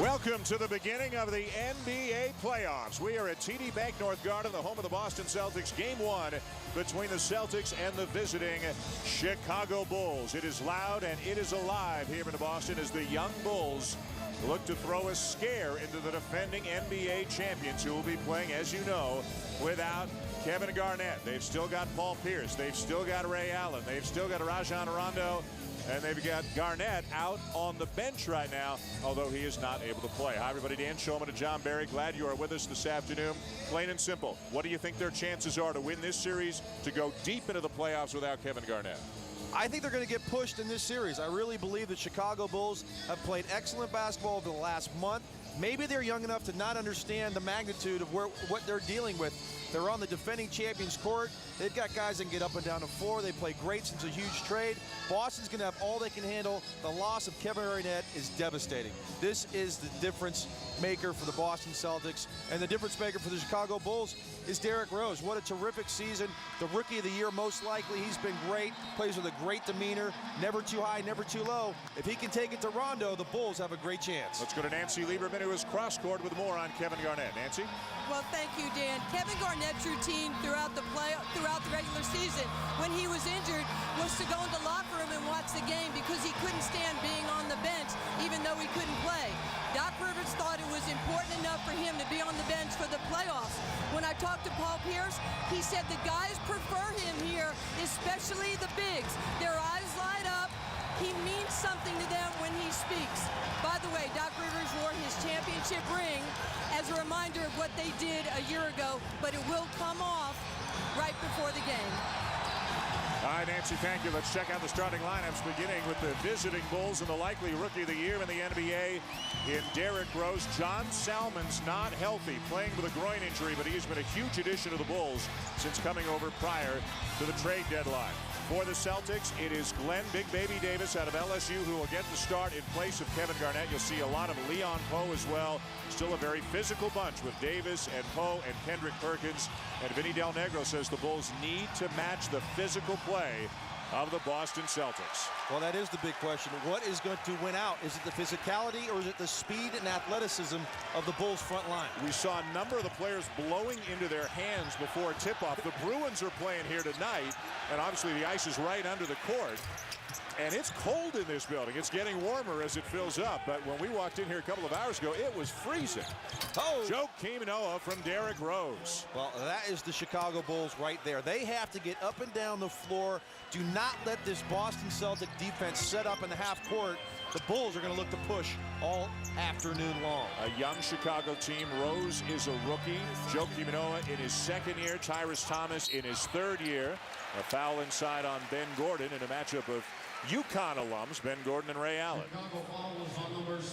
Welcome to the beginning of the NBA playoffs. We are at TD Bank North Garden, the home of the Boston Celtics. Game one between the Celtics and the visiting Chicago Bulls. It is loud and it is alive here in Boston as the young Bulls look to throw a scare into the defending NBA champions, who will be playing, as you know, without Kevin Garnett. They've still got Paul Pierce. They've still got Ray Allen. They've still got Rajon Rondo. And they've got Garnett out on the bench right now, although he is not able to play. Hi, everybody. Dan Shulman and John Barry. Glad you are with us this afternoon. Plain and simple, what do you think their chances are to win this series, to go deep into the playoffs without Kevin Garnett? I think they're going to get pushed in this series. I really believe the Chicago Bulls have played excellent basketball over the last month. Maybe they're young enough to not understand the magnitude of what they're dealing with. They're on the defending champions court. They've got guys that can get up and down the floor. They play great since a huge trade. Boston's going to have all they can handle. The loss of Kevin Garnett is devastating. This is the difference maker for the Boston Celtics, and the difference maker for the Chicago Bulls is Derrick Rose. What a terrific season. The rookie of the year, most likely. He's been great. Plays with a great demeanor. Never too high, never too low. If he can take it to Rondo, the Bulls have a great chance. Let's go to Nancy Lieberman, who is cross-court with more on Kevin Garnett. Nancy? Well, thank you, Dan. Kevin Garnett's routine throughout the regular season, when he was injured, was to go in the locker room and watch the game because he couldn't stand being on the bench, even though he couldn't play. Doc Rivers thought it was important enough for him to be on the bench for the playoffs. When I talked to Paul Pierce, he said the guys prefer him here, especially the bigs. Their eyes light up. He means something to them when he speaks. By the way, Doc Rivers wore his championship ring as a reminder of what they did a year ago, but it will come off right before the game. All right, Nancy, thank you. Let's check out the starting lineups, beginning with the visiting Bulls and the likely rookie of the year in the NBA in Derrick Rose. John Salmon's not healthy, playing with a groin injury, but he's been a huge addition to the Bulls since coming over prior to the trade deadline. For the Celtics, it is Glenn Big Baby Davis out of LSU who will get the start in place of Kevin Garnett. You'll see a lot of Leon Poe as well. Still a very physical bunch with Davis and Poe and Kendrick Perkins. And Vinny Del Negro says the Bulls need to match the physical play of the Boston Celtics. Well, that is the big question. What is going to win out? Is it the physicality or is it the speed and athleticism of the Bulls front line? We saw a number of the players blowing into their hands before tip-off. The Bruins are playing here tonight, and obviously the ice is right under the court. And it's cold in this building. It's getting warmer as it fills up. But when we walked in here a couple of hours ago, it was freezing. Oh! Joakim Noah from Derrick Rose. Well, that is the Chicago Bulls right there. They have to get up and down the floor. Do not let this Boston Celtic defense set up in the half court. The Bulls are going to look to push all afternoon long. A young Chicago team. Rose is a rookie. Joakim Noah in his second year. Tyrus Thomas in his third year. A foul inside on Ben Gordon in a matchup of UConn alums, Ben Gordon and Ray Allen.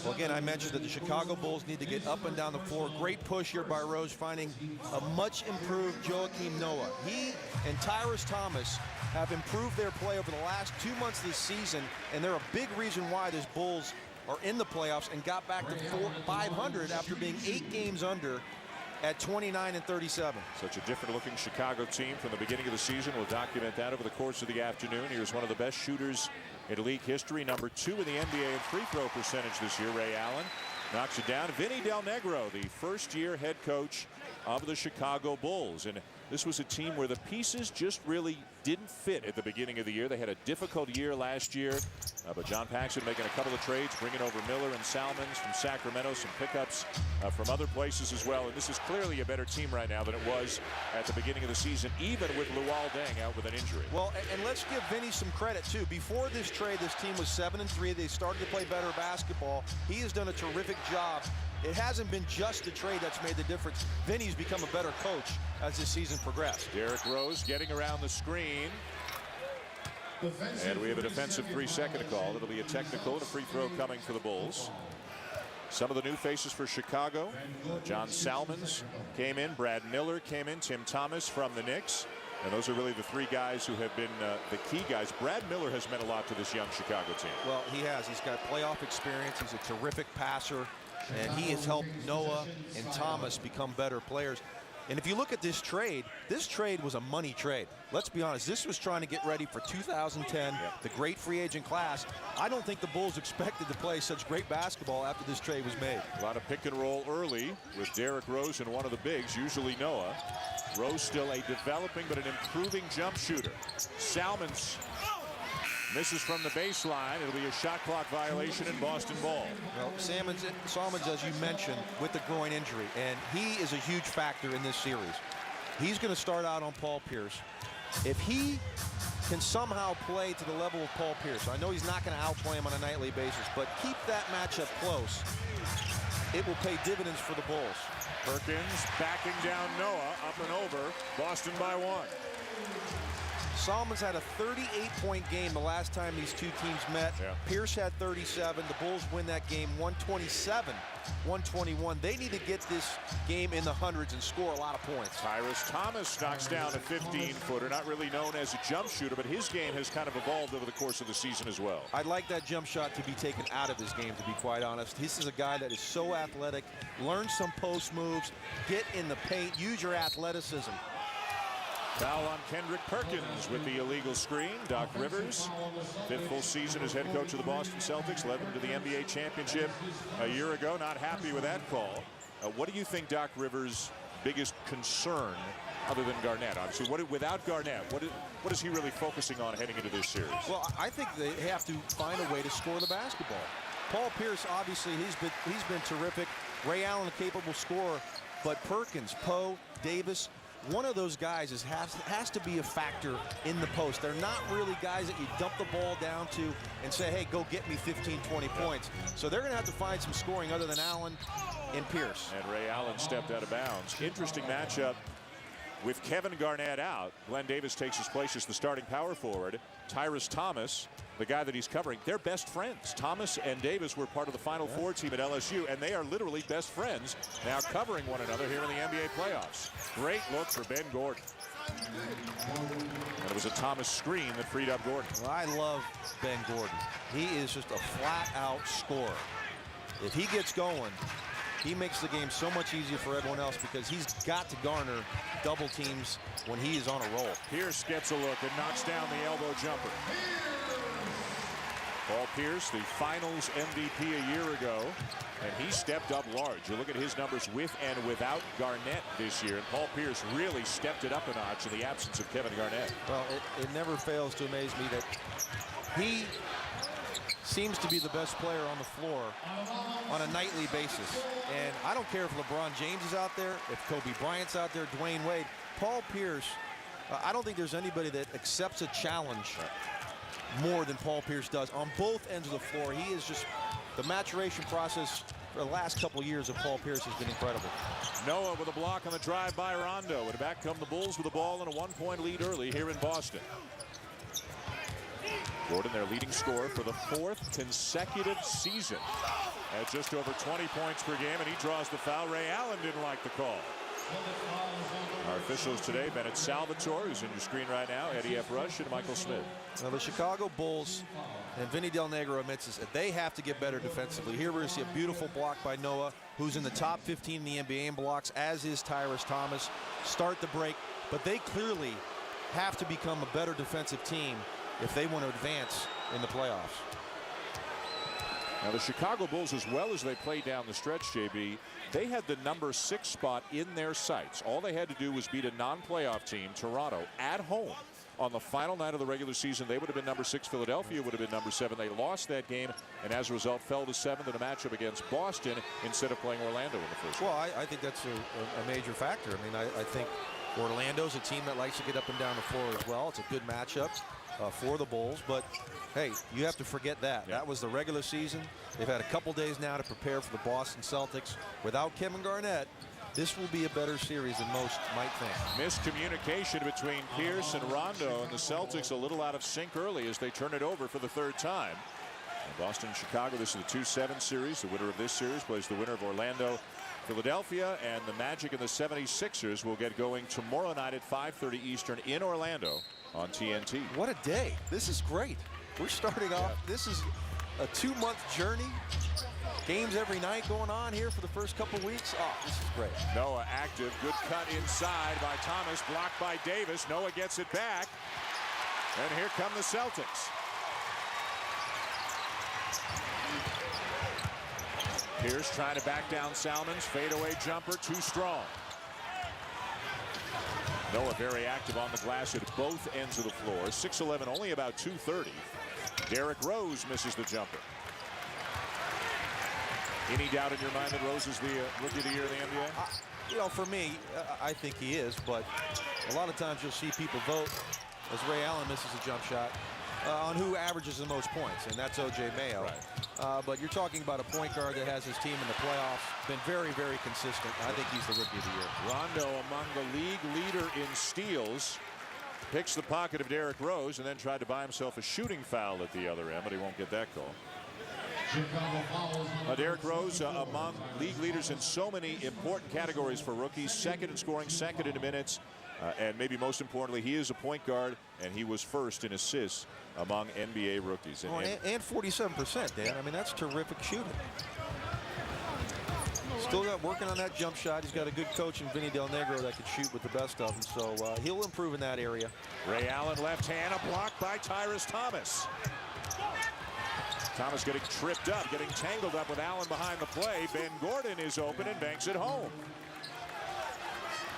Well, again, I mentioned that the Chicago Bulls need to get up and down the floor. Great push here by Rose, finding a much improved Joakim Noah. He and Tyrus Thomas have improved their play over the last 2 months this season, and they're a big reason why this Bulls are in the playoffs and got back to 500 after being 8 games under at 29-37. Such a different looking Chicago team from the beginning of the season. We'll document that over the course of the afternoon. Here's one of the best shooters in league history, number 2 in the NBA in free throw percentage this year, Ray Allen. Knocks it down. Vinny Del Negro, the first-year head coach of the Chicago Bulls. And this was a team where the pieces just really didn't fit at the beginning of the year. They had a difficult year last year, but John Paxson making a couple of trades, bringing over Miller and Salmons from Sacramento, some pickups from other places as well. And this is clearly a better team right now than it was at the beginning of the season, even with Luol Deng out with an injury. Well, and let's give Vinny some credit, too. Before this trade, this team was 7-3. They started to play better basketball. He has done a terrific job. It hasn't been just the trade that's made the difference. Vinny's become a better coach as this season progressed. Derrick Rose getting around the screen. And we have a defensive 3-second call. It'll be a technical and a free throw coming for the Bulls. Some of the new faces for Chicago. John Salmons came in. Brad Miller came in. Tim Thomas from the Knicks. And those are really the 3 guys who have been the key guys. Brad Miller has meant a lot to this young Chicago team. Well, he has. He's got playoff experience. He's a terrific passer. And he has helped Noah and Thomas become better players. And if you look at this trade was a money trade. Let's be honest, this was trying to get ready for 2010, the great free agent class. I don't think the Bulls expected to play such great basketball after this trade was made. A lot of pick and roll early with Derrick Rose and one of the bigs, usually Noah. Rose still a developing but an improving jump shooter. Salmons misses from the baseline. It'll be a shot clock violation in Boston ball. Well, Salmons, as you mentioned, with the groin injury, and he is a huge factor in this series. He's going to start out on Paul Pierce. If he can somehow play to the level of Paul Pierce, I know he's not going to outplay him on a nightly basis, but keep that matchup close. It will pay dividends for the Bulls. Perkins backing down Noah, up and over. Boston by 1. Salmons had a 38-point game the last time these two teams met. Pierce had 37. The Bulls win that game 127-121. They need to get this game in the hundreds and score a lot of points. Tyrus Thomas knocks down a 15-footer, not really known as a jump shooter, but his game has kind of evolved over the course of the season as well. I'd like that jump shot to be taken out of his game, to be quite honest. This is a guy that is so athletic. Learn some post moves, get in the paint, use your athleticism. Foul on Kendrick Perkins with the illegal screen. Doc Rivers, 5th full season as head coach of the Boston Celtics, led them to the NBA championship a year ago. Not happy with that call. What do you think Doc Rivers' biggest concern, other than Garnett? Obviously, without Garnett, what is he really focusing on heading into this series? Well, I think they have to find a way to score the basketball. Paul Pierce, obviously, he's been terrific. Ray Allen, a capable scorer, but Perkins, Poe, Davis, one of those guys has to be a factor in the post. They're not really guys that you dump the ball down to and say, hey, go get me 15, 20 points. So they're going to have to find some scoring other than Allen and Pierce. And Ray Allen stepped out of bounds. Interesting matchup. With Kevin Garnett out, Glenn Davis takes his place as the starting power forward. Tyrus Thomas, the guy that he's covering, they're best friends. Thomas and Davis were part of the Final Four team at LSU, and they are literally best friends now covering one another here in the NBA playoffs. Great look for Ben Gordon. And it was a Thomas screen that freed up Gordon. Well, I love Ben Gordon. He is just a flat-out scorer. If he gets going, he makes the game so much easier for everyone else because he's got to garner double teams when he is on a roll. Pierce gets a look and knocks down the elbow jumper. Paul Pierce, the finals MVP a year ago, and he stepped up large. You look at his numbers with and without Garnett this year, and Paul Pierce really stepped it up a notch in the absence of Kevin Garnett. Well, it never fails to amaze me that he seems to be the best player on the floor on a nightly basis. And I don't care if LeBron James is out there, if Kobe Bryant's out there, Dwayne Wade. Paul Pierce, I don't think there's anybody that accepts a challenge more than Paul Pierce does on both ends of the floor. He is just, the maturation process for the last couple of years of Paul Pierce has been incredible. Noah with a block on the drive by Rondo, and back come the Bulls with the ball and a 1-point lead early here in Boston. Gordon, their leading scorer for the 4th consecutive season, at just over 20 points per game, and he draws the foul. Ray Allen didn't like the call. Our officials today, Bennett Salvatore, who's in your screen right now, Eddie F. Rush, and Michael Smith. Now the Chicago Bulls, and Vinny Del Negro admits this, that they have to get better defensively. Here we see a beautiful block by Noah, who's in the top 15 in the NBA in blocks, as is Tyrus Thomas. Start the break, but they clearly have to become a better defensive team if they want to advance in the playoffs. Now the Chicago Bulls, as well as they played down the stretch, JB, they had the number 6 spot in their sights. All they had to do was beat a non-playoff team, Toronto, at home. On the final night of the regular season, they would have been number 6. Philadelphia would have been number 7. They lost that game, and as a result, fell to 7th in a matchup against Boston instead of playing Orlando in the first. Well, I think that's a major factor. I mean, I think Orlando's a team that likes to get up and down the floor as well. It's a good matchup for the Bulls, but hey, you have to forget that. That was the regular season. They've had a couple days now to prepare for the Boston Celtics. Without Kevin Garnett, this will be a better series than most might think. Miscommunication between Pierce and Rondo, and the Celtics a little out of sync early as they turn it over for the 3rd time. And Boston and Chicago, this is the 2-7 series. The winner of this series plays the winner of Orlando, Philadelphia, and the Magic and the 76ers will get going tomorrow night at 5:30 Eastern in Orlando on TNT. What a day. This is great. We're starting off. This is a 2-month journey. games every night going on here for the first couple weeks. Oh, this is great. Noah active. Good cut inside by Thomas. Blocked by Davis. Noah gets it back. And here come the Celtics. Pierce trying to back down Salmon's fadeaway jumper. Too strong. Noah very active on the glass at both ends of the floor. 6'11", only about 230. Derrick Rose misses the jumper. Any doubt in your mind that Rose is the Rookie of the Year in the NBA? You know, for me, I think he is, but a lot of times you'll see people vote as Ray Allen misses a jump shot on who averages the most points, and that's O.J. Mayo. Right. But you're talking about a point guard that has his team in the playoffs, been very, very consistent. I think he's the Rookie of the Year. Rondo, among the league leader in steals, picks the pocket of Derrick Rose and then tried to buy himself a shooting foul at the other end, but he won't get that call. Derrick Rose among league leaders in so many important categories for rookies. Second in scoring, second in minutes, and maybe most importantly, he is a point guard, and he was first in assists among NBA rookies. And 47%, Dan. I mean, that's terrific shooting. Still got working on that jump shot. He's got a good coach in Vinny Del Negro that can shoot with the best of them, so he'll improve in that area. Ray Allen left hand, a block by Tyrus Thomas. Thomas getting tripped up, getting tangled up with Allen behind the play. Ben Gordon is open and banks it home.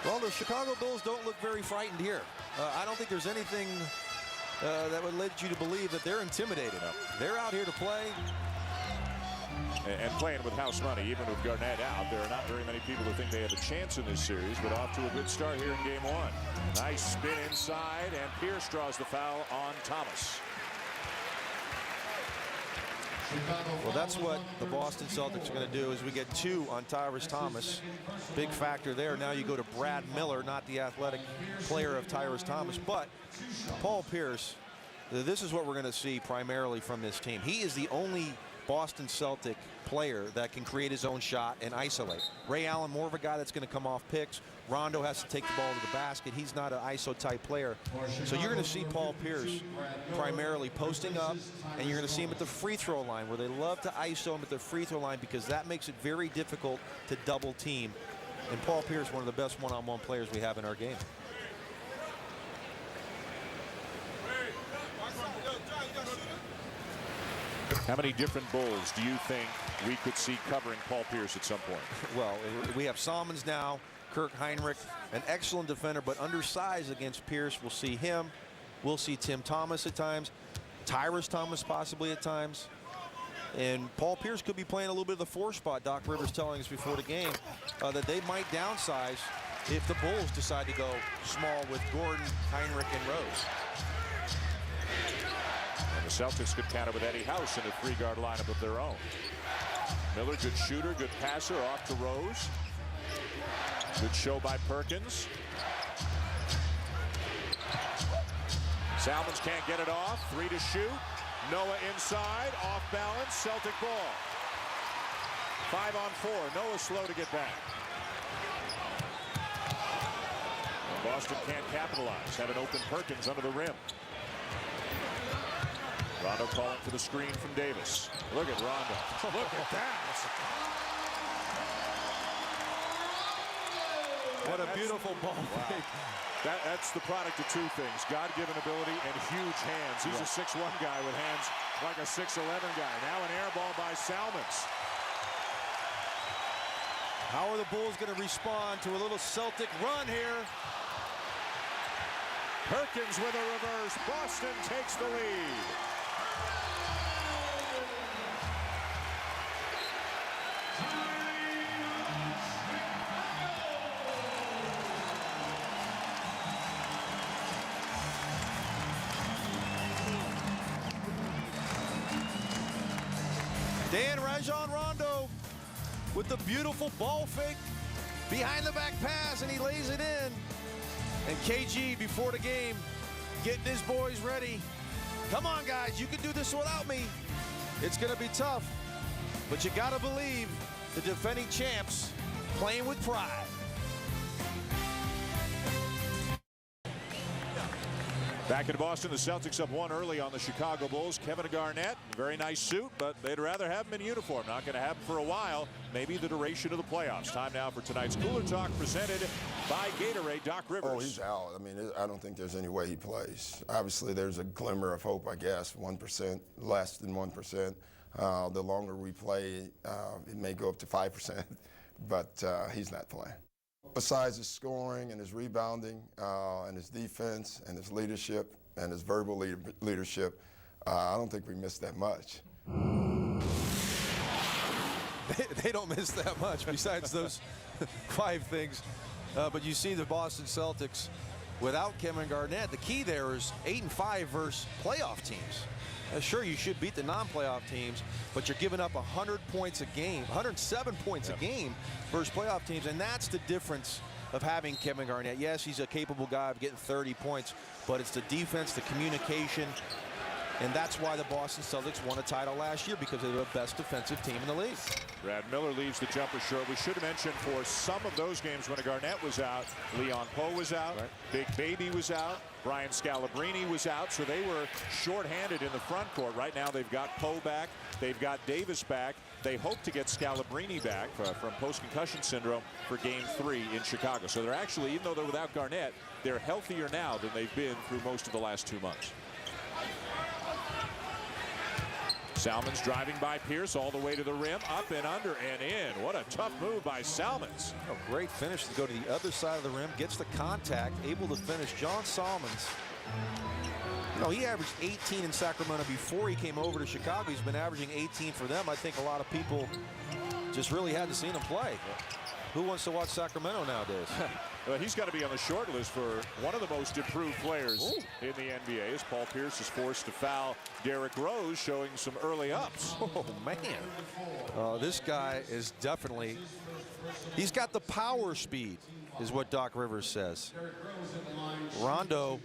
Well, the Chicago Bulls don't look very frightened here. I don't think there's anything that would lead you to believe that they're intimidated. They're out here to play. And playing with house money, even with Garnett out. There are not very many people who think they have a chance in this series, but off to a good start here in game one. Nice spin inside, and Pierce draws the foul on Thomas. Well, that's what the Boston Celtics are going to do, is we get 2 on Tyrus Thomas. Big factor there. Now you go to Brad Miller, not the athletic player of Tyrus Thomas, but Paul Pierce. This is what we're going to see primarily from this team. He is the only Boston Celtic player that can create his own shot and isolate. Ray Allen, more of a guy that's going to come off picks. Rondo has to take the ball to the basket. He's not an ISO type player. So you're going to see Paul Pierce primarily posting up, and you're going to see him at the free throw line, where they love to ISO him at the free throw line because that makes it very difficult to double team. And Paul Pierce, one of the best one-on-one players we have in our game. How many different Bulls do you think we could see covering Paul Pierce at some point? Well, we have Salmons now, Kirk Heinrich, an excellent defender, but undersized against Pierce. We'll see him. We'll see Tim Thomas at times, Tyrus Thomas possibly at times. And Paul Pierce could be playing a little bit of the 4 spot. Doc Rivers telling us before the game that they might downsize if the Bulls decide to go small with Gordon, Heinrich, and Rose. And the Celtics could counter with Eddie House in a 3-guard lineup of their own. Miller, good shooter, good passer, off to Rose. Good show by Perkins. Salmons can't get it off. 3 to shoot. Noah inside, off balance, Celtic ball. 5 on 4. Noah slow to get back. Boston can't capitalize. Have an open Perkins under the rim. Rondo calling for the screen from Davis. Look at Rondo. Look at that. What a beautiful ball fake. That's the product of 2 things. God-given ability and huge hands. He's a 6'1" guy with hands like a 6'11" guy. Now an air ball by Salmons. How are the Bulls going to respond to a little Celtic run here? Perkins with a reverse. Boston takes the lead. Dan Rajon Rondo with the beautiful ball fake behind the back pass, and he lays it in. And KG before the game getting his boys ready. Come on, guys, you can do this without me. It's going to be tough, but you got to believe the defending champs playing with pride. Back in Boston, the Celtics up 1 early on the Chicago Bulls. Kevin Garnett, very nice suit, but they'd rather have him in uniform. Not going to happen for a while, maybe the duration of the playoffs. Time now for tonight's Cooler Talk, presented by Gatorade. Doc Rivers. Oh, he's out. I mean, I don't think there's any way he plays. Obviously, there's a glimmer of hope, I guess, 1%, less than 1%. The longer we play, it may go up to 5%, but he's not playing. Besides his scoring and his rebounding and his defense and his leadership and his verbal leadership, I don't think we missed that much. They don't miss that much besides those 5 things. But you see the Boston Celtics without Kevin Garnett. The key there is 8-5 versus playoff teams. Sure, you should beat the non-playoff teams, but you're giving up 100 points a game, 107 points a game versus playoff teams, and that's the difference of having Kevin Garnett. Yes, he's a capable guy of getting 30 points, but it's the defense, the communication, and that's why the Boston Celtics won a title last year, because they're the best defensive team in the league. Brad Miller leaves the jumper short. We should have mentioned for some of those games when Garnett was out, Leon Poe was out, Big Baby was out, Brian Scalabrine was out, so they were shorthanded in the front court. Right now they've got Poe back, they've got Davis back. They hope to get Scalabrine back from post-concussion syndrome for Game 3 in Chicago. So they're actually, even though they're without Garnett, they're healthier now than they've been through most of the last 2 months. Salmons driving by Pierce all the way to the rim, up and under and in. What a tough move by Salmons. Oh, great finish to go to the other side of the rim, gets the contact, able to finish. John Salmons, you know, he averaged 18 in Sacramento before he came over to Chicago. He's been averaging 18 for them. I think a lot of people just really hadn't seen him play. Who wants to watch Sacramento nowadays? Well, he's got to be on the short list for one of the most improved players in the NBA, as Paul Pierce is forced to foul Derrick Rose, showing some early ups. Oh, man. This guy is definitely, he's got the power speed, is what Doc Rivers says. Rondo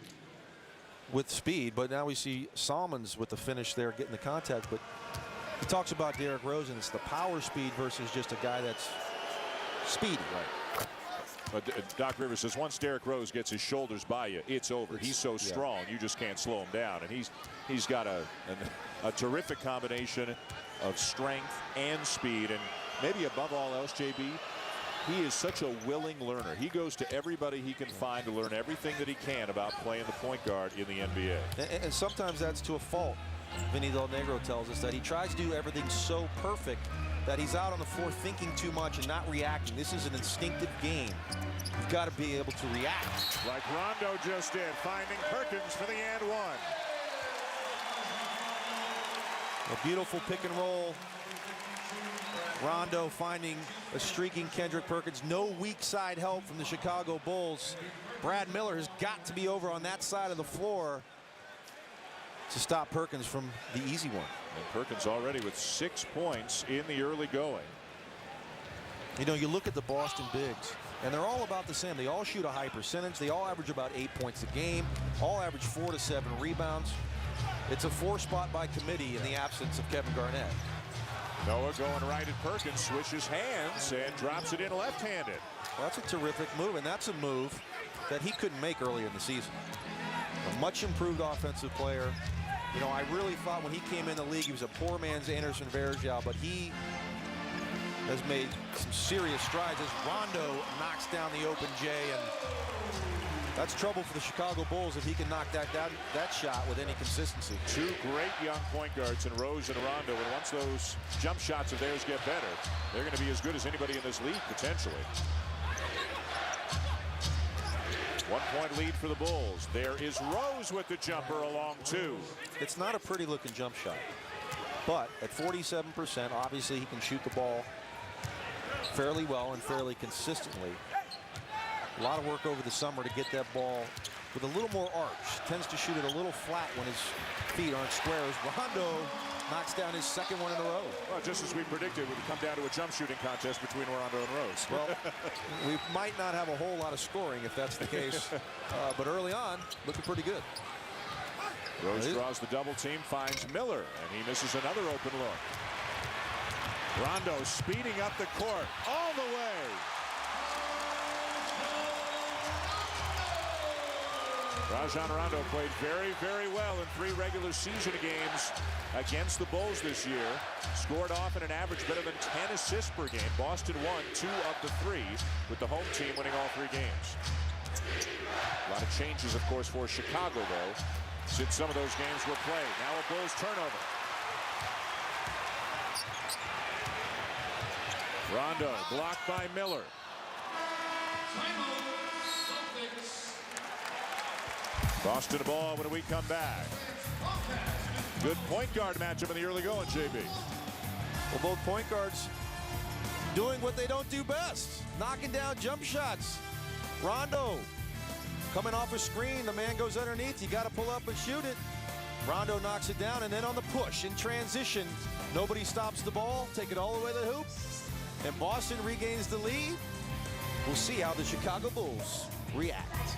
with speed, but now we see Salmons with the finish there, getting the contact. But he talks about Derrick Rose, and it's the power speed versus just a guy that's speedy. Right. Doc Rivers says once Derrick Rose gets his shoulders by you, it's over. He's so strong, you just can't slow him down. And he's got a terrific combination of strength and speed, and maybe above all else, JB, he is such a willing learner. He goes to everybody he can find to learn everything that he can about playing the point guard in the NBA. And sometimes that's to a fault. Vinny Del Negro tells us that he tries to do everything so perfect that he's out on the floor thinking too much and not reacting. This is an instinctive game. You've got to be able to react. Like Rondo just did, finding Perkins for the and one. A beautiful pick and roll. Rondo finding a streaking Kendrick Perkins. No weak side help from the Chicago Bulls. Brad Miller has got to be over on that side of the floor to stop Perkins from the easy one. And Perkins already with 6 points in the early going. You know, you look at the Boston bigs, and they're all about the same. They all shoot a high percentage. They all average about 8 points a game, all average 4 to 7 rebounds. It's a 4-spot by committee in the absence of Kevin Garnett. Noah going right at Perkins, switches hands and drops it in left-handed. Well, that's a terrific move, and that's a move that he couldn't make earlier in the season. A much improved offensive player. You know, I really thought when he came in the league, he was a poor man's Anderson Varejao, but he has made some serious strides as Rondo knocks down the open J, and that's trouble for the Chicago Bulls if he can knock that shot with any consistency. 2 great young point guards in Rose and Rondo, and once those jump shots of theirs get better, they're going to be as good as anybody in this league, potentially. 1-point lead for the Bulls. There is Rose with the jumper along 2. It's not a pretty looking jump shot, but at 47%, obviously he can shoot the ball fairly well and fairly consistently. A lot of work over the summer to get that ball with a little more arch. Tends to shoot it a little flat when his feet aren't square. As Rondo knocks down his second one in a row. Well, just as we predicted, it would come down to a jump shooting contest between Rondo and Rose. Well, we might not have a whole lot of scoring if that's the case, but early on, looking pretty good. Rose draws the double team, finds Miller, and he misses another open look. Rondo speeding up the court all the way. Rajon Rondo played very, very well in 3 regular season games against the Bulls this year. Scored off at an average better than 10 assists per game. Boston won 2 of the 3, with the home team winning all 3 games. A lot of changes, of course, for Chicago, though, since some of those games were played. Now a Bulls turnover. Rondo blocked by Miller. Boston ball when we come back. Good point guard matchup in the early going, JB. Well, both point guards doing what they don't do best, knocking down jump shots. Rondo coming off a screen, the man goes underneath, you got to pull up and shoot it. Rondo knocks it down, and then on the push in transition, nobody stops the ball, take it all the way to the hoop, and Boston regains the lead. We'll see how the Chicago Bulls react.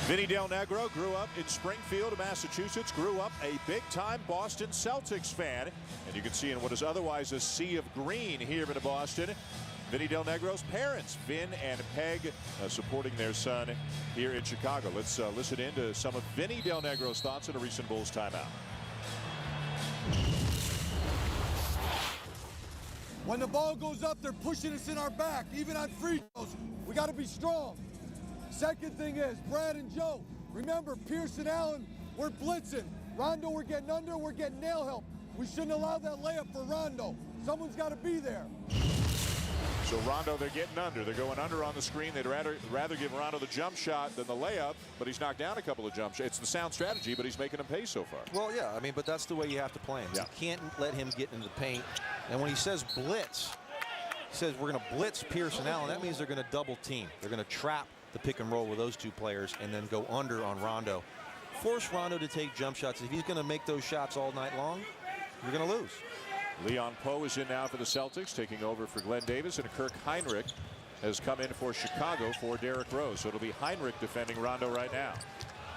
Vinny Del Negro grew up in Springfield, Massachusetts, grew up a big-time Boston Celtics fan, and you can see in what is otherwise a sea of green here in Boston, Vinny Del Negro's parents, Vin and Peg, supporting their son here in Chicago. Let's listen in to some of Vinny Del Negro's thoughts on a recent Bulls timeout. When the ball goes up, they're pushing us in our back, even on free throws. We got to be strong. Second thing is, Brad and Joe, remember, Pierce and Allen, we're blitzing. Rondo, we're getting under, we're getting nail help. We shouldn't allow that layup for Rondo. Someone's got to be there. So Rondo, they're getting under. They're going under on the screen. They'd rather give Rondo the jump shot than the layup, but he's knocked down a couple of jump shots. It's the sound strategy, but he's making them pay so far. Well, yeah, I mean, but that's the way you have to play him. Yeah. You can't let him get into the paint. And when he says blitz, he says we're going to blitz Pierce and Allen. That means they're going to double team. They're going to trap the pick and roll with those 2 players and then go under on Rondo. Force Rondo to take jump shots. If he's going to make those shots all night long, you're going to lose. Leon Poe is in now for the Celtics, taking over for Glenn Davis, and Kirk Heinrich has come in for Chicago for Derrick Rose. So it'll be Heinrich defending Rondo right now.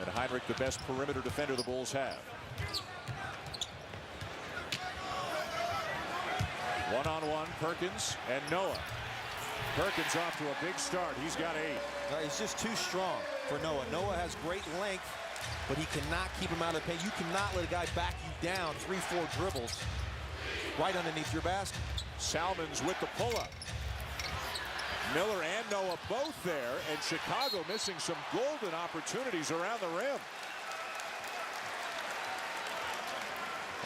And Heinrich, the best perimeter defender the Bulls have. One-on-one, Perkins and Noah. Perkins off to a big start. He's got 8. He's just too strong for Noah. Noah has great length, but he cannot keep him out of the paint. You cannot let a guy back you down 3-4 dribbles right underneath your basket. Salmons with the pull-up. Miller and Noah both there, and Chicago missing some golden opportunities around the rim.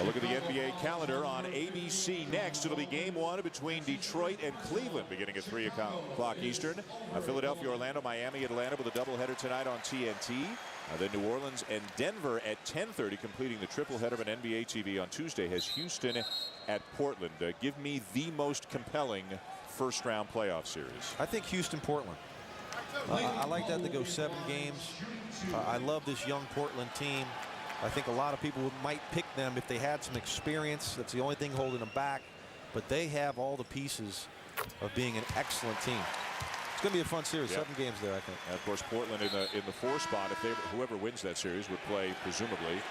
A look at the NBA calendar on ABC next. It'll be game 1 between Detroit and Cleveland beginning at 3 o'clock Eastern. Philadelphia, Orlando, Miami, Atlanta with a doubleheader tonight on TNT. Then New Orleans and Denver at 10:30, completing the tripleheader on NBA TV on Tuesday, has Houston at Portland. Give me the most compelling first-round playoff series. I think Houston-Portland. I like that to go 7 games. I love this young Portland team. I think a lot of people might pick them if they had some experience. That's the only thing holding them back. But they have all the pieces of being an excellent team. It's going to be a fun series. Yep. 7 games there, I think. And of course, Portland in the 4 spot. If whoever wins that series would play presumably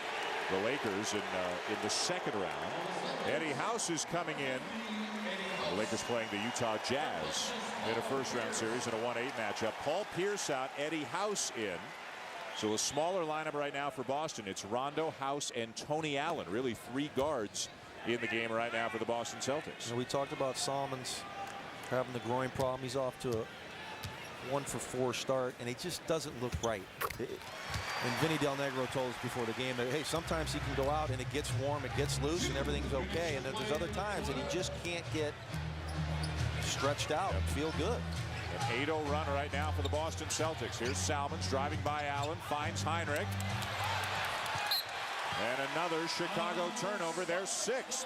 the Lakers in the 2nd round. Eddie House is coming in. The Lakers playing the Utah Jazz in a first-round series in a 1-8 matchup. Paul Pierce out, Eddie House in. So a smaller lineup right now for Boston. It's Rondo, House, and Tony Allen. Really 3 guards in the game right now for the Boston Celtics. And we talked about Salmons having the groin problem. He's off to a 1-for-4 start, and it just doesn't look right. And Vinny Del Negro told us before the game that, hey, sometimes he can go out and it gets warm, it gets loose, and everything's okay. And then there's other times that he just can't get stretched out and feel good. An 8-0 run right now for the Boston Celtics. Here's Salmons driving by Allen, finds Heinrich. And another Chicago turnover. There's 6th.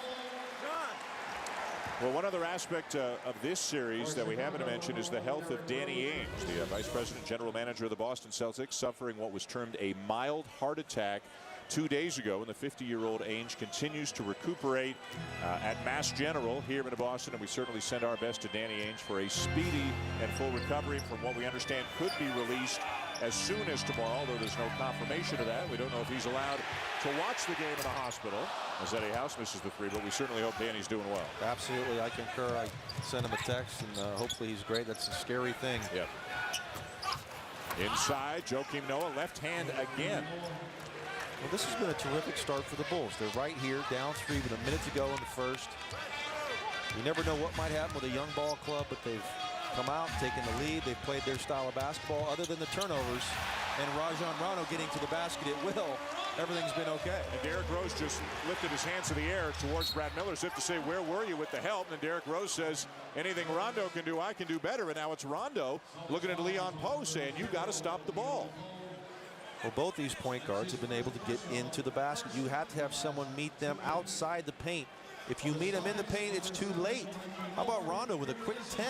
Well, one other aspect of this series that we haven't mentioned is the health of Danny Ainge, the Vice President General Manager of the Boston Celtics, suffering what was termed a mild heart attack 2 days ago. And the 50-year-old Ainge continues to recuperate at Mass General here in Boston. And we certainly send our best to Danny Ainge for a speedy and full recovery. From what we understand, could be released as soon as tomorrow, although there's no confirmation of that. We don't know if he's allowed to watch the game in the hospital, as Eddie House misses the 3, but we certainly hope Danny's doing well. Absolutely, I concur. I sent him a text, and hopefully he's great. That's a scary thing. Yep. Inside, Joakim Noah, left hand again. Well, this has been a terrific start for the Bulls. They're right here, down 3 with a minute to go in the first. You never know what might happen with a young ball club, but they've come out, taken the lead. They've played their style of basketball. Other than the turnovers and Rajon Rondo getting to the basket at will, everything's been okay. And Derrick Rose just lifted his hands in the air towards Brad Miller as if to say, where were you with the help? And Derrick Rose says, anything Rondo can do, I can do better. And now it's Rondo looking at Leon Poe saying, you got to stop the ball. Well, both these point guards have been able to get into the basket. You have to have someone meet them outside the paint. If you meet them in the paint, it's too late. How about Rondo with a quick 10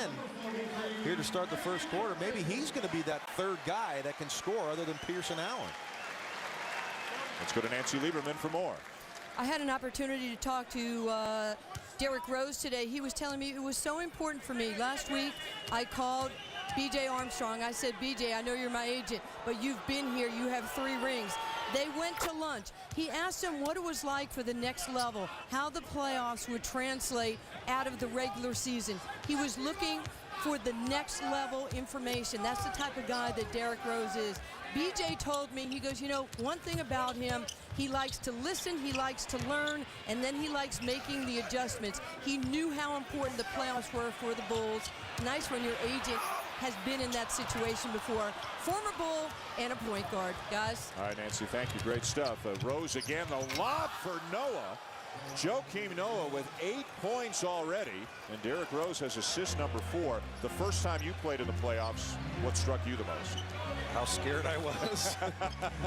here to start the first quarter? Maybe he's going to be that third guy that can score other than Pearson Allen. Let's go to Nancy Lieberman for more. I had an opportunity to talk to Derrick Rose today. He was telling me it was so important for me. Last week, I called B.J. Armstrong. I said, B.J., I know you're my agent, but you've been here. You have 3 rings. They went to lunch. He asked him what it was like for the next level, how the playoffs would translate out of the regular season. He was looking for the next level information. That's the type of guy that Derrick Rose is. BJ told me, he goes, you know, one thing about him, he likes to listen, he likes to learn, and then he likes making the adjustments. He knew how important the playoffs were for the Bulls. Nice when your agent has been in that situation before. Former Bull and a point guard, guys. All right, Nancy, thank you. Great stuff. Rose again, the lob for Noah. Joakim Noah with 8 points already, and Derrick Rose has assist number 4. The first time you played in the playoffs, what struck you the most? How scared I was.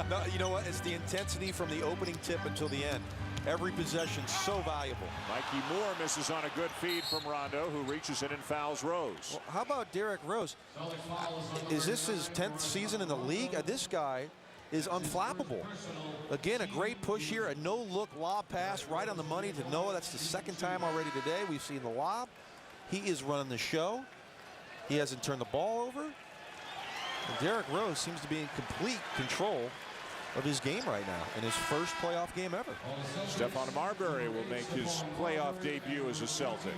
No, you know what? It's the intensity from the opening tip until the end. Every possession so valuable. Mikey Moore misses on a good feed from Rondo, who reaches in and fouls Rose. Well, how about Derrick Rose? Is this his 10th season in the league? This guy is unflappable. Again, a great push here, a no-look lob pass right on the money to Noah. That's the second time already today we've seen the lob. He is running the show. He hasn't turned the ball over. And Derrick Rose seems to be in complete control of his game right now in his first playoff game ever. Stephon Marbury will make his playoff debut as a Celtic.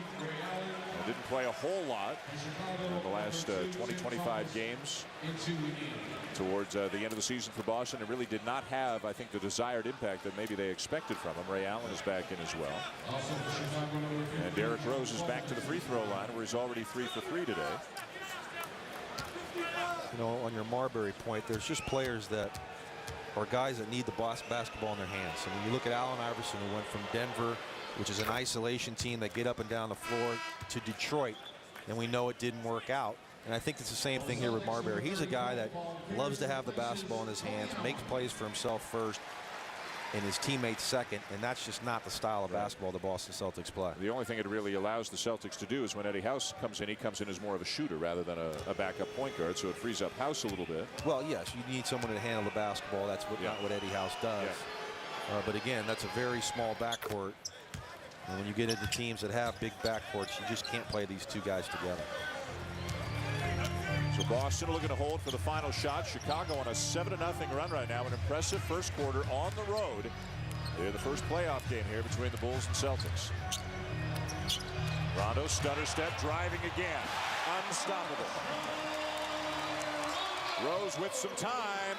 Didn't play a whole lot in the last 20-25 games towards the end of the season for Boston, and really did not have, I think, the desired impact that maybe they expected from him. Ray Allen is back in as well. And Derrick Rose is back to the free throw line, where he's already 3 for 3 today. You know, on your Marbury point, there's just players that are guys that need the basketball in their hands. I mean, you look at Allen Iverson, who went from Denver, which is an isolation team that get up and down the floor, to Detroit, and we know it didn't work out. And I think it's the same thing here with Marbury. He's a guy that loves to have the basketball in his hands, makes plays for himself first, and his teammates second, and that's just not the style of basketball the Boston Celtics play. The only thing it really allows the Celtics to do is when Eddie House comes in, he comes in as more of a shooter rather than a backup point guard, so it frees up House a little bit. Well, yes, you need someone to handle the basketball. That's not what Eddie House does. Yeah. But again, that's a very small backcourt. And when you get into teams that have big backcourts, you just can't play these two guys together. So Boston looking to hold for the final shot. Chicago on a 7-0 run right now. An impressive first quarter on the road. They're the first playoff game here between the Bulls and Celtics. Rondo stutter step, driving again. Unstoppable. Rose with some time.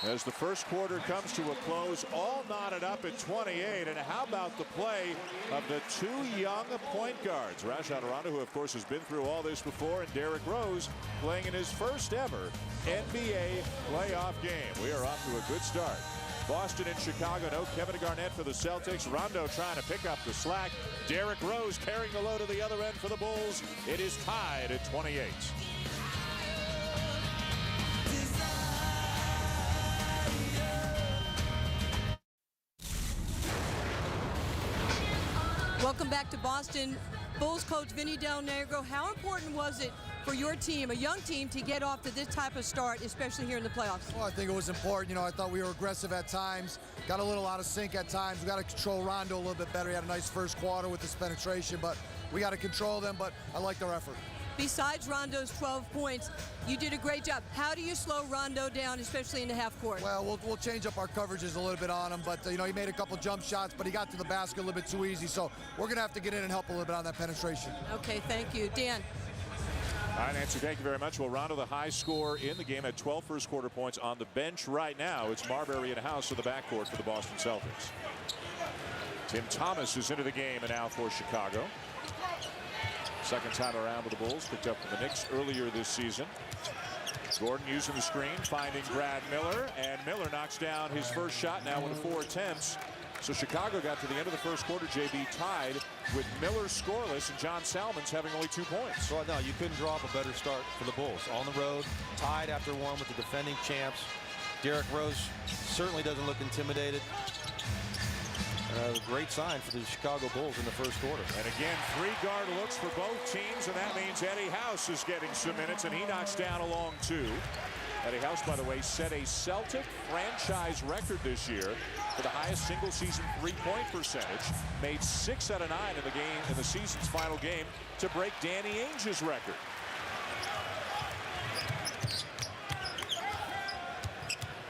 As the first quarter comes to a close, all knotted up at 28. And how about the play of the 2 young point guards? Rajon Rondo, who of course has been through all this before, and Derrick Rose playing in his first ever NBA playoff game. We are off to a good start. Boston and Chicago, no Kevin Garnett for the Celtics. Rondo trying to pick up the slack. Derrick Rose carrying the load to the other end for the Bulls. It is tied at 28. Welcome back to Boston. Bulls coach Vinny Del Negro, how important was it for your team, a young team, to get off to this type of start, especially here in the playoffs? Well, I think it was important. You know, I thought we were aggressive at times, got a little out of sync at times. We got to control Rondo a little bit better. He had a nice first quarter with his penetration, but we got to control them, but I liked our effort. Besides Rondo's 12 points, you did a great job. How do you slow Rondo down, especially in the half court? Well, we'll change up our coverages a little bit on him, but, you know, he made a couple jump shots, but he got to the basket a little bit too easy, so we're going to have to get in and help a little bit on that penetration. Okay, thank you. Dan? All right, Nancy, thank you very much. Well, Rondo, the high score in the game, at 12 first quarter points. On the bench right now, it's Marbury and House in the backcourt for the Boston Celtics. Tim Thomas is into the game and now for Chicago. Second time around with the Bulls, picked up from the Knicks earlier this season. Gordon using the screen, finding Brad Miller, and Miller knocks down his first shot now with 4 attempts. So Chicago got to the end of the first quarter, JB, tied with Miller scoreless and John Salmons having only 2 points. Well, no, you couldn't draw up a better start for the Bulls. On the road, tied after 1 with the defending champs. Derrick Rose certainly doesn't look intimidated. A great sign for the Chicago Bulls in the first quarter. And again, 3 guard looks for both teams, and that means Eddie House is getting some minutes, and he knocks down a long 2. Eddie House, by the way, set a Celtic franchise record this year for the highest single-season three-point percentage. Made 6 out of 9 in the game in the season's final game to break Danny Ainge's record.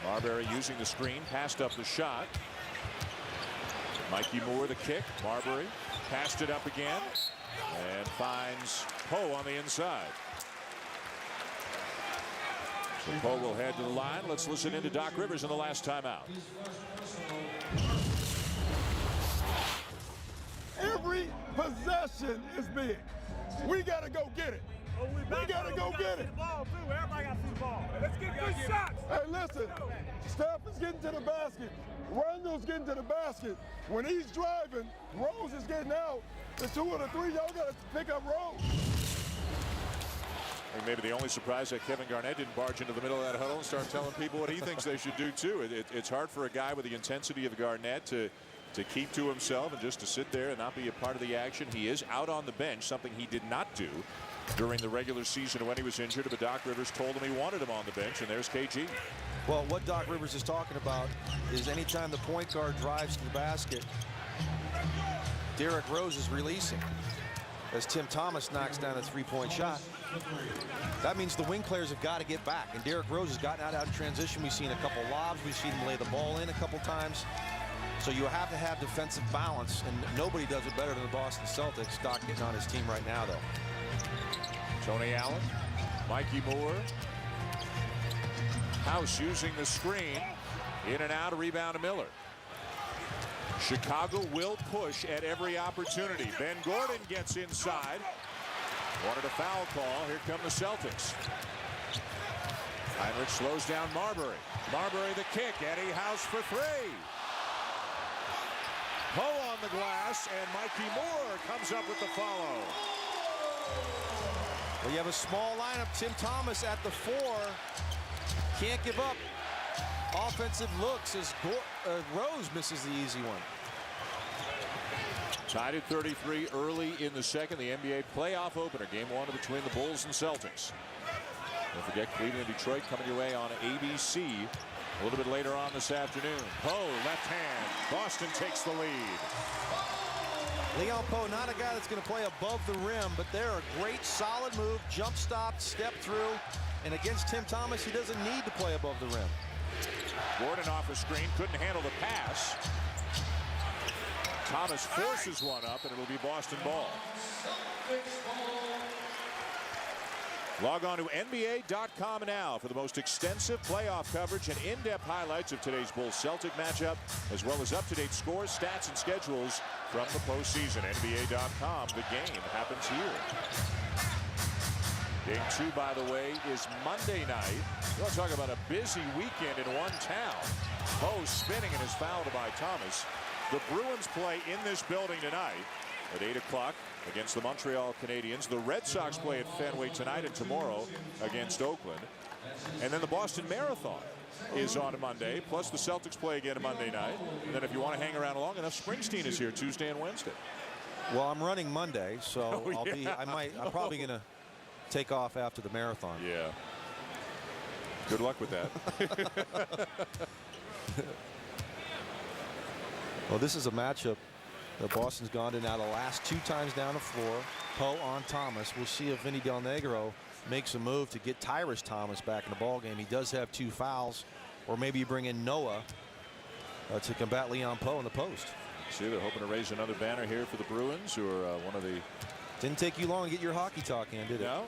Marbury using the screen, passed up the shot. Mikey Moore the kick. Marbury passed it up again and finds Poe on the inside. So Poe will head to the line. Let's listen into Doc Rivers in the last timeout. Every possession is big. We got to go get it. We got to go get it. Everybody got to see the ball. Let's get good shots. Hey, listen. Steph is getting to the basket. Randall's getting to the basket. When he's driving, Rose is getting out. The 2 or the 3, y'all got to pick up Rose. I think maybe the only surprise that Kevin Garnett didn't barge into the middle of that huddle and start telling people what he thinks they should do too. It's hard for a guy with the intensity of Garnett to keep to himself and just to sit there and not be a part of the action. He is out on the bench, something he did not do during the regular season when he was injured, but Doc Rivers told him he wanted him on the bench, and there's KG. Well, what Doc Rivers is talking about is anytime the point guard drives to the basket, Derrick Rose is releasing as Tim Thomas knocks down a 3-point shot. That means the wing players have got to get back, and Derrick Rose has gotten out in transition. We've seen a couple lobs. We've seen him lay the ball in a couple times. So you have to have defensive balance, and nobody does it better than the Boston Celtics. Doc getting on his team right now, though. Tony Allen, Mikey Moore. House using the screen. In and out, a rebound to Miller. Chicago will push at every opportunity. Ben Gordon gets inside. Wanted a foul call. Here come the Celtics. Heinrich slows down Marbury. Marbury the kick. Eddie House for 3. Poe on the glass, and Mikey Moore comes up with the follow. Well, you have a small lineup. Tim Thomas at the 4. Can't give up offensive looks as Rose misses the easy one. Tied at 33 early in the second. The NBA playoff opener. Game 1 between the Bulls and Celtics. Don't forget Cleveland and Detroit coming your way on ABC a little bit later on this afternoon. Poe, left hand. Boston takes the lead. Leon Poe, not a guy that's going to play above the rim, but they're a great solid move. Jump stop, step through. And against Tim Thomas, he doesn't need to play above the rim. Gordon off the screen, couldn't handle the pass. Thomas forces one up, and it'll be Boston ball. Log on to NBA.com now for the most extensive playoff coverage and in-depth highlights of today's Bulls-Celtic matchup, as well as up-to-date scores, stats, and schedules from the postseason. NBA.com, the game happens here. Game 2, by the way, is Monday night. You want to talk about a busy weekend in one town. Poe spinning and is fouled by Thomas. The Bruins play in this building tonight at 8 o'clock against the Montreal Canadiens. The Red Sox play at Fenway tonight and tomorrow against Oakland. And then the Boston Marathon is on Monday, plus the Celtics play again on Monday night. And then if you want to hang around long enough, Springsteen is here Tuesday and Wednesday. Well, I'm running Monday, so I'm probably going to take off after the marathon. Yeah. Good luck with that. Well, this is a matchup that Boston's gone to now the last 2 times down the floor. Poe on Thomas. We'll see if Vinny Del Negro makes a move to get Tyrus Thomas back in the ballgame. He does have 2 fouls. Or maybe you bring in Noah to combat Leon Poe in the post. See, they're hoping to raise another banner here for the Bruins, who are one of the... Didn't take you long to get your hockey talk in, did it? No.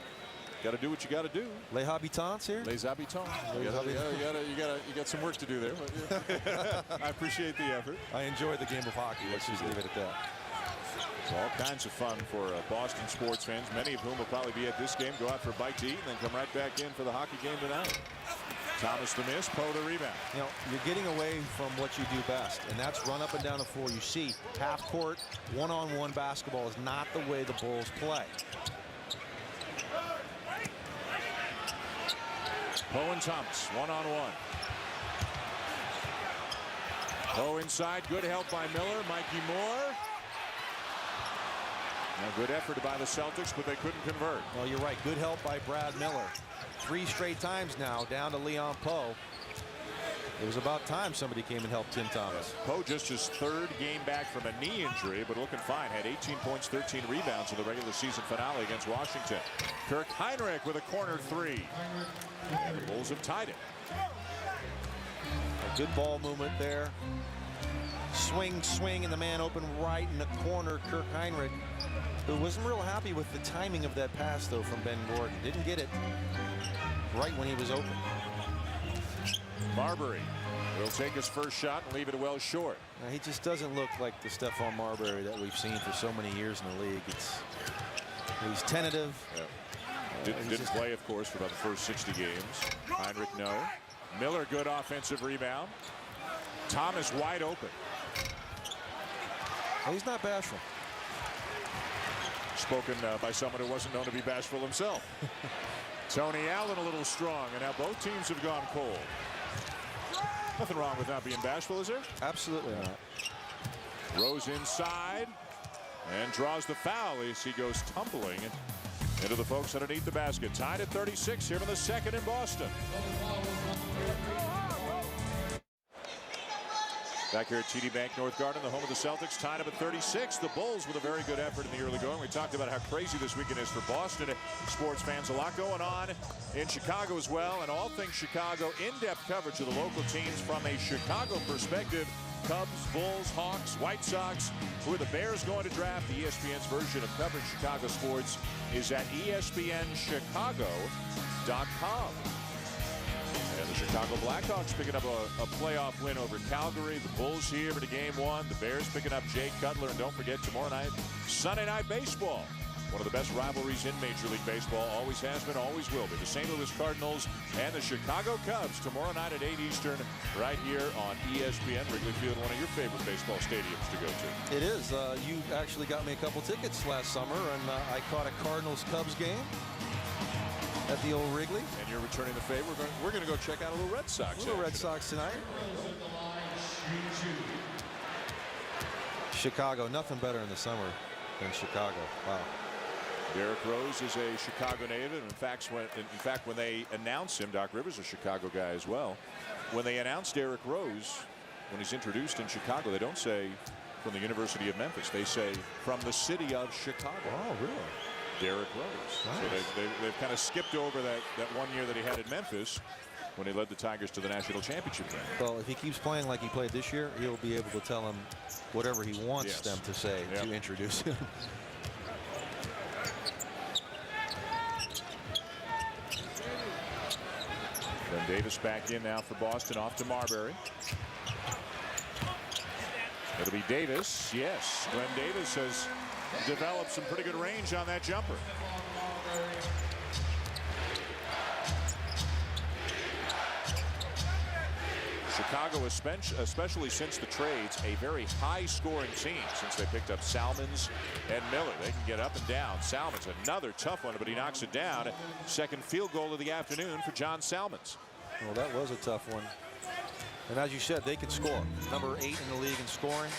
Got to do what you got to do. Les habitants here. Les habitants. You got some work to do there. But yeah. I appreciate the effort. I enjoyed the game of hockey. Let's just leave it at that. All kinds of fun for Boston sports fans, many of whom will probably be at this game, go out for a bite to eat, and then come right back in for the hockey game tonight. Thomas the miss, Poe the rebound. You know, you're getting away from what you do best, and that's run up and down the floor. You see, half-court, one-on-one basketball is not the way the Bulls play. Poe and Thomas, one-on-one. Poe inside, good help by Miller. Mikey Moore. A good effort by the Celtics, but they couldn't convert. Well, you're right. Good help by Brad Miller. 3 straight times now down to Leon Poe. It was about time somebody came and helped Tim Thomas. Poe just his 3rd game back from a knee injury, but looking fine. Had 18 points, 13 rebounds in the regular season finale against Washington. Kirk Heinrich with a corner 3. And the Bulls have tied it. A good ball movement there. Swing, and the man open right in the corner. Kirk Heinrich, who wasn't real happy with the timing of that pass, though, from Ben Gordon. Didn't get it right when he was open. Marbury will take his first shot and leave it well short. Now, he just doesn't look like the Stephon Marbury that we've seen for so many years in the league. He's tentative. Yeah. Didn't play, of course, for about the first 60 games. Heinrich, no. Miller, good offensive rebound. Thomas wide open. Well, he's not bashful. Spoken by someone who wasn't known to be bashful himself. Tony Allen a little strong, and now both teams have gone cold. Nothing wrong with not being bashful, is there? Absolutely not. Rose inside and draws the foul as he goes tumbling into the folks underneath the basket. Tied at 36 here in the second in Boston. Back here at TD Bank North Garden, the home of the Celtics, tied up at 36. The Bulls with a very good effort in the early going. We talked about how crazy this weekend is for Boston sports fans. A lot going on in Chicago as well, and all things Chicago. In-depth coverage of the local teams from a Chicago perspective. Cubs, Bulls, Hawks, White Sox. Who are the Bears going to draft? The ESPN's version of covering Chicago sports is at ESPNChicago.com. And the Chicago Blackhawks picking up a playoff win over Calgary. The Bulls here for the game 1. The Bears picking up Jay Cutler. And don't forget, tomorrow night, Sunday Night Baseball. One of the best rivalries in Major League Baseball. Always has been, always will be. The St. Louis Cardinals and the Chicago Cubs tomorrow night at 8 Eastern right here on ESPN. Wrigley Field, one of your favorite baseball stadiums to go to. It is. You actually got me a couple tickets last summer, and I caught a Cardinals-Cubs game at the old Wrigley. And you're returning the favor. We're going to go check out a little Red Sox. A little Red Sox tonight. Chicago, nothing better in the summer than Chicago. Wow. Derrick Rose is a Chicago native. In fact, when they announced him, Doc Rivers is a Chicago guy as well. When they announced Derrick Rose, when he's introduced in Chicago, they don't say from the University of Memphis. They say from the city of Chicago. Oh, really? Derrick Rose. Nice. So they've kind of skipped over that 1 year that he had in Memphis when he led the Tigers to the national championship game. Well, if he keeps playing like he played this year, he'll be able to tell them whatever he wants them to say to introduce him. Then Davis back in now for Boston, off to Marbury. It'll be Davis. Yes, Glenn Davis has developed some pretty good range on that jumper. Chicago, especially since the trades, a very high-scoring team since they picked up Salmons and Miller. They can get up and down. Salmons, another tough one, but he knocks it down. Second field goal of the afternoon for John Salmons. Well, that was a tough one. And as you said, they can score. Number 8 in the league in scoring.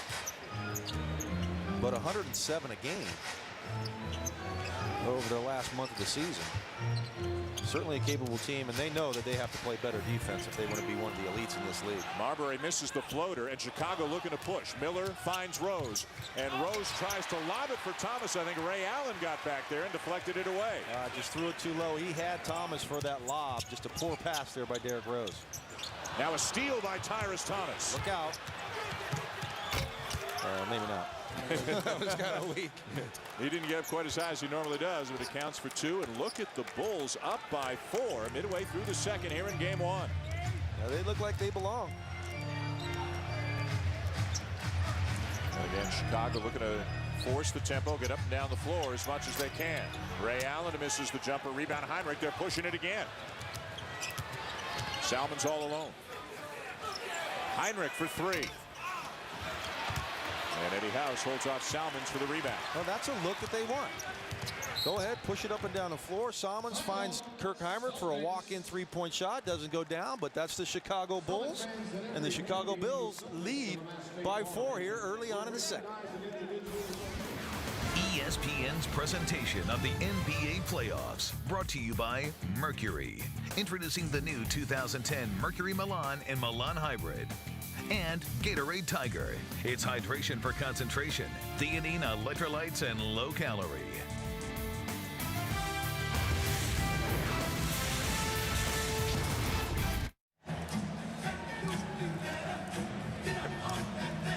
But 107 a game over their last month of the season. Certainly a capable team, and they know that they have to play better defense if they want to be one of the elites in this league. Marbury misses the floater, and Chicago looking to push. Miller finds Rose, and Rose tries to lob it for Thomas. I think Ray Allen got back there and deflected it away. Just threw it too low. He had Thomas for that lob. Just a poor pass there by Derrick Rose. Now a steal by Tyrus Thomas. Look out. Maybe not. That was kind of weak. He didn't get up quite as high as he normally does, but it counts for 2. And look at the Bulls up by 4 midway through the second here in game 1. Now they look like they belong. And again, Chicago looking to force the tempo, get up and down the floor as much as they can. Ray Allen misses the jumper. Rebound Heinrich. They're pushing it again. Salmon's all alone. Heinrich for 3. And Eddie House holds off Salmons for the rebound. Well, that's a look that they want. Go ahead, push it up and down the floor. Salmons finds Kirk Heinrich for a walk-in three-point shot. Doesn't go down, but that's the Chicago Bulls. And the Chicago Bulls lead by 4 here early on in the second. ESPN's presentation of the NBA playoffs, brought to you by Mercury. Introducing the new 2010 Mercury Milan and Milan Hybrid. And Gatorade Tiger. It's hydration for concentration, theanine, electrolytes, and low calorie.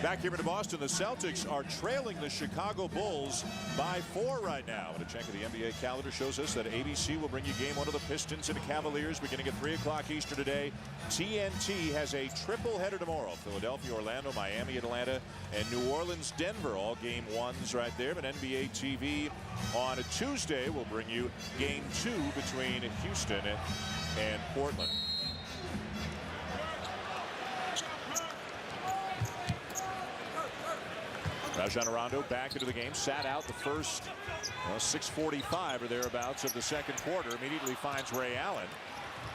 Back here in Boston, the Celtics are trailing the Chicago Bulls by 4 right now. And a check of the NBA calendar shows us that ABC will bring you game 1 of the Pistons and the Cavaliers beginning at 3 o'clock Eastern today. TNT has a triple header tomorrow. Philadelphia, Orlando, Miami, Atlanta, and New Orleans, Denver. All game 1s right there. But NBA TV on a Tuesday will bring you game 2 between Houston and Portland. Rajon Rondo back into the game, sat out the first 6:45 or thereabouts of the second quarter. Immediately finds Ray Allen,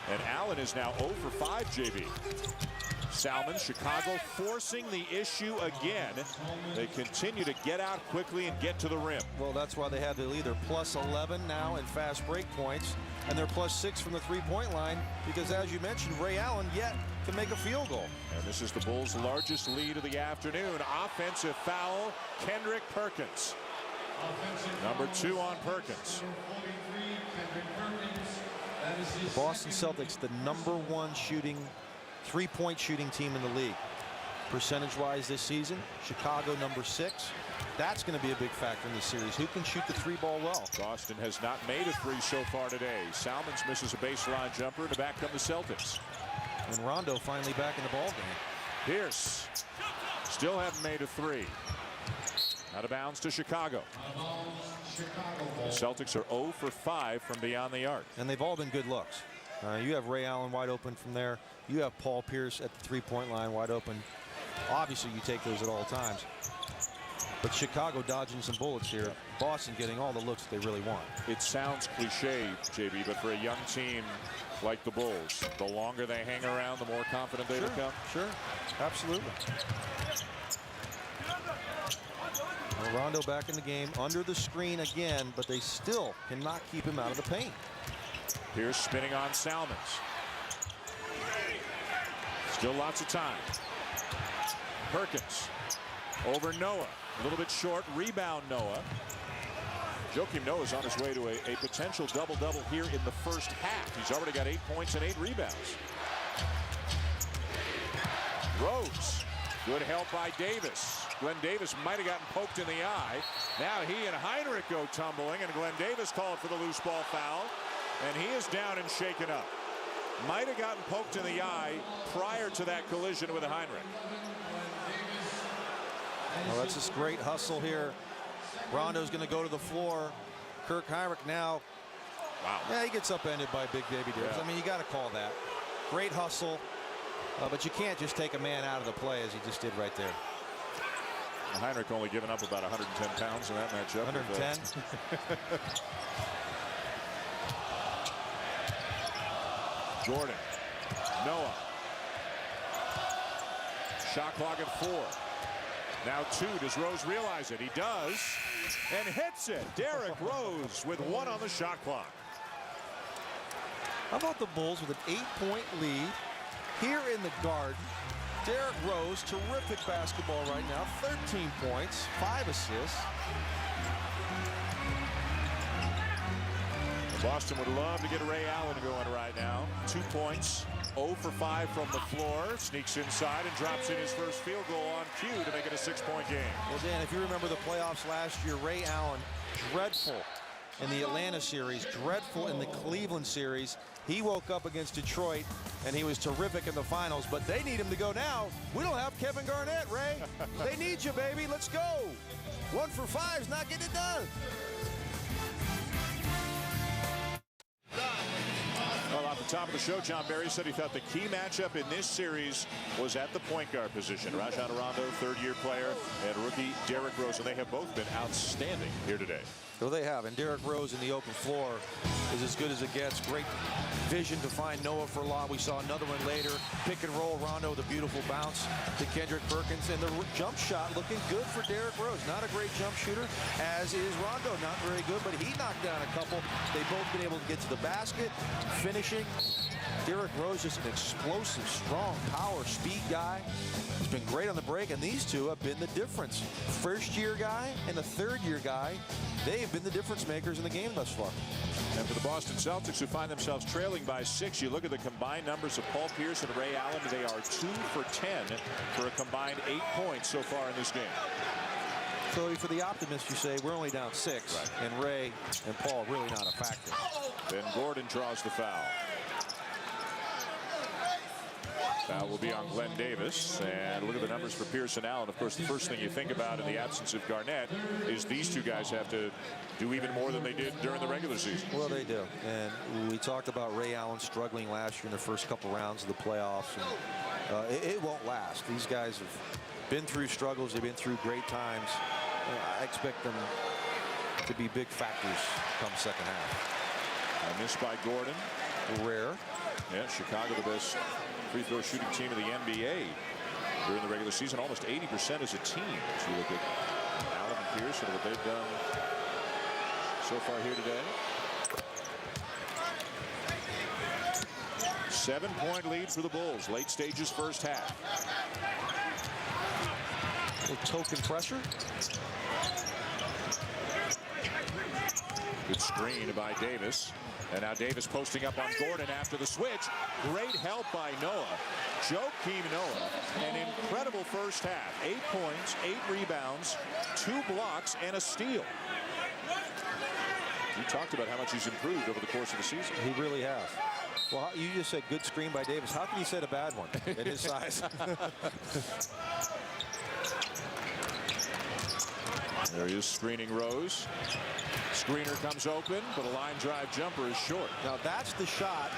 and Allen is now 0 for 5. JB. Salmon, Chicago forcing the issue again. They continue to get out quickly and get to the rim. Well, that's why they have the lead. They're plus 11 now in fast break points, and they're plus 6 from the three-point line because, as you mentioned, Ray Allen yet can make a field goal. And this is the Bulls' largest lead of the afternoon. Offensive foul, Kendrick Perkins. Number 2 on Perkins. The Boston Celtics, the #1 three-point shooting team in the league. Percentage-wise this season, Chicago #6. That's going to be a big factor in this series. Who can shoot the 3-ball well? Boston has not made a 3 so far today. Salmons misses a baseline jumper. To back come the Celtics. And Rondo finally back in the ball game. Pierce still haven't made a 3. Out of bounds to Chicago. The Celtics are 0 for 5 from beyond the arc. And they've all been good looks. You have Ray Allen wide open from there. You have Paul Pierce at the three-point line wide open. Obviously, you take those at all times. But Chicago dodging some bullets here. Boston getting all the looks that they really want. It sounds cliche, JB, but for a young team like the Bulls, the longer they hang around, the more confident they become. Sure, absolutely. Well, Rondo back in the game, under the screen again, but they still cannot keep him out of the paint. Pierce spinning on Salmons. Still lots of time. Perkins over Noah. A little bit short. Rebound Noah. Joakim Noah is on his way to a potential double-double here in the first half. He's already got 8 points and 8 rebounds. Rose. Good help by Davis. Glenn Davis might have gotten poked in the eye. Now he and Heinrich go tumbling, and Glenn Davis called for the loose ball foul. And he is down and shaken up. Might have gotten poked in the eye prior to that collision with Heinrich. Well, that's this great hustle here. Rondo's going to go to the floor. Kirk Heinrich now. Wow. Yeah, he gets upended by Big Baby Davis. Yeah. I mean, you got to call that. Great hustle. But you can't just take a man out of the play as he just did right there. Heinrich only giving up about 110 pounds in that matchup. 110. Jordan. Noah. Shot clock at 4. Now 2. Does Rose realize it? He does. And hits it. Derrick Rose with 1 on the shot clock. How about the Bulls with an 8-point lead here in the Garden? Derrick Rose, terrific basketball right now. 13 points, 5 assists. Boston would love to get Ray Allen going right now. 2 points, 0 for 5 from the floor. Sneaks inside and drops in his first field goal on cue to make it a 6-point game. Well, Dan, if you remember the playoffs last year, Ray Allen, dreadful in the Atlanta series, dreadful in the Cleveland series. He woke up against Detroit, and he was terrific in the finals, but they need him to go now. We don't have Kevin Garnett, Ray. They need you, baby. Let's go. 1 for 5 is not getting it done. Well, off the top of the show, John Barry said he thought the key matchup in this series was at the point guard position. Rajon Rondo, third-year player, and rookie Derrick Rose, and they have both been outstanding here today. So they have, and Derrick Rose in the open floor is as good as it gets. Great vision to find Noah for a lob. We saw another one later. Pick and roll, Rondo with a beautiful bounce to Kendrick Perkins. And the jump shot looking good for Derrick Rose. Not a great jump shooter, as is Rondo. Not very good, but he knocked down a couple. They've both been able to get to the basket. Finishing. Derrick Rose just an explosive, strong, power, speed guy. He's been great on the break, and these two have been the difference. First-year guy and the third-year guy, they've been the difference makers in the game thus far. And for the Boston Celtics, who find themselves trailing by 6, you look at the combined numbers of Paul Pierce and Ray Allen. They are 2 for 10 for a combined 8 points so far in this game. So for the optimists, you say we're only down 6, right, and Ray and Paul really not a factor. Then Gordon draws the foul. Foul will be on Glenn Davis. And look at the numbers for Pierce and Allen. Of course, the first thing you think about in the absence of Garnett is these two guys have to do even more than they did during the regular season. Well, they do. And we talked about Ray Allen struggling last year in the first couple rounds of the playoffs. And, it won't last. These guys have been through struggles. They've been through great times. I expect them to be big factors come second half. A miss by Gordon. Rare. Yeah, Chicago the best free throw shooting team of the NBA during the regular season, almost 80% as a team. As you look at Allen and Pierce and what they've done so far here today. 7-point lead for the Bulls. Late stages, first half. A little token pressure. Good screen by Davis. And now Davis posting up on Gordon after the switch. Great help by Noah. Joakim Noah, an incredible first half. 8 points, 8 rebounds, 2 blocks, and a steal. You talked about how much he's improved over the course of the season. He really has. Well, you just said good screen by Davis. How can you say a bad one at his size? There he is screening Rose. Screener comes open, but a line drive jumper is short. Now that's the shot.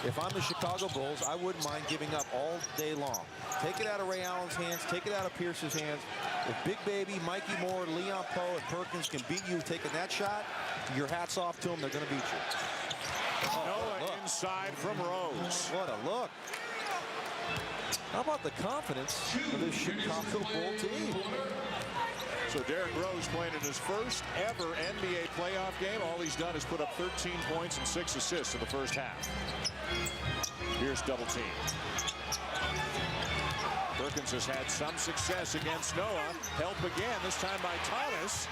If I'm the Chicago Bulls, I wouldn't mind giving up all day long. Take it out of Ray Allen's hands. Take it out of Pierce's hands. If Big Baby, Mikey Moore, Leon Poe, and Perkins can beat you taking that shot, your hat's off to them. They're going to beat you. Noah inside from Rose. What a look. How about the confidence of this Chicago Bull team? So Derrick Rose playing in his first ever NBA playoff game. All he's done is put up 13 points and 6 assists in the first half. Here's double team. Perkins has had some success against Noah. Help again, this time by Thomas.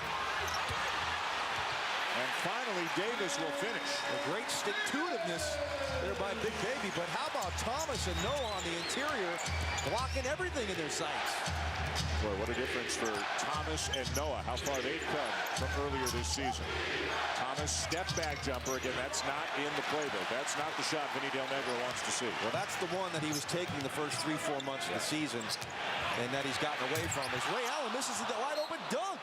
And finally, Davis will finish. A great stick-to-itiveness there by Big Baby. But how about Thomas and Noah on the interior, blocking everything in their sights? Boy, what a difference for Thomas and Noah. How far they've come from earlier this season. Thomas step-back jumper. Again, that's not in the playbook. That's not the shot Vinny Del Negro wants to see. Well, that's the one that he was taking the first 3-4 months of the season, and that he's gotten away from. As Ray Allen misses the wide-open dunk.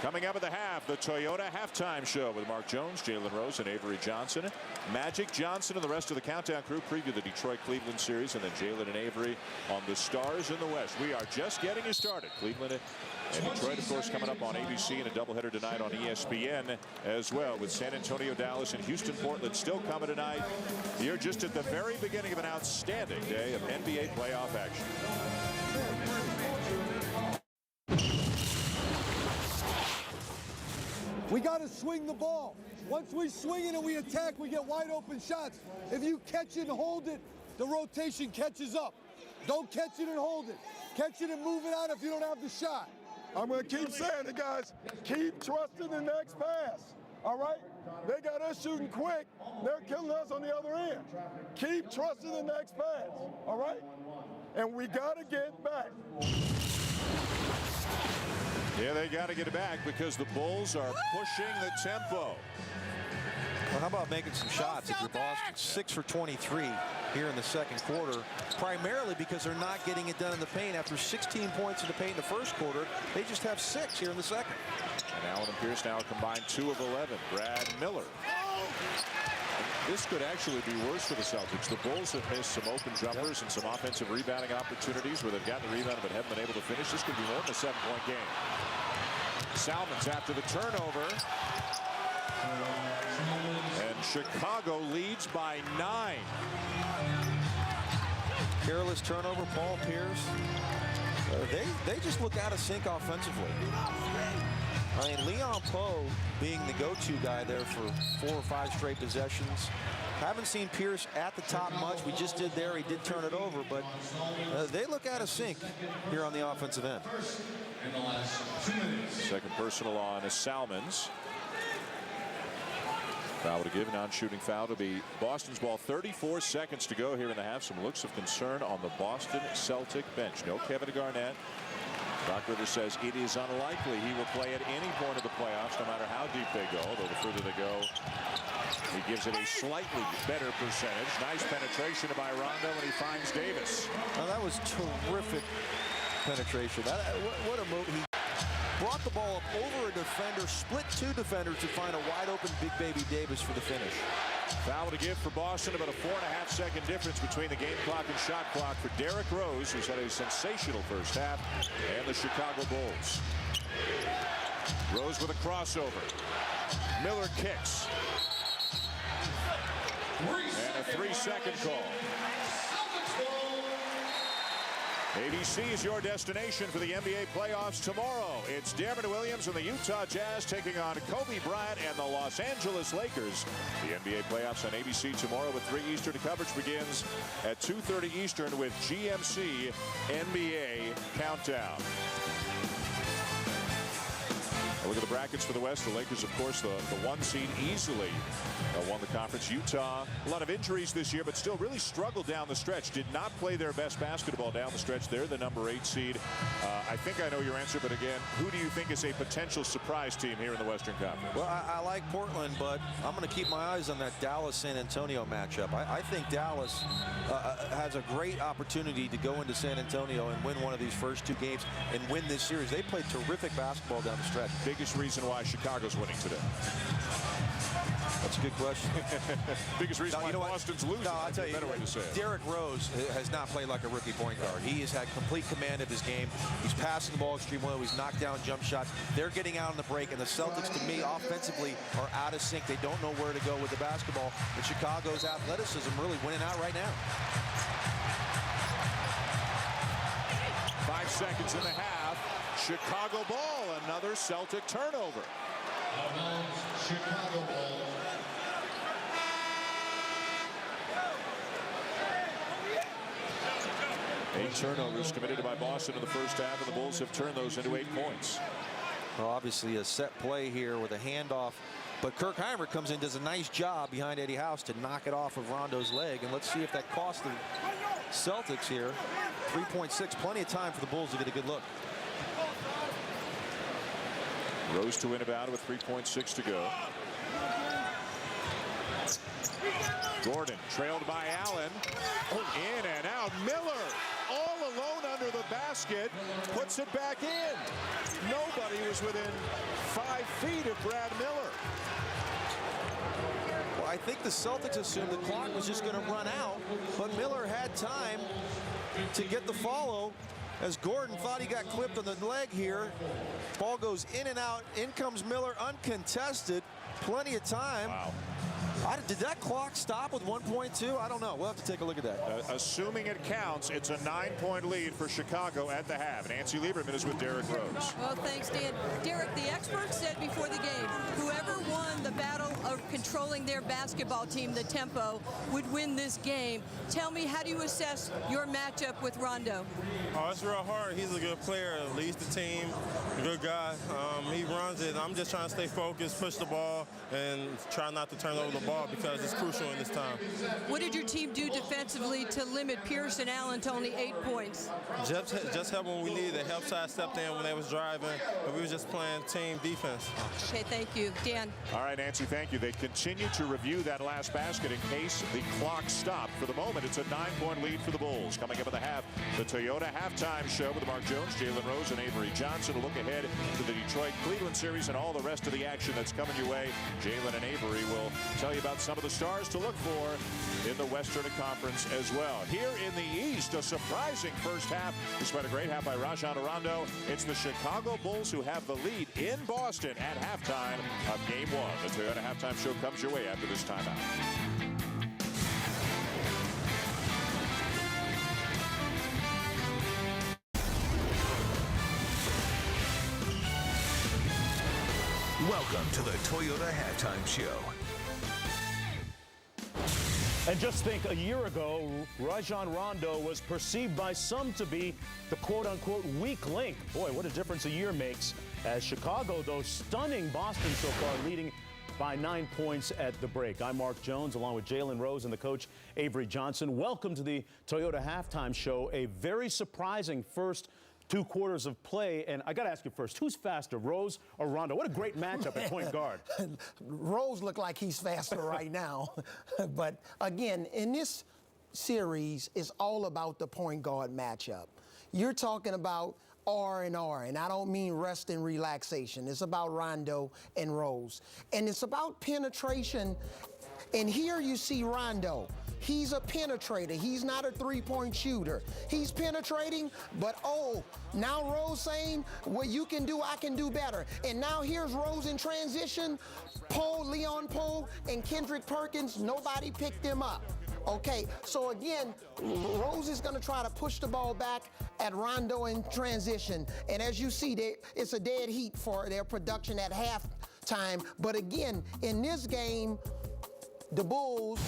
Coming up at the half, the Toyota halftime show with Mark Jones, Jalen Rose, and Avery Johnson. Magic Johnson and the rest of the Countdown crew preview the Detroit-Cleveland series, and then Jalen and Avery on the Stars in the West. We are just getting you started. Cleveland and Detroit, of course, coming up on ABC, and a doubleheader tonight on ESPN as well, with San Antonio, Dallas, and Houston, Portland still coming tonight. You're just at the very beginning of an outstanding day of NBA playoff action. We got to swing the ball. Once we swing it and we attack, we get wide open shots. If you catch it and hold it, the rotation catches up. Don't catch it and hold it. Catch it and move it out if you don't have the shot. I'm going to keep saying it, guys. Keep trusting the next pass. All right? They got us shooting quick. They're killing us on the other end. Keep trusting the next pass. All right? And we got to get back. Yeah, they got to get it back because the Bulls are pushing the tempo. Well, how about making some shots if you're Boston? 6 for 23 here in the second quarter, primarily because they're not getting it done in the paint. After 16 points in the paint in the first quarter, they just have 6 here in the second. And Allen and Pierce now combined 2 of 11. Brad Miller. This could actually be worse for the Celtics. The Bulls have missed some open jumpers and some offensive rebounding opportunities where they've gotten the rebound but haven't been able to finish. This could be more than a 7-point game. Salmons after the turnover. And Chicago leads by 9. Careless turnover, Paul Pierce. They just look out of sync offensively. I mean, Leon Poe being the go-to guy there for 4 or 5 straight possessions. Haven't seen Pierce at the top much. We just did there. He did turn it over, but they look out of sync here on the offensive end. Second personal on Salmons. Foul to give, non-shooting foul to be Boston's ball. 34 seconds to go here in the half. Some looks of concern on the Boston Celtic bench. No Kevin Garnett. Doc Rivers says it is unlikely he will play at any point of the playoffs, no matter how deep they go. Although the further they go, he gives it a slightly better percentage. Nice penetration by Rondo, and he finds Davis. Oh, that was terrific penetration. What a move. He brought the ball up over a defender, split 2 defenders to find a wide-open Big Baby Davis for the finish. Foul to give for Boston, about a 4.5-second difference between the game clock and shot clock for Derrick Rose, who's had a sensational first half, and the Chicago Bulls. Rose with a crossover. Miller kicks. And a 3-second call. ABC is your destination for the NBA playoffs tomorrow. It's Darren Williams and the Utah Jazz taking on Kobe Bryant and the Los Angeles Lakers. The NBA playoffs on ABC tomorrow with 3 Eastern. Coverage begins at 2:30 Eastern with GMC NBA Countdown. A look at the brackets for the West. The Lakers, of course, the 1 seed easily won the conference. Utah, a lot of injuries this year, but still really struggled down the stretch. Did not play their best basketball down the stretch. They're the number 8 seed. I think I know your answer, but again, who do you think is a potential surprise team here in the Western Conference? Well, I like Portland, but I'm going to keep my eyes on that Dallas-San Antonio matchup. I think Dallas has a great opportunity to go into San Antonio and win one of these first 2 games and win this series. They played terrific basketball down the stretch. Biggest reason why Chicago's winning today? That's a good question. Biggest reason why Boston's losing. No, I'll tell you, better way to say it. Derrick Rose has not played like a rookie point guard. He has had complete command of his game. He's passing the ball extremely well. He's knocked down jump shots. They're getting out on the break, and the Celtics, to me, offensively are out of sync. They don't know where to go with the basketball. And Chicago's athleticism really winning out right now. 5 seconds in the half. Chicago ball. Another Celtic turnover. Chicago ball. Eight turnovers committed by Boston in the first half, and the Bulls have turned those into 8 points. Well, obviously a set play here with a handoff, but Kirk Heimer comes in, does a nice job behind Eddie House to knock it off of Rondo's leg, and let's see if that costs the Celtics here. 3.6, plenty of time for the Bulls to get a good look. Rose to win about with 3.6 to go. Gordon trailed by Allen. In and out. Miller all alone under the basket. Puts it back in. Nobody was within 5 feet of Brad Miller. Well, I think the Celtics assumed the clock was just going to run out, but Miller had time to get the follow as Gordon thought he got clipped on the leg here. Ball goes in and out. In comes Miller uncontested. Plenty of time. Wow. Did that clock stop with 1.2? I don't know. We'll have to take a look at that. Assuming it counts, it's a 9-point lead for Chicago at the half. Nancy Lieberman is with Derrick Rose. Well, thanks, Dan. Derrick, the experts said before the game, whoever won the battle controlling their basketball team, the tempo, would win this game. Tell me, how do you assess your matchup with Rondo? Oh, it's real hard. He's a good player, leads the team, a good guy. He runs it. I'm just trying to stay focused, push the ball, and try not to turn over the ball because it's crucial in this time. What did your team do defensively to limit Pierce and Allen to only 8 points? Just help when we needed it. Help side stepped in when they was driving, and we were just playing team defense. Okay, thank you. Dan. All right, Nancy, thank you. They continue to review that last basket in case the clock stopped. For the moment, it's a 9-point lead for the Bulls. Coming up at the half, the Toyota halftime show with Mark Jones, Jalen Rose, and Avery Johnson. A look ahead to the Detroit-Cleveland series and all the rest of the action that's coming your way. Jalen and Avery will tell you about some of the stars to look for in the Western Conference as well. Here in the East, a surprising first half, despite a great half by Rajon Rondo. It's the Chicago Bulls who have the lead in Boston at halftime of Game 1. The Toyota halftime show comes your way after this timeout. Welcome to the Toyota Halftime Show. And just think, a year ago, Rajon Rondo was perceived by some to be the quote-unquote weak link. Boy, what a difference a year makes. As Chicago, though, stunning Boston so far, leading by 9 points at the break. I'm Mark Jones, along with Jalen Rose and the coach Avery Johnson. Welcome to the Toyota Halftime Show. A very surprising first 2 quarters of play, and I got to ask you first, who's faster, Rose or Rondo? What a great matchup at point guard. Rose look like he's faster right now. But again, in this series, it's all about the point guard matchup. You're talking about R&R, and I don't mean rest and relaxation. It's about Rondo and Rose. And it's about penetration. And here you see Rondo. He's a penetrator. He's not a three-point shooter. He's penetrating, but now Rose saying, what you can do, I can do better. And now here's Rose in transition. Leon Poole, and Kendrick Perkins, nobody picked him up. Okay, so again, Rose is going to try to push the ball back at Rondo in transition. And as you see, it's a dead heat for their production at halftime. But again, in this game, the Bulls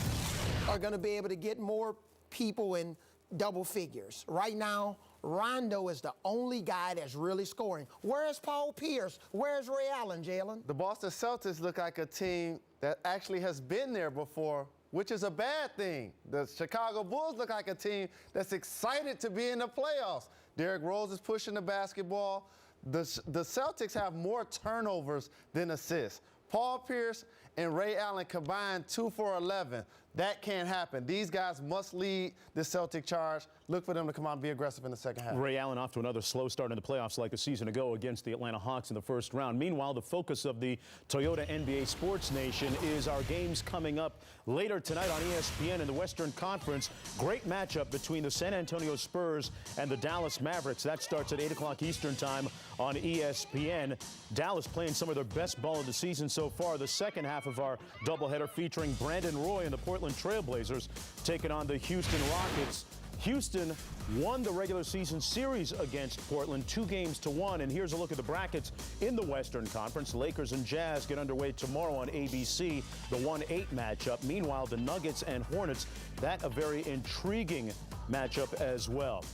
are going to be able to get more people in double figures. Right now, Rondo is the only guy that's really scoring. Where's Paul Pierce? Where's Ray Allen, Jalen? The Boston Celtics look like a team that actually has been there before, which is a bad thing. The Chicago Bulls look like a team that's excited to be in the playoffs. Derrick Rose is pushing the basketball. The Celtics have more turnovers than assists. Paul Pierce and Ray Allen combined 2 for 11. That can't happen. These guys must lead the Celtic charge. Look for them to come out and be aggressive in the second half. Ray Allen off to another slow start in the playoffs like a season ago against the Atlanta Hawks in the first round. Meanwhile, the focus of the Toyota NBA Sports Nation is our games coming up later tonight on ESPN in the Western Conference. Great matchup between the San Antonio Spurs and the Dallas Mavericks. That starts at 8 o'clock Eastern time on ESPN. Dallas playing some of their best ball of the season so far. The second half of our doubleheader featuring Brandon Roy and the Portland Trailblazers taking on the Houston Rockets. Houston won the regular season series against Portland 2-1, and here's a look at the brackets in the Western Conference. Lakers and Jazz get underway tomorrow on ABC, the 1-8 matchup. Meanwhile, the Nuggets and Hornets, that a very intriguing matchup as well.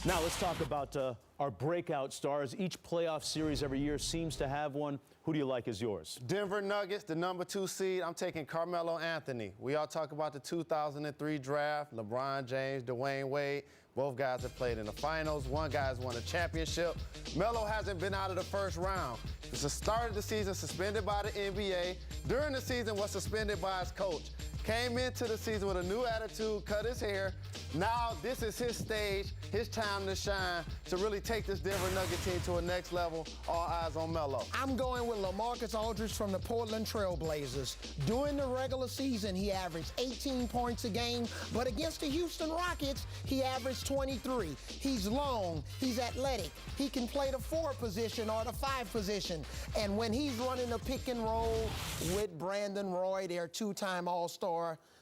Now let's talk about our breakout stars. Each playoff series every year seems to have one. Who do you like as yours? Denver Nuggets, the #2 seed. I'm taking Carmelo Anthony. We all talk about the 2003 draft, LeBron James, Dwayne Wade. Both guys have played in the finals. One guy's won a championship. Melo hasn't been out of the first round. It's the start of the season, suspended by the NBA. During the season, was suspended by his coach. Came into the season with a new attitude, cut his hair. Now this is his stage, his time to shine, to really take this Denver Nugget team to a next level. All eyes on Melo. I'm going with LaMarcus Aldridge from the Portland Trailblazers. During the regular season, he averaged 18 points a game, but against the Houston Rockets, he averaged 23. He's long, he's athletic. He can play the 4 position or the 5 position. And when he's running a pick and roll with Brandon Roy, their 2-time All-Star,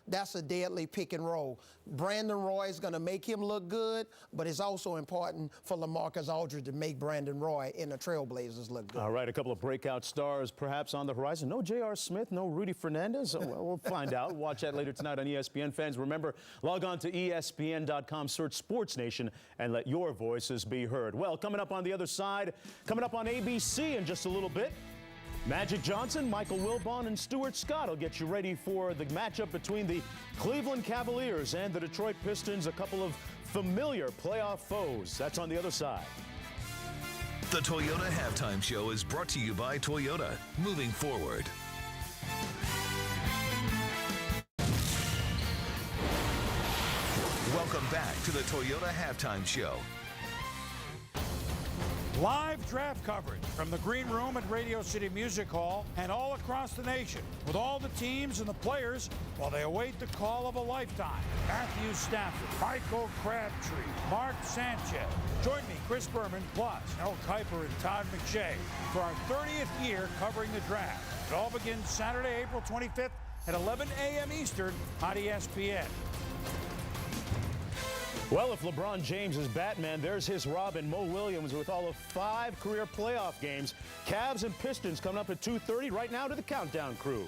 that's a deadly pick and roll. Brandon Roy is going to make him look good, but it's also important for LaMarcus Aldridge to make Brandon Roy and the Trailblazers look good. All right, a couple of breakout stars perhaps on the horizon. No J.R. Smith, no Rudy Fernandez. Well, we'll find out. Watch that later tonight on ESPN. Fans, remember, log on to ESPN.com, search Sports Nation, and let your voices be heard. Well, coming up on the other side, coming up on ABC in just a little bit, Magic Johnson, Michael Wilbon, and Stuart Scott will get you ready for the matchup between the Cleveland Cavaliers and the Detroit Pistons, a couple of familiar playoff foes. That's on the other side. The Toyota Halftime Show is brought to you by Toyota, moving forward. Welcome back to the Toyota Halftime Show. Live draft coverage from the Green Room at Radio City Music Hall and all across the nation with all the teams and the players while they await the call of a lifetime. Matthew Stafford, Michael Crabtree, Mark Sanchez. Join me, Chris Berman, plus Mel Kiper and Todd McShay for our 30th year covering the draft. It all begins Saturday, April 25th at 11 a.m. Eastern on ESPN. Well, if LeBron James is Batman, there's his Robin, Mo Williams, with all of 5 career playoff games. Cavs and Pistons coming up at 2:30. Right now to the Countdown Crew.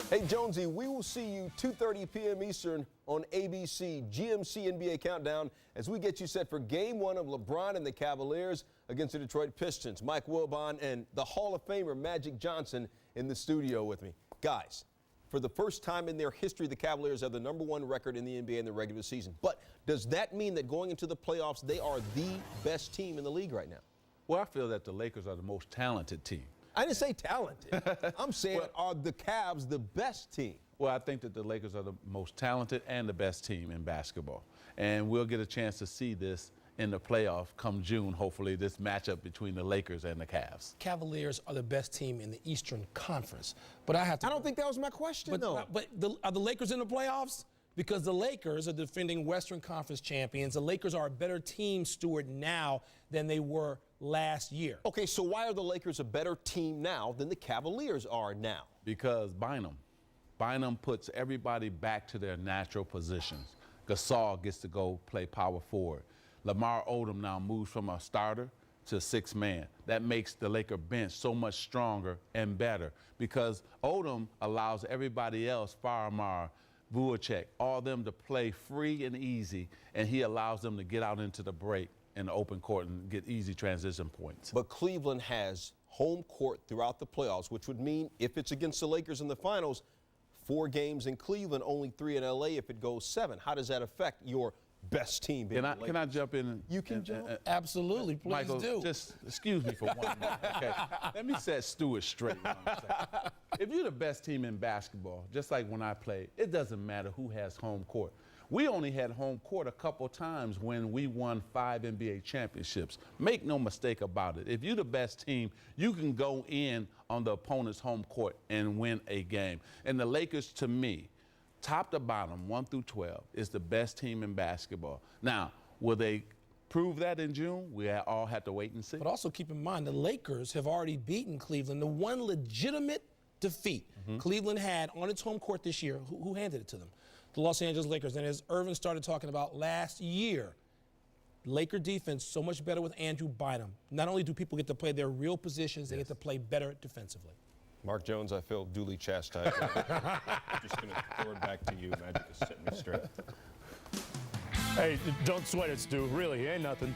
Hey, Jonesy, we will see you 2:30 p.m. Eastern on ABC GMC NBA Countdown as we get you set for Game 1 of LeBron and the Cavaliers against the Detroit Pistons. Mike Wilbon and the Hall of Famer Magic Johnson in the studio with me. Guys, for the first time in their history, the Cavaliers have the #1 record in the NBA in the regular season. But does that mean that going into the playoffs, they are the best team in the league right now? Well, I feel that the Lakers are the most talented team. I didn't say talented. I'm saying, are the Cavs the best team? Well, I think that the Lakers are the most talented and the best team in basketball. And we'll get a chance to see this in the playoff come June, hopefully, this matchup between the Lakers and the Cavs. Cavaliers are the best team in the Eastern Conference. But I don't think that was my question, though. But are the Lakers in the playoffs? Because the Lakers are defending Western Conference champions. The Lakers are a better team, Stuart, now than they were last year. Okay, so why are the Lakers a better team now than the Cavaliers are now? Because Bynum puts everybody back to their natural positions. Gasol gets to go play power forward. Lamar Odom now moves from a starter to 6th man. That makes the Laker bench so much stronger and better because Odom allows everybody else, Farmar, Vuacek, all them to play free and easy, and he allows them to get out into the break in the open court and get easy transition points. But Cleveland has home court throughout the playoffs, which would mean if it's against the Lakers in the finals, 4 games in Cleveland, only 3 in LA if it goes 7. How does that affect your best team? Can I jump in? You can jump. Absolutely, please Michael, do. Just excuse me for one moment, okay? Let me set Stuart straight. If you're the best team in basketball, just like when I played, it doesn't matter who has home court. We only had home court a couple times when we won 5 NBA championships. Make no mistake about it. If you're the best team, you can go in on the opponent's home court and win a game. And the Lakers, to me, top to bottom, 1 through 12, is the best team in basketball. Now, will they prove that in June? We all have to wait and see. But also keep in mind, the Lakers have already beaten Cleveland. The one legitimate defeat Cleveland had on its home court this year, who handed it to them? The Los Angeles Lakers. And as Irvin started talking about last year, Laker defense so much better with Andrew Bynum. Not only do people get to play their real positions, they get to play better defensively. Mark Jones, I feel duly chastised. I'm just going to throw it back to you. Magic is setting me straight. Hey, don't sweat it, Stu. Really, ain't nothing.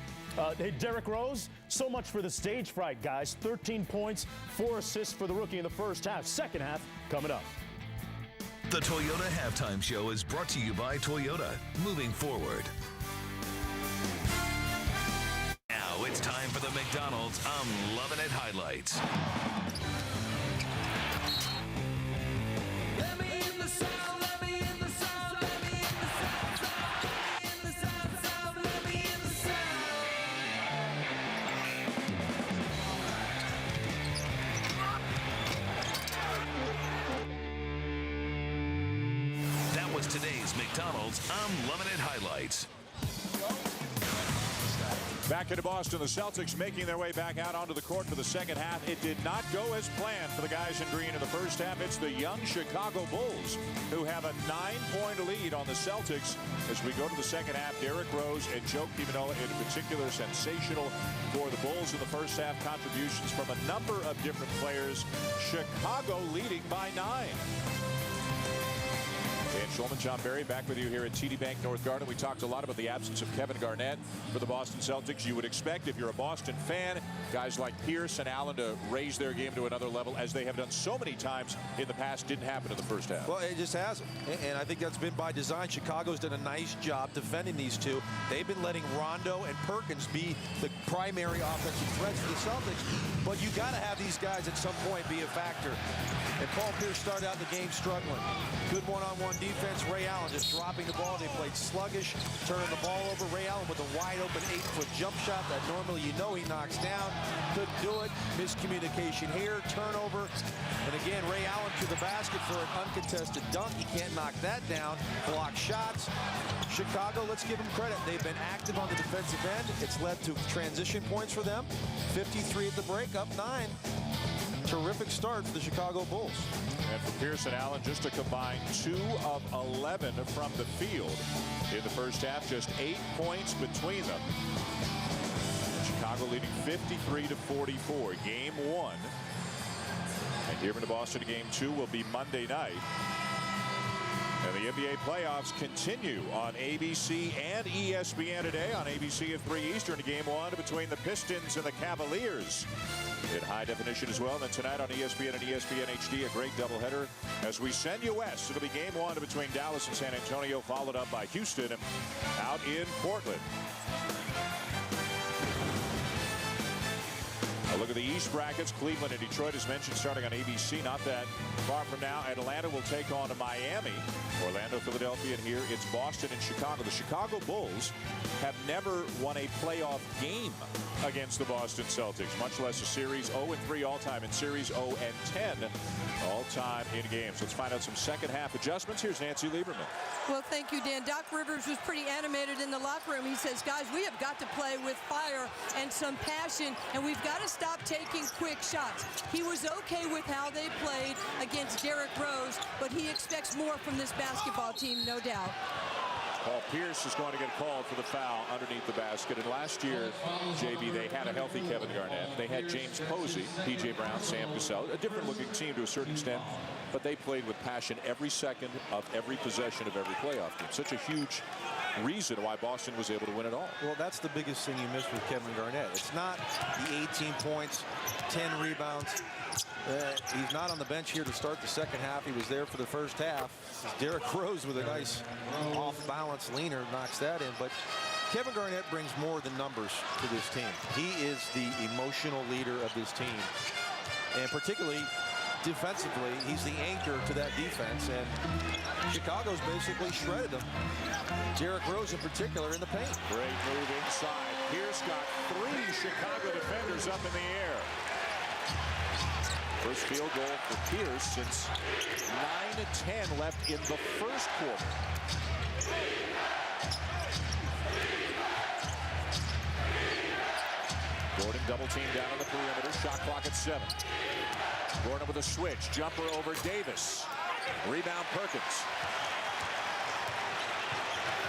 Hey, Derrick Rose, so much for the stage fright, guys. 13 points, 4 assists for the rookie in the first half. Second half coming up. The Toyota Halftime Show is brought to you by Toyota, moving forward. Now it's time for the McDonald's I'm Lovin' It highlights. Today's McDonald's I'm Lovin' It highlights. Back into Boston, the Celtics making their way back out onto the court for the second half. It did not go as planned for the guys in green in the first half. It's the young Chicago Bulls who have a 9-point lead on the Celtics. As we go to the second half, Derrick Rose and Joe Kimanola in particular sensational for the Bulls in the first half. Contributions from a number of different players. Chicago leading by 9. Dan Schulman, John Barry, back with you here at TD Bank North Garden. We talked a lot about the absence of Kevin Garnett for the Boston Celtics. You would expect, if you're a Boston fan, guys like Pierce and Allen to raise their game to another level, as they have done so many times in the past. Didn't happen in the first half. Well, it just hasn't. And I think that's been by design. Chicago's done a nice job defending these two. They've been letting Rondo and Perkins be the primary offensive threats to the Celtics. But you got to have these guys at some point be a factor. And Paul Pierce started out the game struggling. Good one-on-one defense. Ray Allen just dropping the ball. They played sluggish, turning the ball over. Ray Allen with a wide-open 8-foot jump shot that normally he knocks down. Couldn't do it. Miscommunication here. Turnover. And again, Ray Allen to the basket for an uncontested dunk. He can't knock that down. Block shots. Chicago, let's give them credit. They've been active on the defensive end. It's led to transition points for them. 53 at the break, up 9. Terrific start for the Chicago Bulls. And for Pierce and Allen, just a combined 2 of 11 from the field in the first half. Just 8 points between them. Chicago leading 53-44. Game 1. And here in Boston, game 2 will be Monday night. And the NBA playoffs continue on ABC and ESPN today. On ABC at 3 Eastern, game 1 between the Pistons and the Cavaliers in high definition as well. And then tonight on ESPN and ESPN HD, a great doubleheader as we send you west. It'll be game 1 between Dallas and San Antonio, followed up by Houston out in Portland. A look at the East brackets. Cleveland and Detroit, as mentioned, starting on ABC. Not that far from now. Atlanta will take on Miami. Orlando, Philadelphia, and here it's Boston and Chicago. The Chicago Bulls have never won a playoff game against the Boston Celtics, much less a series. 0-3 all-time in series, 0-10 all-time in games. Let's find out some second half adjustments. Here's Nancy Lieberman. Well, thank you, Dan. Doc Rivers was pretty animated in the locker room. He says, guys, we have got to play with fire and some passion, and we've got to stop taking quick shots. He was okay with how they played against Derrick Rose, but he expects more from this basketball team, no doubt. Paul Pierce is going to get called for the foul underneath the basket. And last year, JB, they had a healthy Kevin Garnett. They had James Posey, P.J. Brown, Sam Cassell, a different-looking team to a certain extent, but they played with passion every second of every possession of every playoff game. Such a huge reason why Boston was able to win it all. Well, that's the biggest thing you miss with Kevin Garnett. It's not the 18 points, 10 rebounds. He's not on the bench here to start the second half. He was there for the first half. Derrick Rose with a nice off-balance leaner knocks that in. But Kevin Garnett brings more than numbers to this team. He is the emotional leader of this team. And particularly defensively, he's the anchor to that defense. And Chicago's basically shredded them. Derrick Rose in particular in the paint. Great move inside. Pierce got 3 Chicago defenders up in the air. First field goal for Pierce since 9-10 left in the first quarter. Gordon double team down on the perimeter. Shot clock at 7. Gordon with a switch. Jumper over Davis. Rebound Perkins.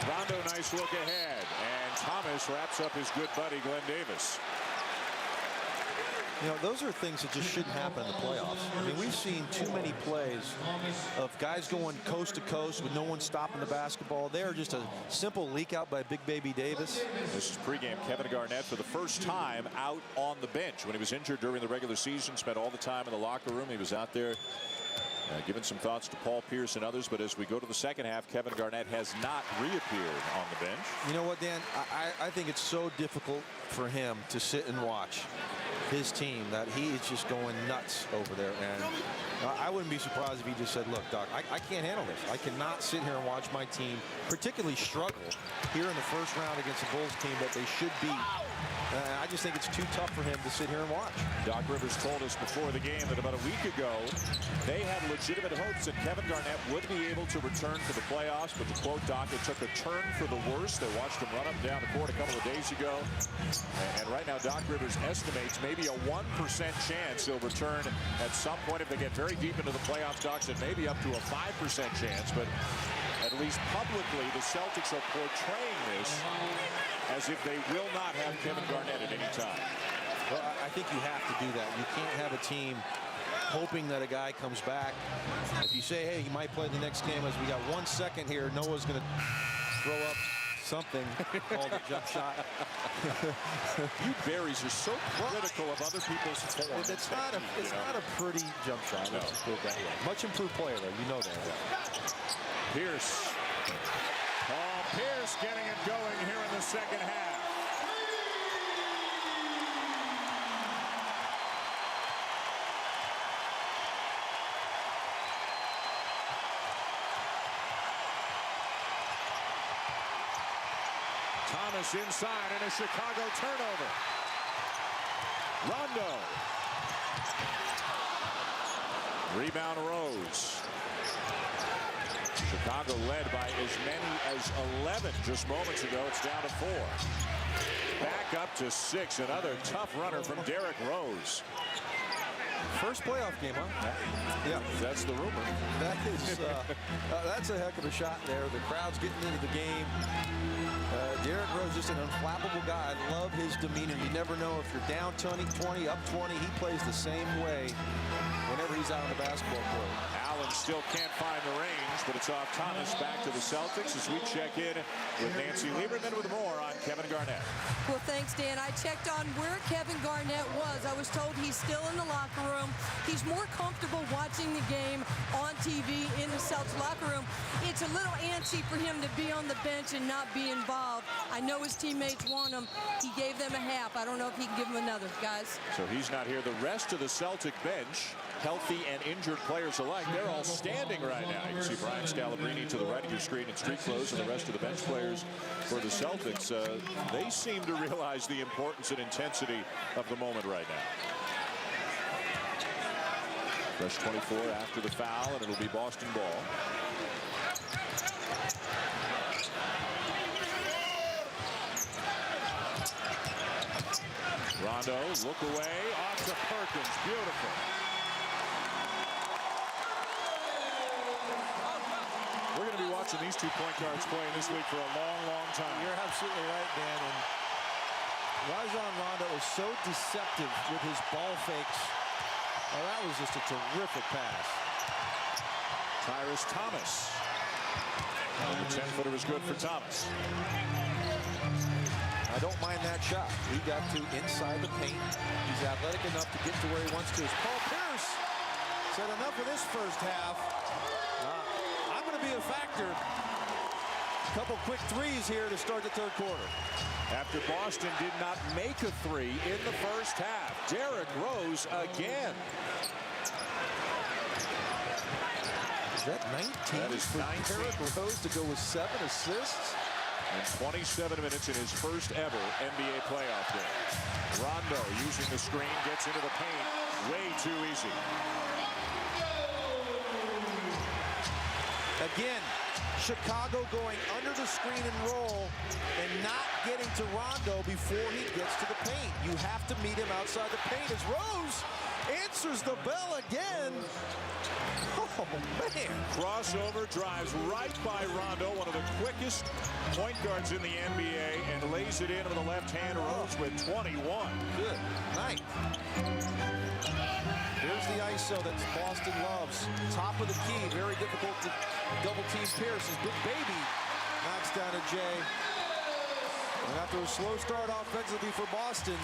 Rondo, nice look ahead. And Thomas wraps up his good buddy Glenn Davis. You know, those are things that just shouldn't happen in the playoffs. I mean, we've seen too many plays of guys going coast to coast with no one stopping the basketball. They are just a simple leak out by Big Baby Davis. This is pregame. Kevin Garnett for the first time out on the bench. When he was injured during the regular season, spent all the time in the locker room. He was out there giving some thoughts to Paul Pierce and others. But as we go to the second half, Kevin Garnett has not reappeared on the bench. You know what, Dan? I think it's so difficult for him to sit and watch his team that he is just going nuts over there. And I wouldn't be surprised if he just said, look, Doc, I can't handle this. I cannot sit here and watch my team particularly struggle here in the first round against a Bulls team that they should beat. I just think it's too tough for him to sit here and watch. Doc Rivers told us before the game that about a week ago, they had legitimate hopes that Kevin Garnett would be able to return to the playoffs, but to quote Doc, it took a turn for the worse. They watched him run up and down the court a couple of days ago. And right now, Doc Rivers estimates maybe a 1% chance he'll return at some point. If they get very deep into the playoffs, Doc said maybe up to a 5% chance, but at least publicly, the Celtics are portraying this as if they will not have Kevin Garnett at any time. Well, I think you have to do that. You can't have a team hoping that a guy comes back. If you say, hey, he might play the next game, as we got 1 second here, Noah's going to throw up something called a jump shot. You berries are so critical of other people's form. It's not a pretty jump shot. No. Let's put it that way. Much improved player, though. You know that. Pierce. Paul Pierce getting it going here in the second half. Thomas inside and a Chicago turnover. Rondo. Rebound Rose. Chicago led by as many as 11 just moments ago. It's down to 4. Back up to 6. Another tough runner from Derrick Rose. First playoff game, huh? Yeah, that's the rumor. That is, that's a heck of a shot there. The crowd's getting into the game. Derrick Rose, just an unflappable guy. I love his demeanor. You never know if you're down 20, up 20. He plays the same way whenever he's out on the basketball court. Allen still can't find the range, but it's off Thomas. Back to the Celtics as we check in with Nancy Lieberman with more on Kevin Garnett. Well, thanks, Dan. I checked on where Kevin Garnett was. I was told he's still in the locker room. He's more comfortable watching the game on TV in the Celtics locker room. It's a little antsy for him to be on the bench and not be involved. I know his teammates want him. He gave them a half. I don't know if he can give them another, guys. So he's not here. The rest of the Celtic bench, healthy and injured players alike, they're all standing right now. You can see Brian Scalabrine to the right of your screen in street clothes, and the rest of the bench players for the Celtics. They seem to realize the importance and intensity of the moment right now. Fresh 24 after the foul, and it'll be Boston ball. Rondo, look away, off to Perkins, beautiful. We're going to be watching these two point guards play in this league for a long, long time. You're absolutely right, Dan. And Rajon Rondo is so deceptive with his ball fakes. Oh, that was just a terrific pass. Tyrus Thomas. The 10-footer was good for Thomas. I don't mind that shot. He got to inside the paint. He's athletic enough to get to where he wants to. As Paul Pierce said, enough of this first half. I'm going to be a factor. A couple quick threes here to start the third quarter. After Boston did not make a three in the first half. Derrick Rose again. Is that 19? That is for 19. Derrick Rose to go with 7 assists? In 27 minutes in his first ever NBA playoff game. Rondo using the screen, gets into the paint. Way too easy. Again, Chicago going under the screen and roll and not getting to Rondo before he gets to the paint. You have to meet him outside the paint as Rose answers the bell again. Oh, man. Crossover, drives right by Rondo, one of the quickest point guards in the NBA, and lays it in with the left hand. Rose with 21. Good night. Here's the ISO that Boston loves. Top of the key, very difficult to double team Pierce. His big baby knocks down a Jay. And after a slow start offensively for Boston,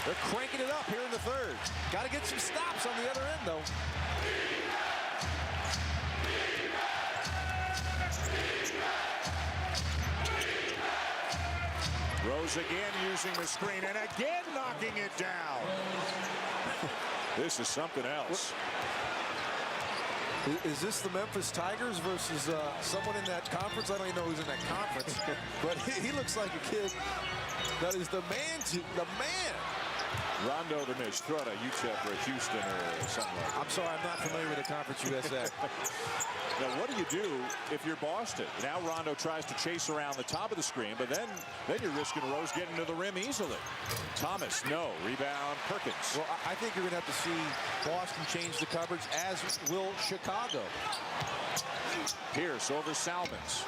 they're cranking it up here in the third. Got to get some stops on the other end, though. Rose again using the screen and again knocking it down. This is something else. Is this the Memphis Tigers versus someone in that conference? I don't even know who's in that conference, but he looks like a kid that is the man. Rondo to miss. Trotta, UTEP or Houston or something like that. I'm sorry, I'm not familiar with the Conference USA. Now, what do you do if you're Boston? Now Rondo tries to chase around the top of the screen, but then you're risking Rose getting to the rim easily. Thomas, no. Rebound, Perkins. Well, I think you're going to have to see Boston change the coverage, as will Chicago. Pierce over Salmons.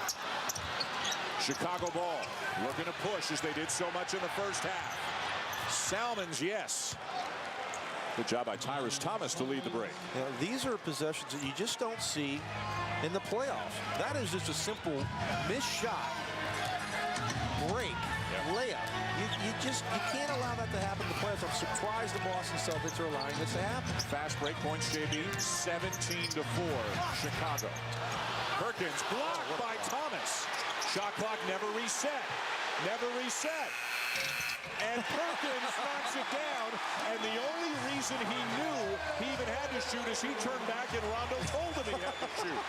Chicago ball. Looking to push as they did so much in the first half. Salmons, yes. Good job by Tyrus Thomas to lead the break. Now, these are possessions that you just don't see in the playoffs. That is just a simple missed shot, break, layup. You can't allow that to happen in the playoffs. I'm surprised the Boston Celtics are allowing this to happen. Fast break points, JB. 17-4, Chicago. Perkins blocked by Thomas. Shot clock never reset. Never reset. And Perkins knocks it down, and the only reason he knew he even had to shoot is he turned back and Rondo told him he had to shoot.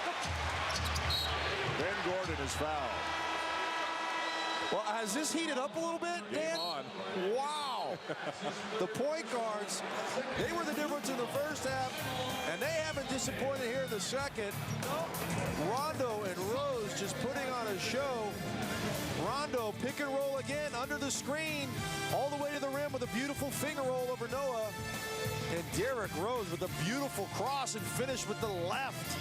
Ben Gordon is fouled. Well, has this heated up a little bit, Dan? Wow. The point guards, they were the difference in the first half, and they haven't disappointed here in the second. Rondo and Rose just putting on a show. Rondo pick and roll again under the screen, all the way to the rim with a beautiful finger roll over Noah. And Derrick Rose with a beautiful cross and finish with the left.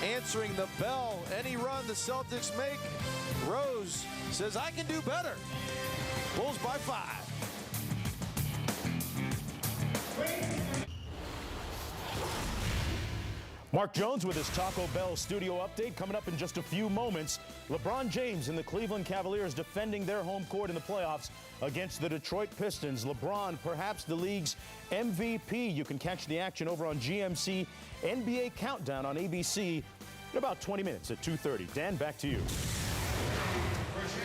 Answering the bell. Any run the Celtics make, Rose says, I can do better. Bulls by 5. Mark Jones with his Taco Bell studio update coming up in just a few moments. LeBron James and the Cleveland Cavaliers defending their home court in the playoffs against the Detroit Pistons. LeBron, perhaps the league's MVP. You can catch the action over on GMC NBA Countdown on ABC in about 20 minutes at 2:30. Dan, back to you.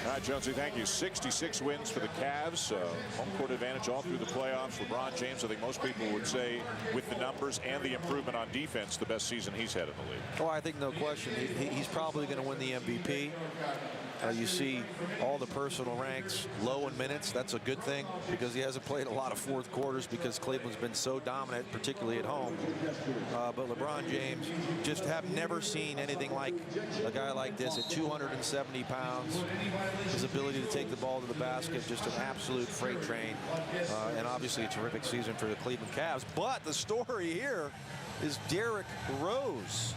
All right, Jonesy, thank you. 66 wins for the Cavs. Home court advantage all through the playoffs. LeBron James, I think most people would say, with the numbers and the improvement on defense, the best season he's had in the league. Oh, I think no question. He's probably going to win the MVP. You see all the personal ranks low in minutes. That's a good thing because he hasn't played a lot of fourth quarters because Cleveland's been so dominant, particularly at home. But LeBron James, just have never seen anything like a guy like this at 270 pounds. His ability to take the ball to the basket, just an absolute freight train. And obviously a terrific season for the Cleveland Cavs. But the story here is Derrick Rose.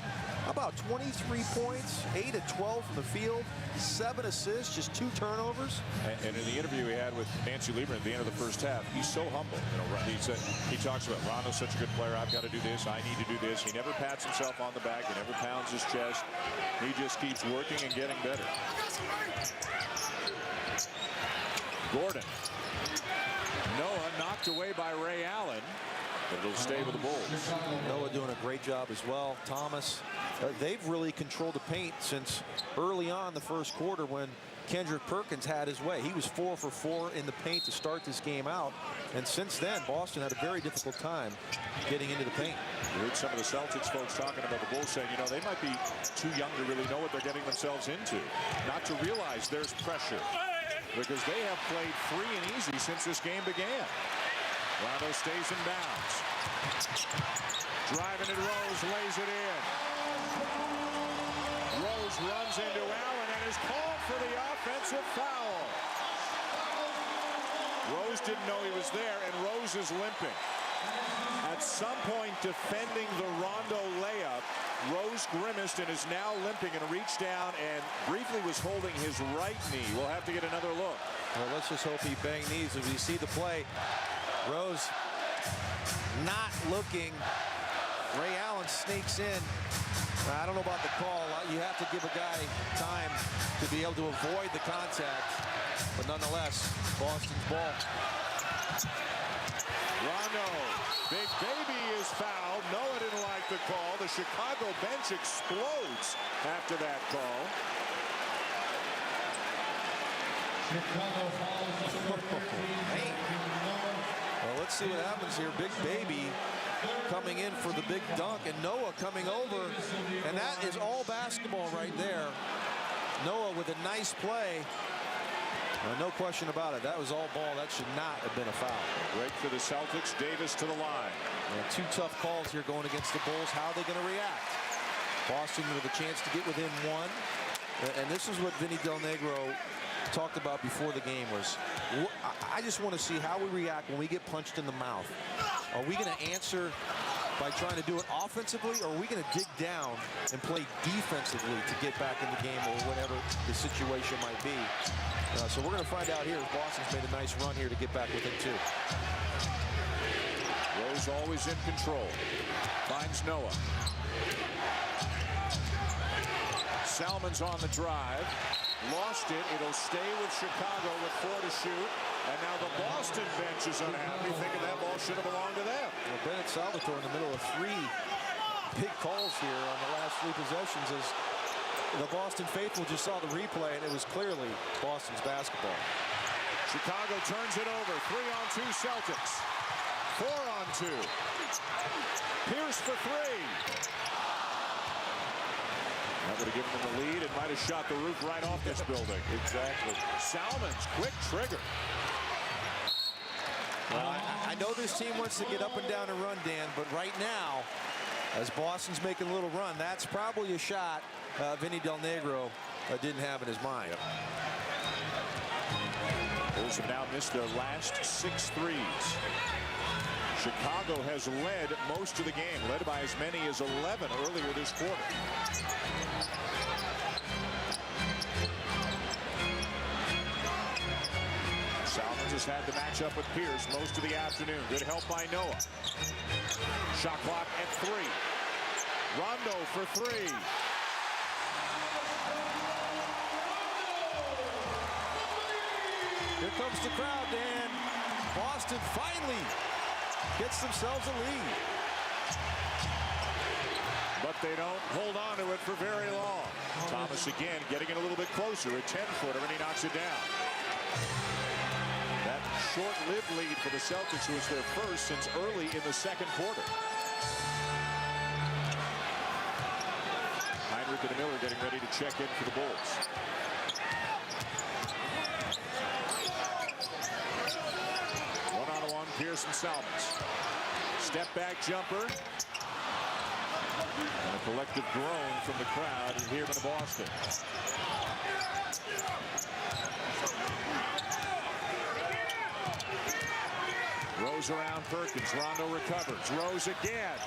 How about 23 points, 8 of 12 from the field, 7 assists, just 2 turnovers. And in the interview he had with Nancy Lieberman at the end of the first half, he's so humble. He talks about Rondo's such a good player. I've got to do this. I need to do this. He never pats himself on the back. He never pounds his chest. He just keeps working and getting better. Gordon. Noah knocked away by Ray Allen. But it'll stay with the Bulls. Noah doing a great job as well. Thomas, they've really controlled the paint since early on the first quarter when Kendrick Perkins had his way. He was 4 for 4 in the paint to start this game out. And since then, Boston had a very difficult time getting into the paint. You heard some of the Celtics folks talking about the Bulls saying, they might be too young to really know what they're getting themselves into. Not to realize there's pressure. Because they have played free and easy since this game began. Rondo stays in bounds. Driving it, Rose lays it in. Rose runs into Allen and is called for the offensive foul. Rose didn't know he was there, and Rose is limping. At some point, defending the Rondo layup, Rose grimaced and is now limping and reached down and briefly was holding his right knee. We'll have to get another look. Well, let's just hope he banged knees. As you see the play, Rose not looking. Ray Allen sneaks in. I don't know about the call. You have to give a guy time to be able to avoid the contact. But nonetheless, Boston's ball. Rondo, Big Baby is fouled. Noah didn't like the call. The Chicago bench explodes after that call. Hey. Well, let's see what happens here. Big Baby coming in for the big dunk, and Noah coming over, and that is all basketball right there. Noah with a nice play. No question about it. That was all ball. That should not have been a foul. Break for the Celtics. Davis to the line. And 2 tough calls here going against the Bulls. How are they going to react? Boston with a chance to get within 1. And this is what Vinny Del Negro talked about before the game was, I just want to see how we react when we get punched in the mouth. Are we going to answer by trying to do it offensively, or are we going to dig down and play defensively to get back in the game or whatever the situation might be? So we're going to find out here as Boston's made a nice run here to get back within 2. Rose always in control. Finds Noah. Salmon's on the drive. Lost it. It'll stay with Chicago with 4 to shoot. And now the Boston bench is unhappy, thinking that ball should have belonged to them. Well, Bennett Salvatore in the middle of 3 big calls here on the last 3 possessions as the Boston faithful just saw the replay, and it was clearly Boston's basketball. Chicago turns it over. 3-on-2 Celtics. 4-on-2. Pierce for 3. That would have given them the lead. It might have shot the roof right off this building. Exactly. Salmon's quick trigger. Well, I know this team wants to get up and down and run, Dan, but right now, as Boston's making a little run, that's probably a shot Vinny Del Negro didn't have in his mind. Bulls have now missed their last 6 threes. Chicago has led most of the game, led by as many as 11 earlier this quarter. Salmons has had the matchup with Pierce most of the afternoon. Good help by Noah. Shot clock at 3. Rondo for 3. Here comes the crowd, Dan. Boston finally gets themselves a lead. But they don't hold on to it for very long. Thomas again getting it a little bit closer. A 10-footer, and he knocks it down. That short-lived lead for the Celtics was their first since early in the second quarter. Heinrich and Miller getting ready to check in for the Bulls. One-on-one, Pierce and Salmons. Step back jumper. And a collective groan from the crowd here in Boston. Rose around Perkins. Rondo recovers. Rose again.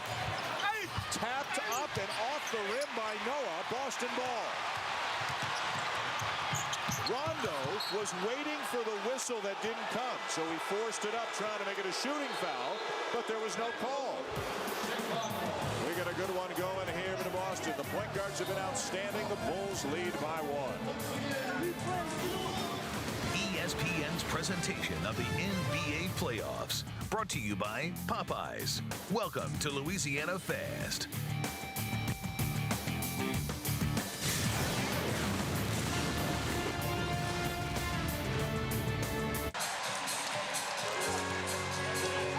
Tapped up and off the rim by Noah. Boston ball. Rondo was waiting for the whistle that didn't come, so he forced it up trying to make it a shooting foul, but there was no call. We got a good one going here in Boston. The point guards have been outstanding. The Bulls lead by 1. ESPN's presentation of the NBA playoffs, brought to you by Popeyes. Welcome to Louisiana Fast.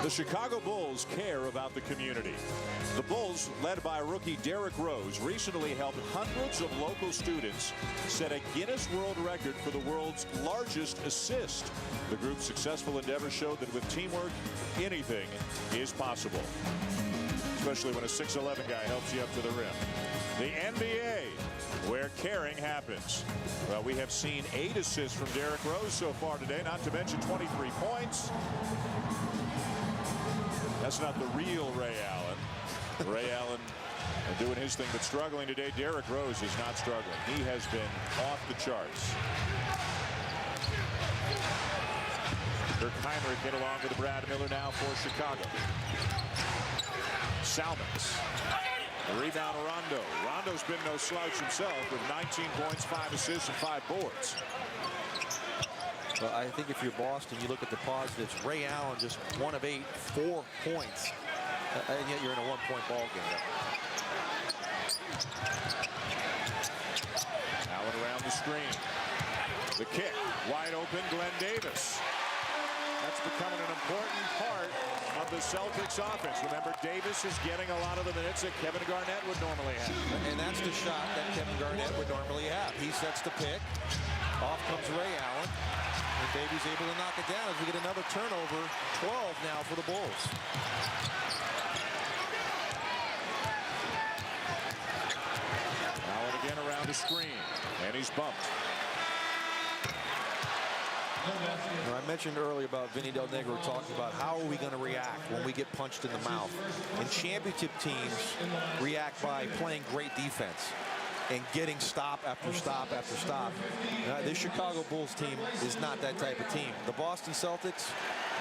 The Chicago Bulls care about the community. The Bulls, led by rookie Derrick Rose, recently helped hundreds of local students set a Guinness World Record for the world's largest assist. The group's successful endeavor showed that with teamwork, anything is possible, especially when a 6'11" guy helps you up to the rim. The NBA, where caring happens. Well, we have seen 8 assists from Derrick Rose so far today, not to mention 23 points. That's not the real Ray Allen. Ray Allen doing his thing, but struggling today. Derrick Rose is not struggling. He has been off the charts. Kirk Heinrich get along with Brad Miller now for Chicago. Salmons. The rebound, Rondo. Rondo's been no slouch himself with 19 points, 5 assists, and 5 boards. Well, I think if you're Boston, you look at the positives. Ray Allen just 1 of 8, 4 points, and yet you're in a 1-point ball game. Allen around the screen. The kick, wide open, Glenn Davis. That's It's becoming an important part of the Celtics offense. Remember, Davis is getting a lot of the minutes that Kevin Garnett would normally have. And that's the shot that Kevin Garnett would normally have. He sets the pick. Off comes Ray Allen. And Davies able to knock it down as we get another turnover. 12 now for the Bulls. Allen again around the screen. And he's bumped. I mentioned earlier about Vinny Del Negro talking about how are we going to react when we get punched in the mouth. And championship teams react by playing great defense and getting stop after stop after stop. This Chicago Bulls team is not that type of team. The Boston Celtics,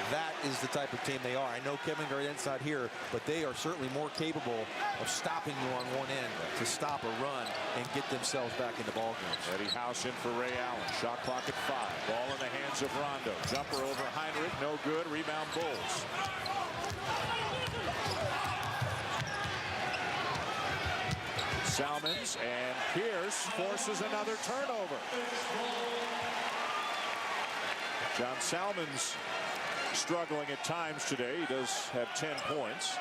that is the type of team they are. I know Kevin Garnett's not here, but they are certainly more capable of stopping you on one end to stop a run and get themselves back into ball games. Eddie House in for Ray Allen. Shot clock at 5. Ball in the hands of Rondo. Jumper over Heinrich. No good. Rebound Bulls. Salmons, and Pierce forces another turnover. John Salmons struggling at times today. He does have 10 points.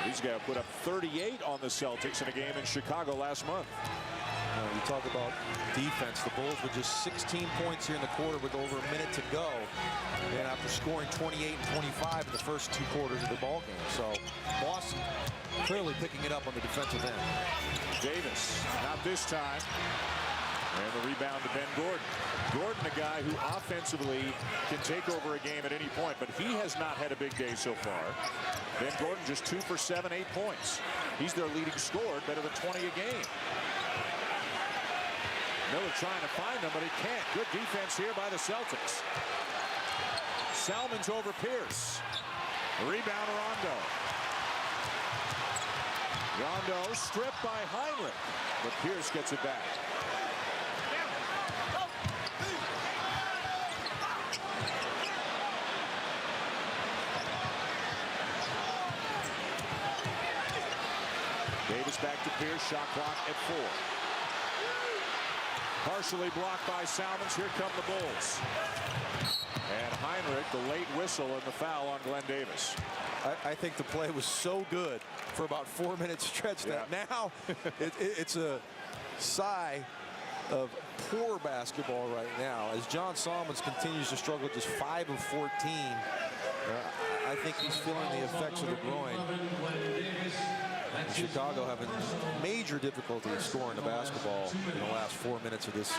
He's got to put up 38 on the Celtics in a game in Chicago last month. You talk about defense. The Bulls were just 16 points here in the quarter with over a minute to go. And after scoring 28 and 25 in the first 2 quarters of the ball game. So Boston clearly picking it up on the defensive end. Davis, not this time. And the rebound to Ben Gordon. Gordon, a guy who offensively can take over a game at any point, but he has not had a big day so far. Ben Gordon just 2 for 7, 8 points. He's their leading scorer, better than 20 a game. Miller trying to find him, but he can't. Good defense here by the Celtics. Salmons over Pierce. Rebound Rondo. Rondo stripped by Heinrich, but Pierce gets it back. Davis back to Pierce. Shot clock at 4. Partially blocked by Salmons. Here come the Bulls. And Heinrich, the late whistle and the foul on Glenn Davis. I think the play was so good for about 4-minute stretch that now it's a sigh of poor basketball right now as John Salmons continues to struggle, just 5 of 14. I think he's feeling the effects of the groin. Chicago having major difficulty scoring the basketball in the last 4 minutes of this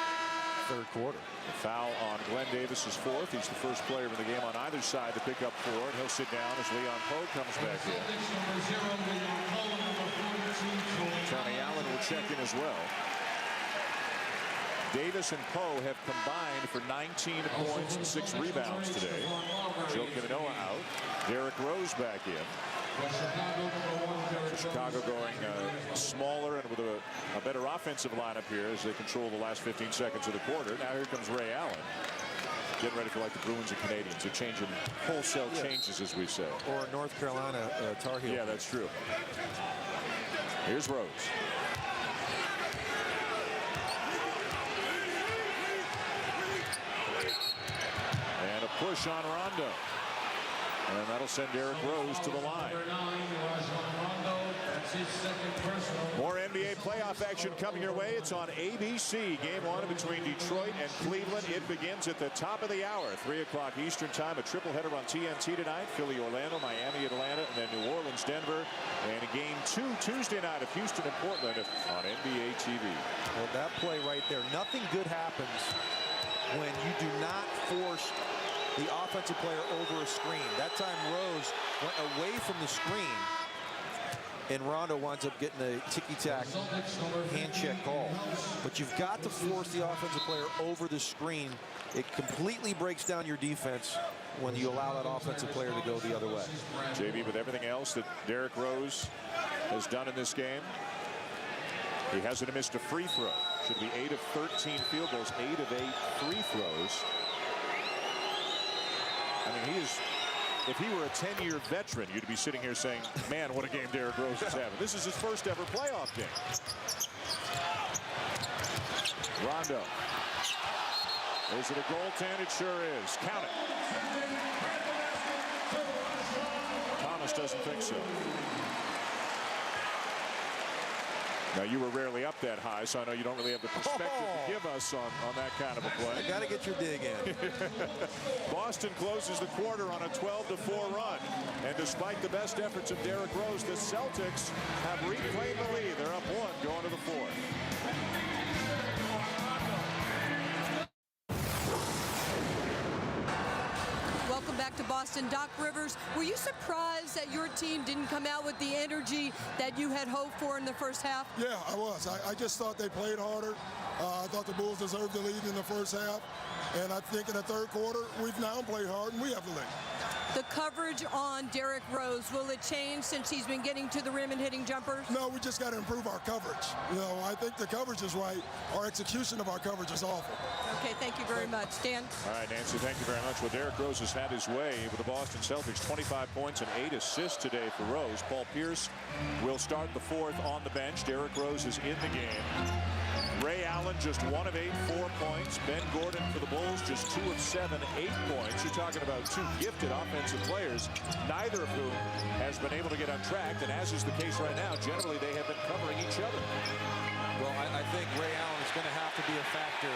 third quarter. The foul on Glenn Davis is 4th. He's the first player in the game on either side to pick up 4, and he'll sit down as Leon Poe comes back in. Tony Allen will check in as well. Davis and Poe have combined for 19 points and 6 rebounds today. Joe Kiminoa out. Derrick Rose back in. So Chicago going smaller and with a better offensive lineup here as they control the last 15 seconds of the quarter. Now here comes Ray Allen. Getting ready for like the Bruins and Canadians. They're changing wholesale changes, as we say. Or North Carolina Tar Heel. Yeah, that's true. Here's Rose. And a push on Rondo. And that'll send Derrick Rose to the line. More NBA playoff action coming your way. It's on ABC. Game 1 between Detroit and Cleveland. It begins at the top of the hour, 3 o'clock Eastern time. A triple-header on TNT tonight. Philly, Orlando, Miami, Atlanta, and then New Orleans, Denver. And Game 2 Tuesday night of Houston and Portland on NBA TV. Well, that play right there, nothing good happens when you do not force the offensive player over a screen. That time Rose went away from the screen, and Rondo winds up getting a ticky-tack hand check call. But you've got to force the offensive player over the screen. It completely breaks down your defense when you allow that offensive player to go the other way. JB, with everything else that Derrick Rose has done in this game, he hasn't missed a free throw. Should be 8 of 13 field goals, 8 of 8 free throws. I mean, if he were a 10-year veteran, you'd be sitting here saying, man, what a game Derrick Rose is having. This is his first ever playoff game. Rondo. Is it a goaltend? It sure is. Count it. Pierce doesn't think so. Now, you were rarely up that high, so I know you don't really have the perspective to give us on that kind of a play. I got to get your dig in. Boston closes the quarter on a 12-4 run. And despite the best efforts of Derrick Rose, the Celtics have reclaimed the lead. They're up 1 going to the 4th. Welcome back to Boston. Doc Rivers, were you surprised that your team didn't come out with the energy that you had hoped for in the first half? Yeah, I was. I just thought they played harder. I thought the Bulls deserved the lead in the first half. And I think in the third quarter, we've now played hard and we have the lead. The coverage on Derrick Rose, will it change since he's been getting to the rim and hitting jumpers? No, we just got to improve our coverage. I think the coverage is right. Our execution of our coverage is awful. Okay, thank you very much. Dan? All right, Nancy, thank you very much. Well, Derrick Rose has had his way with the Boston Celtics. 25 points and 8 assists today for Rose. Paul Pierce will start the 4th on the bench. Derrick Rose is in the game. Ray Allen just 1 of 8, 4 points. Ben Gordon for the Bulls just 2 of 7, 8 points. You're talking about 2 gifted offensive players, neither of whom has been able to get on track. And as is the case right now, generally they have been covering each other. Well, I think Ray Allen is going to have to be a factor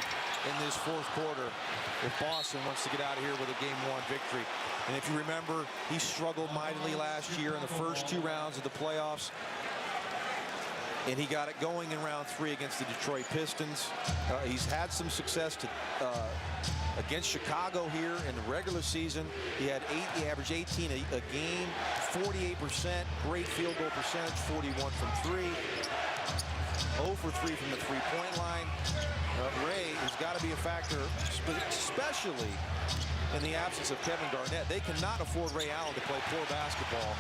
in this 4th quarter if Boston wants to get out of here with a Game 1 victory. And if you remember, he struggled mightily last year in the first 2 rounds of the playoffs. And he got it going in round 3 against the Detroit Pistons. He's had some success against Chicago here in the regular season. He averaged 18 a game, 48%, great field goal percentage, 41 from 3. 0 for 3 from the three-point line. Ray has got to be a factor, especially in the absence of Kevin Garnett. They cannot afford Ray Allen to play poor basketball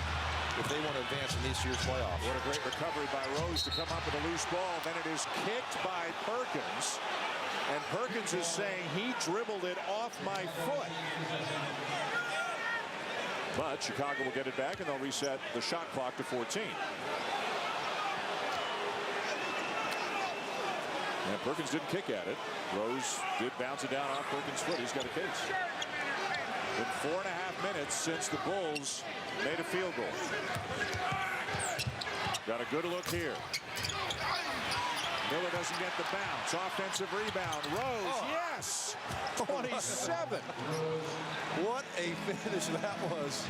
if they want to advance in this year's playoffs. What a great recovery by Rose to come up with a loose ball. Then it is kicked by Perkins. And Perkins is saying he dribbled it off my foot. But Chicago will get it back, and they'll reset the shot clock to 14. And Perkins didn't kick at it. Rose did bounce it down off Perkins' foot. He's got a case. Been 4.5 minutes since the Bulls made a field goal. Got a good look here. Miller doesn't get the bounce. Offensive rebound. Rose, yes! 27. What a finish that was.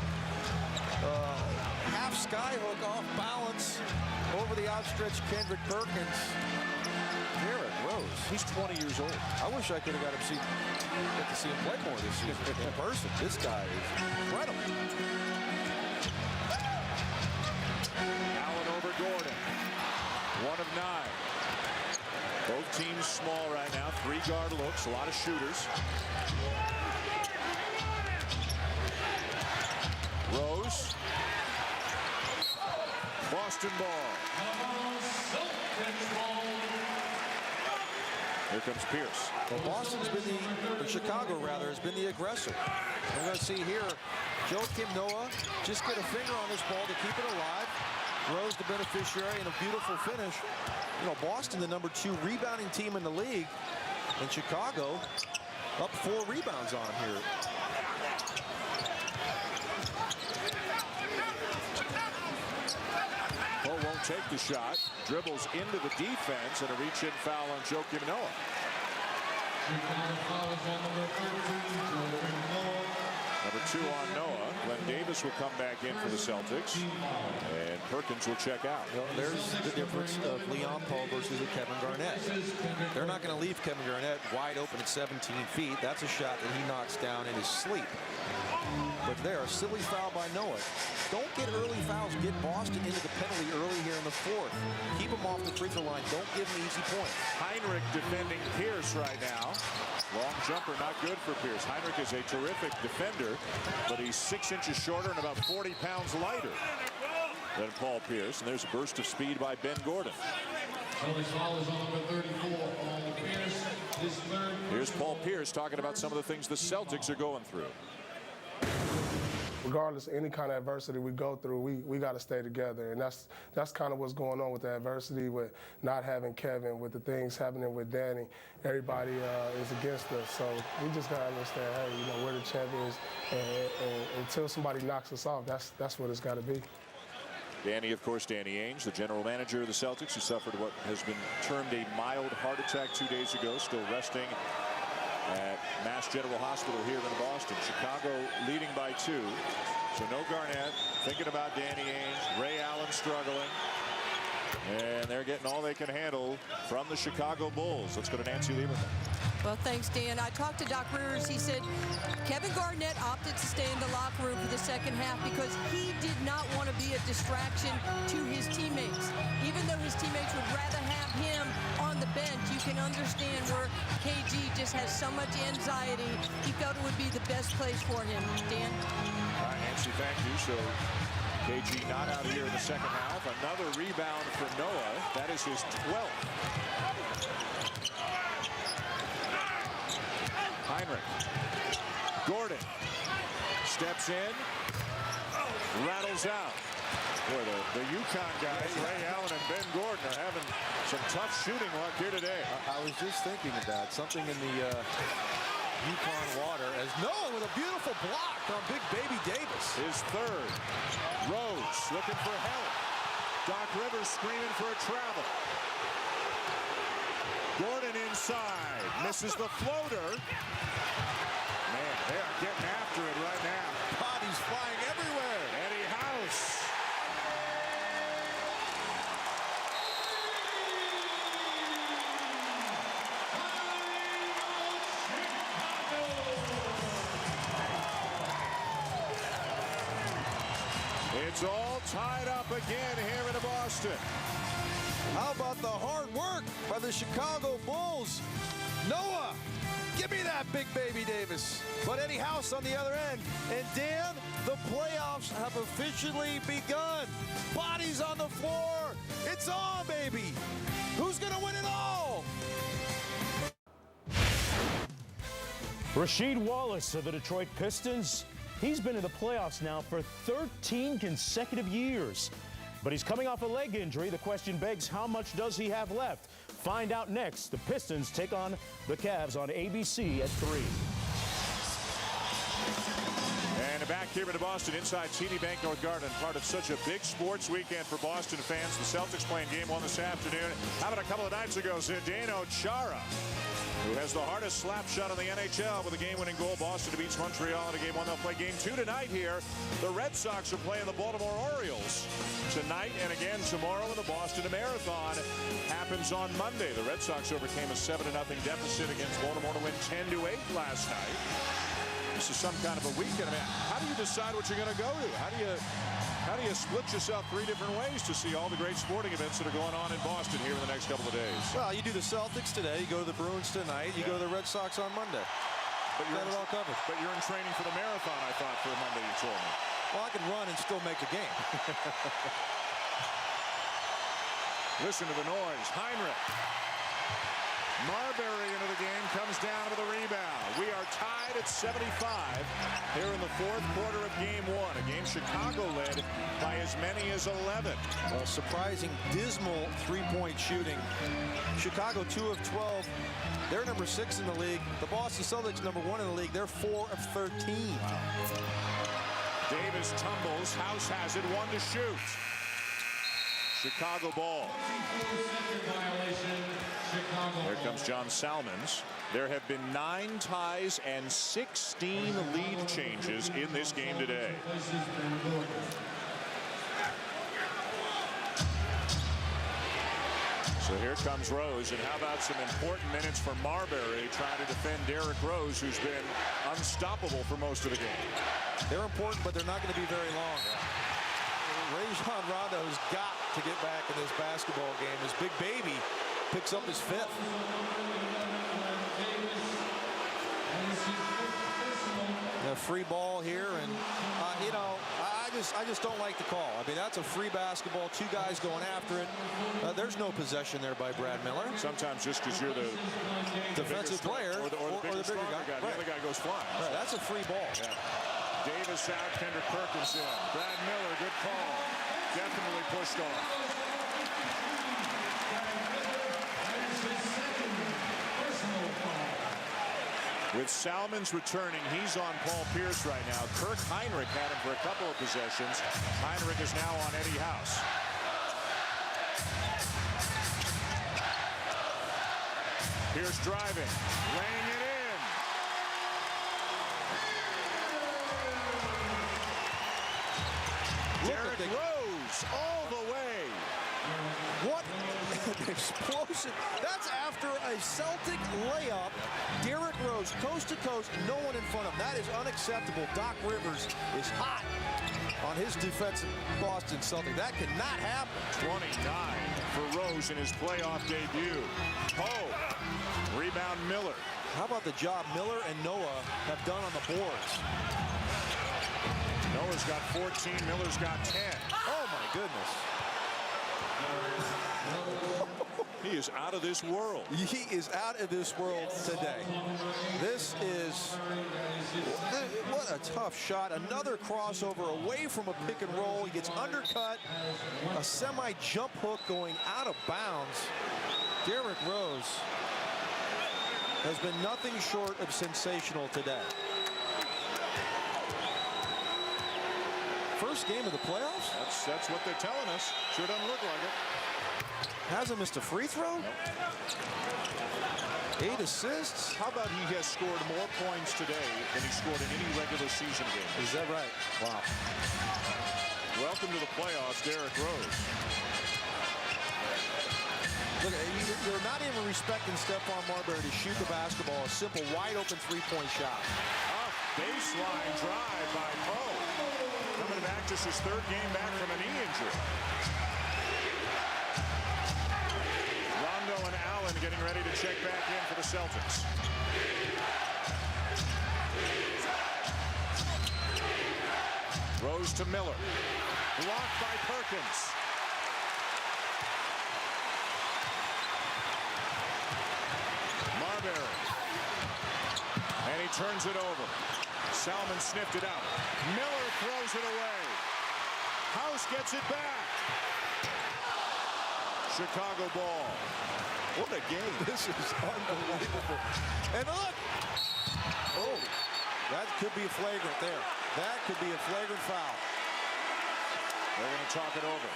Half skyhook off balance over the outstretched Kendrick Perkins. Derrick Rose. He's 20 years old. I wish I could have got to see him play more this year in person. This guy is incredible. Allen over Gordon. 1 of 9. Both teams small right now. 3-guard looks. A lot of shooters. Rose. Boston ball. Here comes Pierce. Well, Boston's been or Chicago rather, has been the aggressor. We're going to see here, Joakim Noah just get a finger on this ball to keep it alive. Rose the beneficiary and a beautiful finish. Boston, the number 2 rebounding team in the league. And Chicago up 4 rebounds on here. Poe won't take the shot. Dribbles into the defense and a reach-in foul on Joakim Noah. Number 2 on Noah. Glenn Davis will come back in for the Celtics. And Perkins will check out. There's the difference of Leon Paul versus Kevin Garnett. They're not going to leave Kevin Garnett wide open at 17 feet. That's a shot that he knocks down in his sleep. But there, a silly foul by Noah. Don't get early fouls. Get Boston into the penalty early here in the 4th. Keep them off the free throw line. Don't give them easy points. Heinrich defending Pierce right now. Long jumper, not good for Pierce. Heinrich is a terrific defender, but he's 6 inches shorter and about 40 pounds lighter than Paul Pierce. And there's a burst of speed by Ben Gordon. Here's Paul Pierce talking about some of the things the Celtics are going through. regardless of any kind of adversity we go through, we got to stay together. And that's kind of what's going on with the adversity, with not having Kevin, with the things happening with Danny. Everybody is against us. So we just got to understand, hey, you know, we're the champions. And until somebody knocks us off, that's what it's got to be. Danny, of course, Danny Ainge, the general manager of the Celtics, who suffered what has been termed a mild heart attack 2 days ago, still resting at Mass General Hospital here in Boston. Chicago leading by 2. So no Garnett. Thinking about Danny Ainge. Ray Allen struggling. And they're getting all they can handle from the Chicago Bulls. Let's go to Nancy Lieberman. Well, thanks, Dan. I talked to Doc Rivers. He said Kevin Garnett opted to stay in the locker room for the second half because he did not want to be a distraction to his teammates. Even though his teammates would rather have him on the bench, you can understand where KG just has so much anxiety. He felt it would be the best place for him. Dan? All right, Nancy, thank you. So KG not out here in the second half. Another rebound for Noah. That is his 12th. Heinrich. Gordon steps in, rattles out. Boy, the UConn guys, Ray Allen and Ben Gordon, are having some tough shooting luck here today. I was just thinking of that. Something in the UConn water as Noah with a beautiful block on Big Baby Davis. His third. Rose looking for help. Doc Rivers screaming for a travel. Gordon inside, misses the floater. Man, they are getting after it right now. Bodies flying everywhere. Eddie House. It's all tied up again here in Boston. How about the hard work by the Chicago Bulls? Noah, give me that Big Baby Davis. But Eddie House on the other end. And Dan, the playoffs have officially begun. Bodies on the floor. It's on, baby. Who's going to win it all? Rasheed Wallace of the Detroit Pistons. He's been in the playoffs now for 13 consecutive years. But he's coming off a leg injury. The question begs, how much does he have left? Find out next. The Pistons take on the Cavs on ABC at 3. And back here in Boston inside TD Bank North Garden, part of such a big sports weekend for Boston fans. The Celtics playing game 1 this afternoon. How about a couple of nights ago, Zdeno Chara, who has the hardest slap shot in the NHL with a game-winning goal. Boston beats Montreal in a game 1. They'll play game 2 tonight here. The Red Sox are playing the Baltimore Orioles tonight and again tomorrow. And the Boston Marathon happens on Monday. The Red Sox overcame a 7-0 deficit against Baltimore to win 10-8 last night. This is some kind of a weekend. I mean, how do you decide what you're going to go to? How do you split yourself 3 different ways to see all the great sporting events that are going on in Boston here in the next couple of days? Well, you do the Celtics today, you go to the Bruins tonight, you go to the Red Sox on Monday. But you're it all covered. But you're in training for the marathon, I thought, for Monday, you told me. Well, I can run and still make a game. Listen to the noise. Heinrich. Marbury into the game, comes down with a rebound. We are tied at 75 here in the 4th quarter of game 1. A game Chicago led by as many as 11. Well, surprising, dismal three-point shooting. Chicago 2 of 12. They're number 6 in the league. The Boston Celtics number 1 in the league. They're 4 of 13. Wow. Davis tumbles. House has it. 1 to shoot. Chicago ball. Here comes John Salmons. There have been 9 ties and 16 lead changes in this game today. So here comes Rose, and how about some important minutes for Marbury trying to defend Derrick Rose, who's been unstoppable for most of the game. They're important, but they're not going to be very long. Rajon Rondo's got to get back in this basketball game. His Big Baby picks up his 5th. A free ball here, and you know, I just don't like the call. I mean, that's a free basketball, 2 guys going after it. There's no possession there by Brad Miller. Sometimes just because you're the defensive player or the bigger guy. Right. The other guy goes flying. Right, that's a free ball. Yeah. Davis out, Kendrick Perkins in. Brad Miller, good call. Definitely pushed off. With Salmons returning, he's on Paul Pierce right now. Kirk Heinrich had him for a couple of possessions. Heinrich is now on Eddie House. Pierce driving, laying it in. Derrick Rose all the way. What an explosion. That's after a Celtic layup. Derrick Rose, coast to coast, no one in front of him. That is unacceptable. Doc Rivers is hot on his defensive Boston Celtic. That cannot happen. 29 for Rose in his playoff debut. Poe, rebound Miller. How about the job Miller and Noah have done on the boards? Noah's got 14, Miller's got 10. Oh my goodness. He is out of this world. He is out of this world today. This is, what a tough shot. Another crossover away from a pick and roll. He gets undercut. A semi-jump hook going out of bounds. Derrick Rose has been nothing short of sensational today. First game of the playoffs? That's what they're telling us. Sure doesn't look like it. Hasn't missed a free throw? Nope. 8 assists. How about he has scored more points today than he scored in any regular season game? Is that right? Wow. Welcome to the playoffs, Derrick Rose. Look, you're not even respecting Stephon Marbury to shoot the basketball. A simple, wide-open three-point shot. Off baseline drive by Poe. Coming back, just his third game back from a knee injury. Rondo and Allen getting ready to check back in for the Celtics. Rose to Miller. Blocked by Perkins. Marbury. And he turns it over. Salmon sniffed it out. Miller throws it away. House gets it back. Chicago ball. What a game. This is unbelievable. And look. Oh, that could be a flagrant there. That could be a flagrant foul. They're going to talk it over.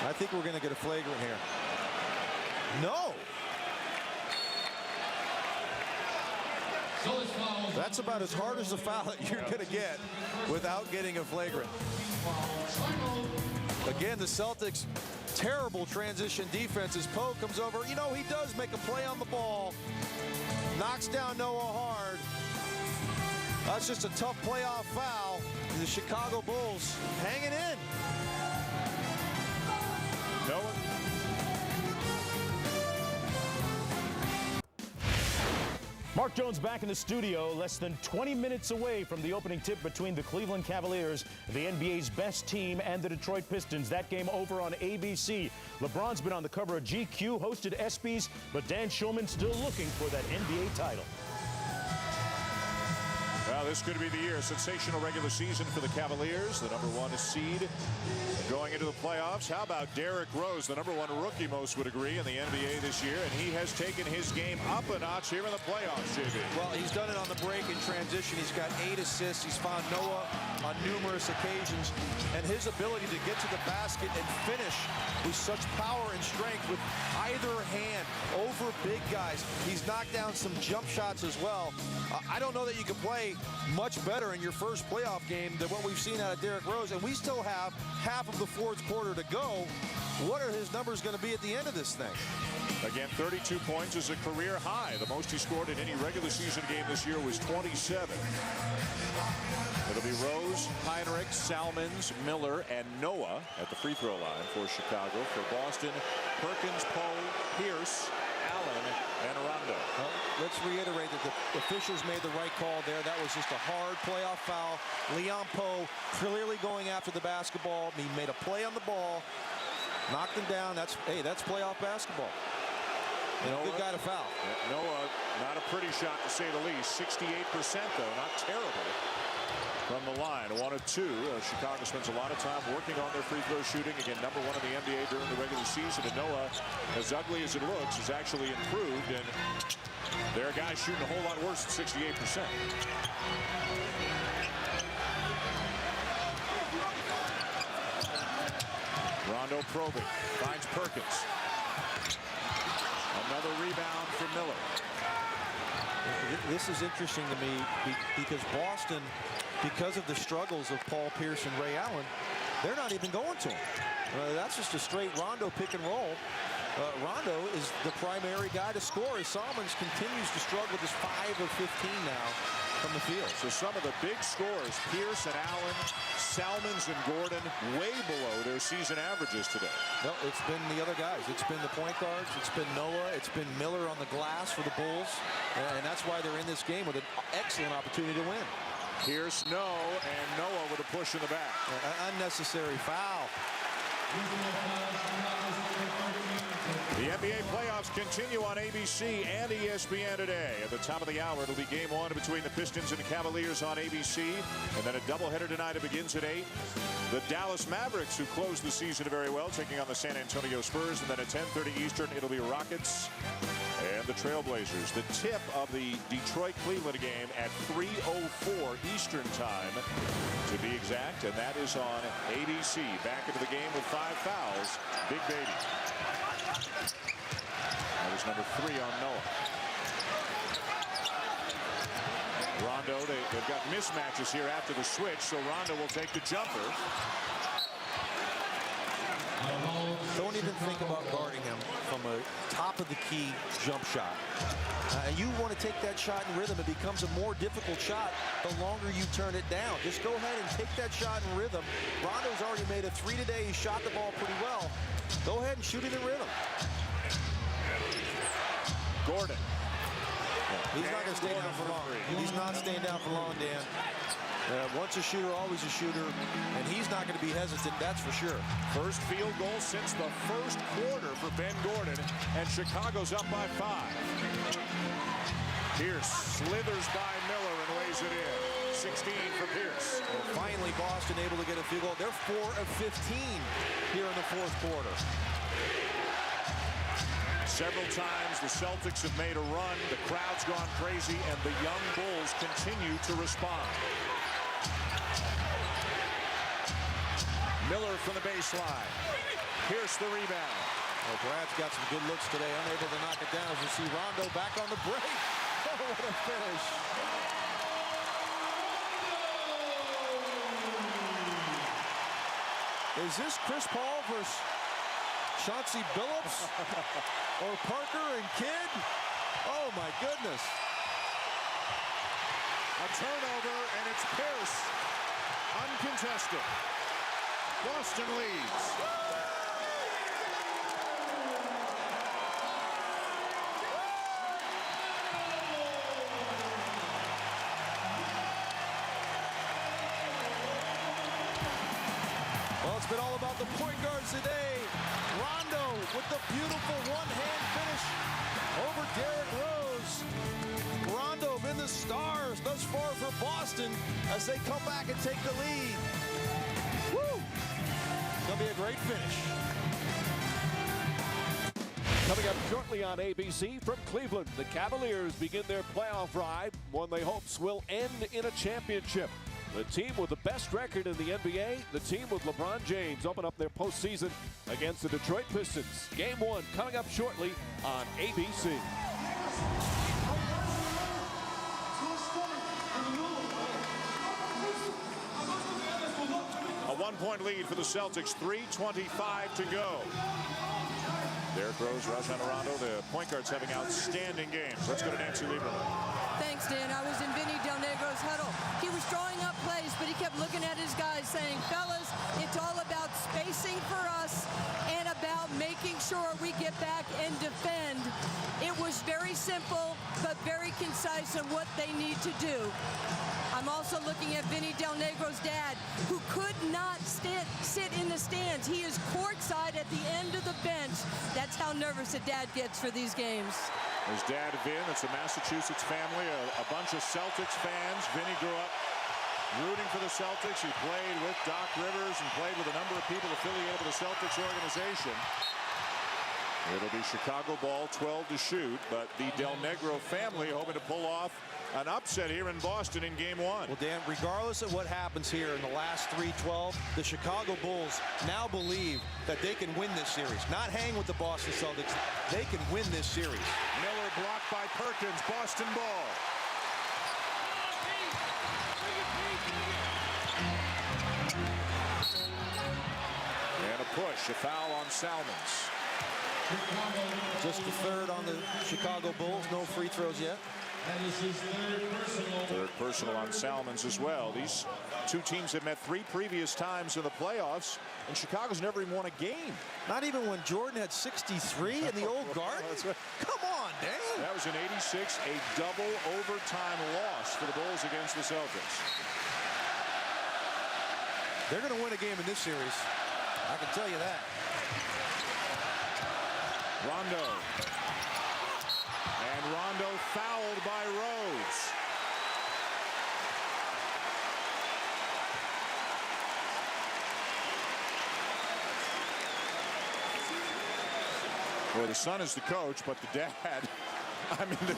I think we're going to get a flagrant here. No. That's about as hard as a foul that you're going to get without getting a flagrant. Again, the Celtics, terrible transition defense as Poe comes over. You know, he does make a play on the ball. Knocks down Noah hard. That's just a tough playoff foul. The Chicago Bulls hanging in. Noah. Mark Jones back in the studio, less than 20 minutes away from the opening tip between the Cleveland Cavaliers, the NBA's best team, and the Detroit Pistons. That game over on ABC. LeBron's been on the cover of GQ, hosted ESPYs, but Dan Shulman still looking for that NBA title. Well, this could be the year. Sensational regular season for the Cavaliers, the #1 seed going into the playoffs. How about Derrick Rose, the #1 rookie, most would agree, in the NBA this year, and he has taken his game up a notch here in the playoffs, JB. Well, he's done it on the break in transition. He's got 8 assists. He's found Noah on numerous occasions, and his ability to get to the basket and finish with such power and strength with either hand over big guys. He's knocked down some jump shots as well. I don't know that you can play much better in your first playoff game than what we've seen out of Derrick Rose, and we still have half of the fourth quarter to go. What are his numbers going to be at the end of this thing? Again, 32 points is a career high. The most he scored in any regular season game this year was 27. It'll be Rose, Heinrich, Salmons, Miller, and Noah at the free throw line for Chicago. For Boston, Perkins, Poe, Pierce, Allen, and Rondo. Well, let's reiterate that the officials made the right call there. That was just a hard playoff foul. Leon Poe clearly going after the basketball. He made a play on the ball. Knocked him down. That's playoff basketball. And a good guy to foul. Noah, not a pretty shot to say the least. 68% though, not terrible from the line. 1 of 2. Chicago spends a lot of time working on their free throw shooting. Again, #1 in the NBA during the regular season. And Noah, as ugly as it looks, has actually improved. And there are guys shooting a whole lot worse than 68%. Rondo probing, finds Perkins. Another rebound for Miller. This is interesting to me because Boston, because of the struggles of Paul Pierce and Ray Allen, they're not even going to him. That's just a straight Rondo pick and roll. Rondo is the primary guy to score as Salmons continues to struggle, just 5 of 15 now from the field. So some of the big scorers, Pierce and Allen, Salmons and Gordon, way below their season averages today. No, it's been the other guys. It's been the point guards. It's been Noah. It's been Miller on the glass for the Bulls. And that's why they're in this game with an excellent opportunity to win. Pierce, no, and Noah with a push in the back. Unnecessary foul. The NBA playoffs continue on ABC and ESPN today. At the top of the hour, it'll be game 1 between the Pistons and the Cavaliers on ABC. And then a doubleheader tonight. It begins at 8. The Dallas Mavericks, who closed the season very well, taking on the San Antonio Spurs. And then at 10:30 Eastern, it'll be Rockets and the Trailblazers. The tip of the Detroit-Cleveland game at 3:04 Eastern time, to be exact. And that is on ABC. Back into the game with 5 fouls. Big Baby. That was number 3 on Noah. Rondo, they've got mismatches here after the switch, so Rondo will take the jumper. Don't even think about guarding him from a top-of-the-key jump shot. And you want to take that shot in rhythm. It becomes a more difficult shot the longer you turn it down. Just go ahead and take that shot in rhythm. Rondo's already made a 3 today. He shot the ball pretty well. Go ahead and shoot it in rhythm. Gordon. He's not going to stay down for long. He's not staying down for long, Dan. Once a shooter, always a shooter, and he's not going to be hesitant, that's for sure. First field goal since the first quarter for Ben Gordon, and Chicago's up by 5. Pierce slithers by Miller and lays it in. 16 for Pierce. And finally, Boston able to get a field goal. They're 4 of 15 here in the 4th quarter. Several times the Celtics have made a run. The crowd's gone crazy, and the young Bulls continue to respond. Miller from the baseline. Pierce the rebound. Well, Brad's got some good looks today, unable to knock it down as we see Rondo back on the break. Oh, what a finish. Is this Chris Paul versus Chauncey Billups or Parker and Kidd? Oh, my goodness. A turnover, and it's Pierce. Uncontested. Boston leads. Well, it's been all about the point guards today. Rondo with the beautiful one-hand finish over Derrick Rose. Rondo been the stars thus far for Boston as they come back and take the lead. Woo! It's going to be a great finish. Coming up shortly on ABC from Cleveland, the Cavaliers begin their playoff ride, one they hopes will end in a championship. The team with the best record in the NBA, the team with LeBron James, open up their postseason against the Detroit Pistons. Game 1 coming up shortly on ABC. A 1-point lead for the Celtics, 3:25 to go. Derrick Rose, Rajon Rondo, the point guards having outstanding games. Let's go to Nancy Lieberman. Thanks, Dan. I was in Vinny Del Negro's huddle. He was drawing up plays, but he kept looking at his guys saying, fellas, it's all about spacing for us and about making sure we get back and defend. It was very simple, but very concise on what they need to do. I'm also looking at Vinny Del Negro's dad, who could not sit in the stands. He is courtside at the end of the bench. That's how nervous a dad gets for these games. His dad, Vin, it's a Massachusetts family, a bunch of Celtics fans. Vinny grew up rooting for the Celtics. He played with Doc Rivers and played with a number of people affiliated with the Celtics organization. It'll be Chicago ball, 12 to shoot, but the Del Negro family hoping to pull off an upset here in Boston in Game 1. Well, Dan, regardless of what happens here in the last 3-12, the Chicago Bulls now believe that they can win this series. Not hang with the Boston Celtics. They can win this series. Miller blocked by Perkins. Boston ball. And a push, a foul on Salmons. Just the third on the Chicago Bulls. No free throws yet. Third personal on Salmons as well. These two teams have met 3 previous times in the playoffs, and Chicago's never even won a game. Not even when Jordan had 63 in the old Garden? Right. Come on, Dan. That was in '86, a double overtime loss for the Bulls against the Celtics. They're going to win a game in this series. I can tell you that. Rondo. And Rondo fouled by Rose. Well, the son is the coach, but the dad, I mean,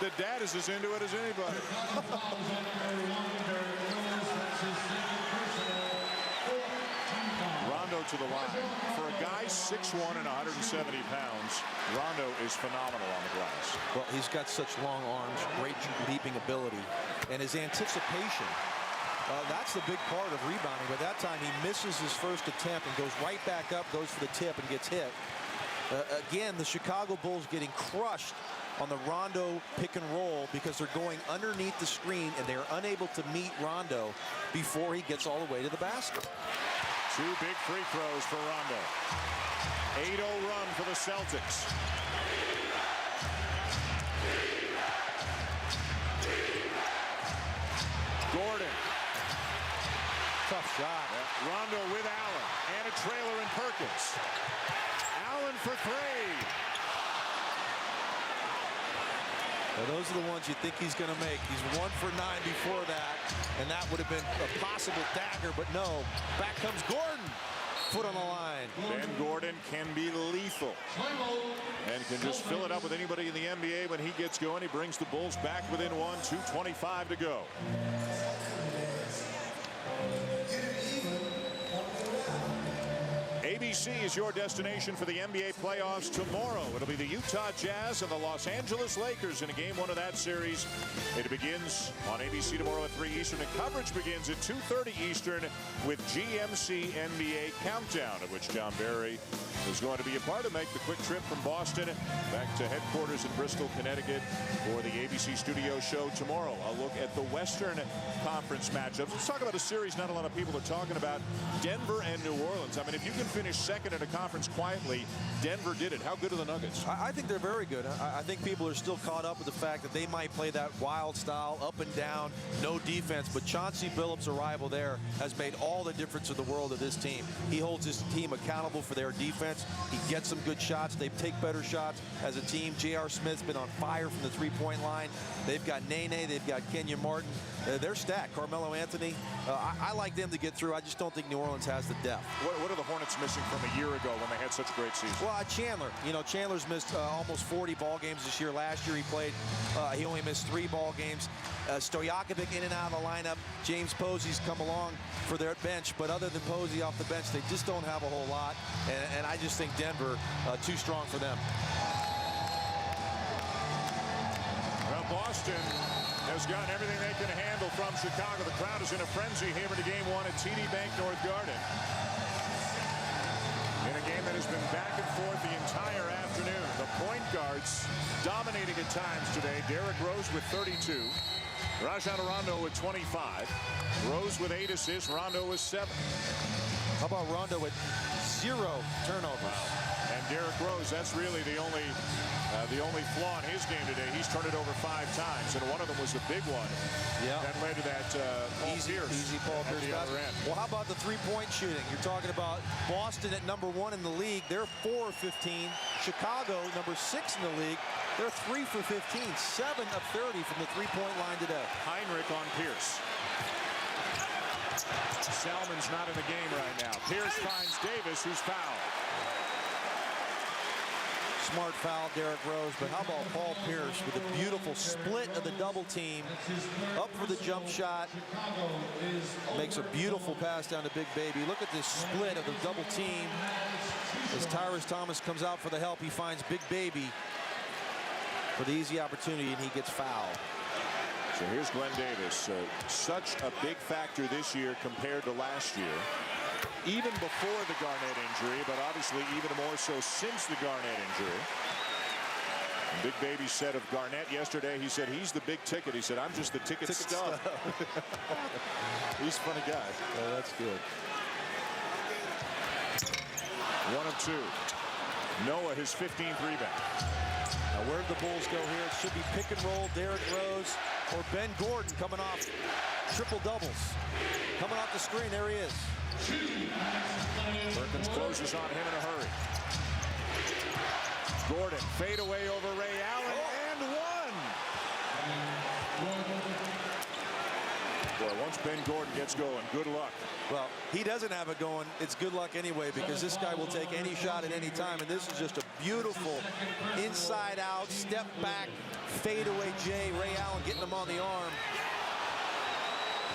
the dad is as into it as anybody. Rondo to the line. For a guy 6'1" and 170 pounds, Rondo is phenomenal on the glass. Well, he's got such long arms, great leaping ability, and his anticipation. That's the big part of rebounding. By that time, he misses his first attempt and goes right back up, goes for the tip, and gets hit. Again, the Chicago Bulls getting crushed on the Rondo pick and roll because they're going underneath the screen and they're unable to meet Rondo before he gets all the way to the basket. 2 big free throws for Rondo. 8-0 run for the Celtics. Gordon. Tough shot. Yeah. Rondo with Allen and a trailer in Perkins. Allen for 3. Well, those are the ones you think he's going to make. He's 1 for 9 before that, and that would have been a possible dagger, but no. Back comes Gordon. Foot on the line. Ben Gordon can be lethal and can just fill it up with anybody in the NBA when he gets going. He brings the Bulls back within 1, 2:25 to go. ABC is your destination for the NBA playoffs tomorrow. It'll be the Utah Jazz and the Los Angeles Lakers in a Game 1 of that series. It begins on ABC tomorrow at 3 Eastern, and coverage begins at 2:30 Eastern with GMC NBA Countdown, of which John Barry is going to be a part of. Make the quick trip from Boston back to headquarters in Bristol, Connecticut for the ABC studio show tomorrow. A look at the Western Conference matchups. Let's talk about a series not a lot of people are talking about, Denver and New Orleans. I mean, if you can finish second in a conference quietly, Denver did it. How good are the Nuggets? I think they're very good. I think people are still caught up with the fact that they might play that wild style, up and down, no defense. But Chauncey Billups' arrival there has made all the difference in the world of this team. He holds his team accountable for their defense. He gets some good shots. They take better shots as a team. J.R. Smith's been on fire from the three-point line. They've got Nene. They've got Kenyon Martin. They're stacked. Carmelo Anthony. I like them to get through. I just don't think New Orleans has the depth. What are the Hornets missing from a year ago when they had such a great season? Well, Chandler. You know, Chandler's missed almost 40 ball games this year. Last year he played. He only missed 3 ball games. Stojakovic in and out of the lineup. James Posey's come along for their bench. But other than Posey off the bench, they just don't have a whole lot. And I just think Denver too strong for them. Well, Boston has gotten everything they can handle from Chicago. The crowd is in a frenzy here in Game 1 at TD Bank North Garden. In a game that has been back and forth the entire afternoon. The point guards dominating at times today. Derrick Rose with 32. Rajon Rondo with 25. Rose with 8 assists. Rondo with 7. How about Rondo with 0 turnovers? Wow. And Derrick Rose, that's really the only flaw in his game today. He's turned it over 5 times, and one of them was a big one. Yeah. That led to that easy Paul Pierce the other end. Well, how about the three-point shooting? You're talking about Boston at number 1 in the league. They're 4 of 15. Chicago, number 6 in the league. They're 3 for 15. 7 of 30 from the three-point line today. Heinrich on Pierce. Salmon's not in the game right now. Pierce finds Davis, who's fouled. Smart foul, Derrick Rose, but how about Paul Pierce with a beautiful split of the double team, up for the jump shot, makes a beautiful pass down to Big Baby. Look at this split of the double team. As Tyrus Thomas comes out for the help, he finds Big Baby for the easy opportunity, and he gets fouled. So here's Glenn Davis, such a big factor this year compared to last year. Even before the Garnett injury, but obviously even more so since the Garnett injury. And Big Baby said of Garnett yesterday, he said, he's the big ticket. He said, I'm just the ticket stub. He's a funny guy. Oh, that's good. 1 of 2. Noah, his 15th rebound. Now where do the Bulls go here? It should be pick and roll, Derrick Rose or Ben Gordon coming off triple doubles. Coming off the screen, there he is. Perkins closes on him in a hurry. Gordon, fade away over Ray Allen, and one. Boy, once Ben Gordon gets going, good luck. Well, he doesn't have it going. It's good luck anyway, because this guy will take any shot at any time, and this is just a beautiful inside-out, step-back, fadeaway J. Ray Allen getting him on the arm.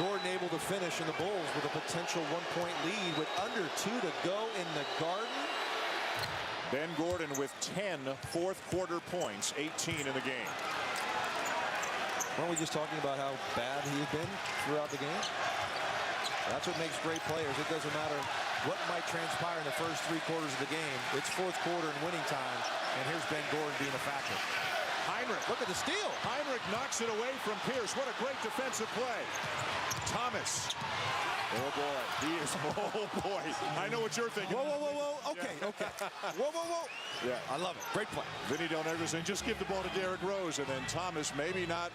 Gordon able to finish, and the Bulls with a potential 1-point lead with under 2 to go in the Garden. Ben Gordon with 10 fourth-quarter points, 18 in the game. Weren't we just talking about how bad he had been throughout the game? That's what makes great players. It doesn't matter what might transpire in the first 3 quarters of the game. It's fourth quarter and winning time, and here's Ben Gordon being a factor. Heinrich, look at the steal. Heinrich knocks it away from Pierce. What a great defensive play. Thomas. Oh, boy. He is, oh, boy. I know what you're thinking. Whoa, whoa, whoa, whoa. Okay, okay. Whoa, whoa, whoa. Yeah. I love it. Great play. Vinny Del Negro saying, just give the ball to Derrick Rose. And then Thomas, maybe not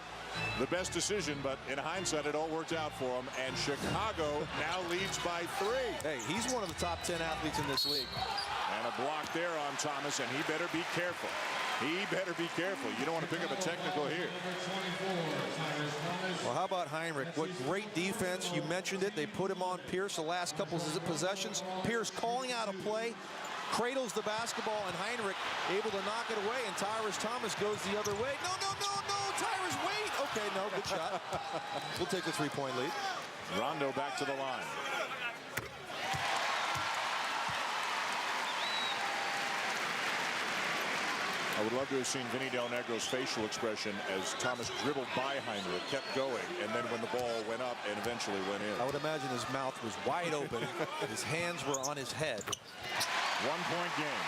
the best decision, but in hindsight, it all worked out for him. And Chicago now leads by 3. Hey, he's one of the top 10 athletes in this league. And a block there on Thomas, and he better be careful. He better be careful. You don't want to pick up a technical here. Well, how about Heinrich? What great defense. You mentioned it. They put him on Pierce the last couple of possessions. Pierce calling out a play, cradles the basketball, and Heinrich able to knock it away, and Tyrus Thomas goes the other way. No, no, no, no, Tyrus, wait. Okay, no, good shot. We'll take the 3-point lead. Rondo back to the line. I would love to have seen Vinny Del Negro's facial expression as Thomas dribbled by Heinrich, kept going, and then when the ball went up and eventually went in. I would imagine his mouth was wide open. His hands were on his head. 1-point game.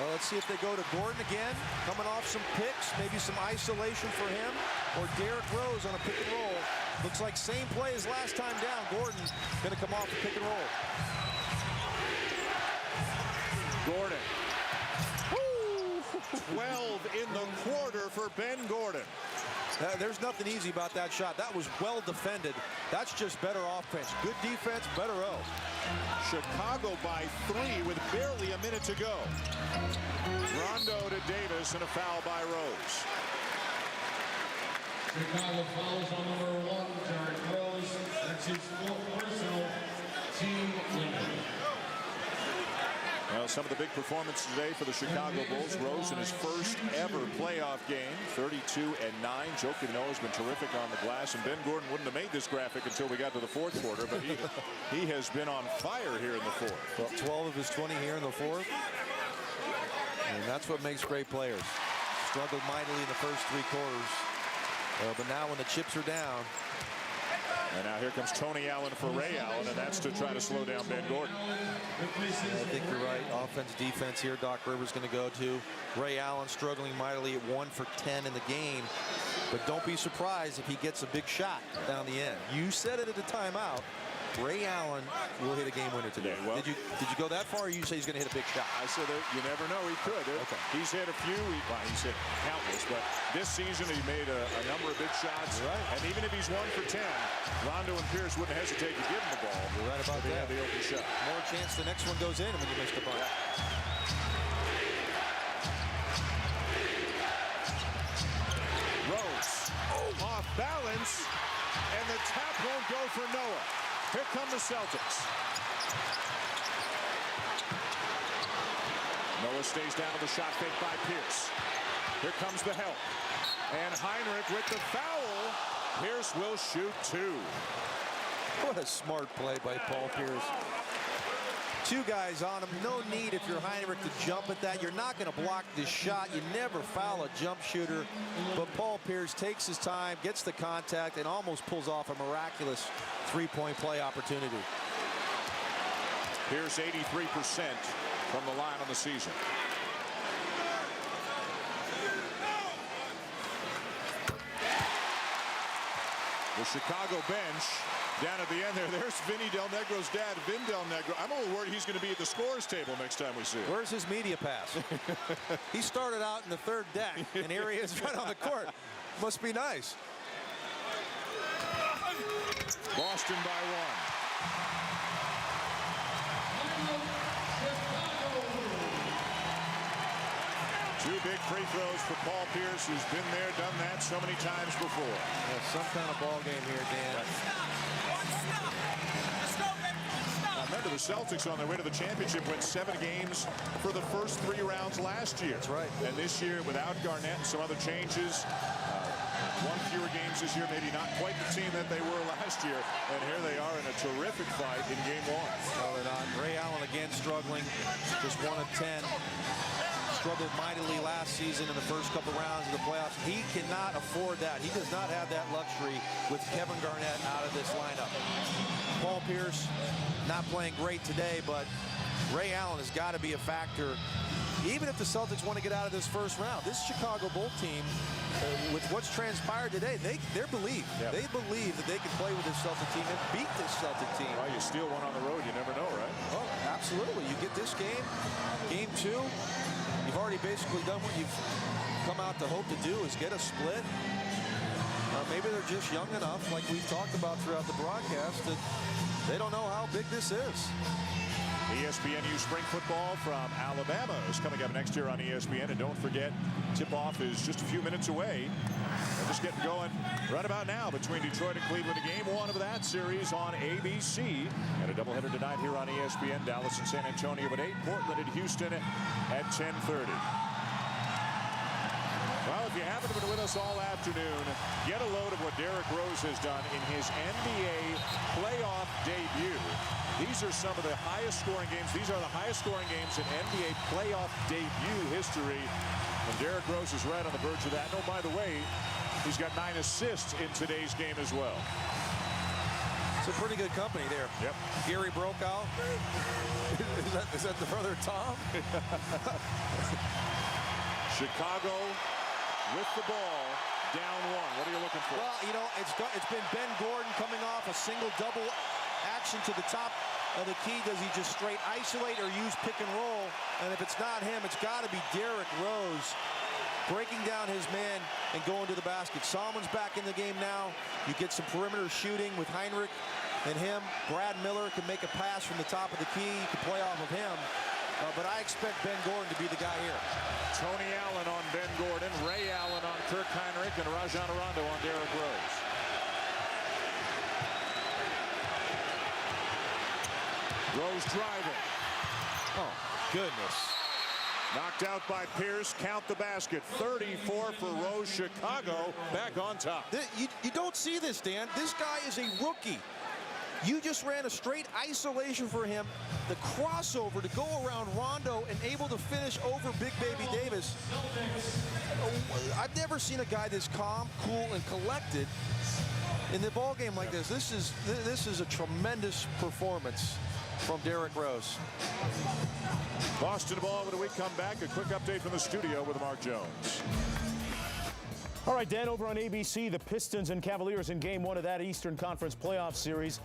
Well, let's see if they go to Gordon again, coming off some picks, maybe some isolation for him, or Derrick Rose on a pick and roll. Looks like same play as last time down. Gordon going to come off the pick and roll. Gordon. 12 in the quarter for Ben Gordon. There's nothing easy about that shot. That was well defended. That's just better offense. Good defense, better O. Chicago by 3 with barely a minute to go. Rondo to Davis and a foul by Rose. Chicago fouls on number 1, Derrick Rose. That's his 4th personal team limit. Well, some of the big performances today for the Chicago Bulls. Rose in his first ever playoff game, 32-9. Joakim Noah has been terrific on the glass, and Ben Gordon wouldn't have made this graphic until we got to the fourth quarter, but he has been on fire here in the fourth. Well, 12 of his 20 here in the fourth. And that's what makes great players. Struggled mightily in the first 3 quarters. But now when the chips are down. And now here comes Tony Allen for Ray Allen, and that's to try to slow down Ben Gordon. I think you're right. Offense, defense here. Doc Rivers going to go to Ray Allen, struggling mightily at 1 for 10 in the game. But don't be surprised if he gets a big shot down the end. You said it at the timeout. Ray Allen will hit a game winner today. Yeah, well, did you go that far, or you say he's going to hit a big shot? I said that you never know. He could. Okay. He's hit a few. He's hit countless, but this season he made a number of big shots. Right. And even if he's 1 for 10, Rondo and Pierce wouldn't hesitate to give him the ball. You're right about they that. have the open shot. More chance the next one goes in when you miss the bunch. Rose off balance, and the tap won't go for Noah. Here come the Celtics. Noah stays down on the shot fake by Pierce. Here comes the help. And Heinrich with the foul. Pierce will shoot 2. What a smart play by Paul Pierce. 2 guys on him. No need if you're Heinrich to jump at that. You're not going to block this shot. You never foul a jump shooter. But Paul Pierce takes his time, gets the contact, and almost pulls off a miraculous 3-point play opportunity. Pierce 83% from the line on the season. The Chicago bench down at the end there. There's Vinny Del Negro's dad, Vin Del Negro. I'm a little worried he's going to be at the scorer's table next time we see him. Where's his media pass? He started out in the 3rd deck, and here he is right on the court. Must be nice. Boston by 1. 2 big free throws for Paul Pierce, who's been there, done that so many times before. Yeah, some kind of ball game here, Dan. Now remember, the Celtics on their way to the championship went 7 games for the first 3 rounds last year. That's right. And this year, without Garnett and some other changes, 1 fewer games this year, maybe not quite the team that they were last year. And here they are in a terrific fight in game 1. No, they're not. Ray Allen again struggling, just 1 of 10. Struggled mightily last season in the first couple rounds of the playoffs. He cannot afford that. He does not have that luxury with Kevin Garnett out of this lineup. Paul Pierce not playing great today, but Ray Allen has got to be a factor. Even if the Celtics want to get out of this first round, this Chicago Bulls team, with what's transpired today, they believe. Yeah. They believe that they can play with this Celtic team and beat this Celtic team. Well, you steal one on the road, you never know, right? Oh, absolutely. You get this game, game 2. You've already basically done what you've come out to hope to do, is get a split. Maybe they're just young enough, like we've talked about throughout the broadcast, that they don't know how big this is. ESPNU Spring Football from Alabama is coming up next year on ESPN. And don't forget, tip-off is just a few minutes away. We're just getting going right about now between Detroit and Cleveland. Game 1 of that series on ABC. And a doubleheader tonight here on ESPN. Dallas and San Antonio at 8. Portland and Houston at 10:30. Well, if you haven't been with us all afternoon, get a load of what Derrick Rose has done in his NBA playoff debut. These are some of the highest scoring games. These are the highest scoring games in NBA playoff debut history. And Derrick Rose is right on the verge of that. And oh, by the way, he's got 9 assists in today's game as well. It's a pretty good company there. Yep. Gary Brokaw. Is that the brother Tom? Chicago with the ball, down 1. What are you looking for? Well, you know, it's been Ben Gordon coming off a single-double action to the top of the key. Does he just straight isolate or use pick and roll? And if it's not him, it's got to be Derrick Rose breaking down his man and going to the basket. Solomon's back in the game now. You get some perimeter shooting with Heinrich and him. Brad Miller can make a pass from the top of the key. You can play off of him. But I expect Ben Gordon to be the guy here. Tony Allen on Ben Gordon, Ray Allen on Kirk Heinrich, and Rajon Rondo on Derrick Rose. Rose driving. Oh, goodness. Knocked out by Pierce. Count the basket. 34 for Rose. Chicago back on top. You don't see this, Dan. This guy is a rookie. You just ran a straight isolation for him. The crossover to go around Rondo and able to finish over Big Baby Davis. I've never seen a guy this calm, cool, and collected in the ball game like this. This is a tremendous performance from Derrick Rose. Boston ball when we come back. A quick update from the studio with Mark Jones. All right, Dan, over on ABC, the Pistons and Cavaliers in Game 1 of that Eastern Conference playoff series.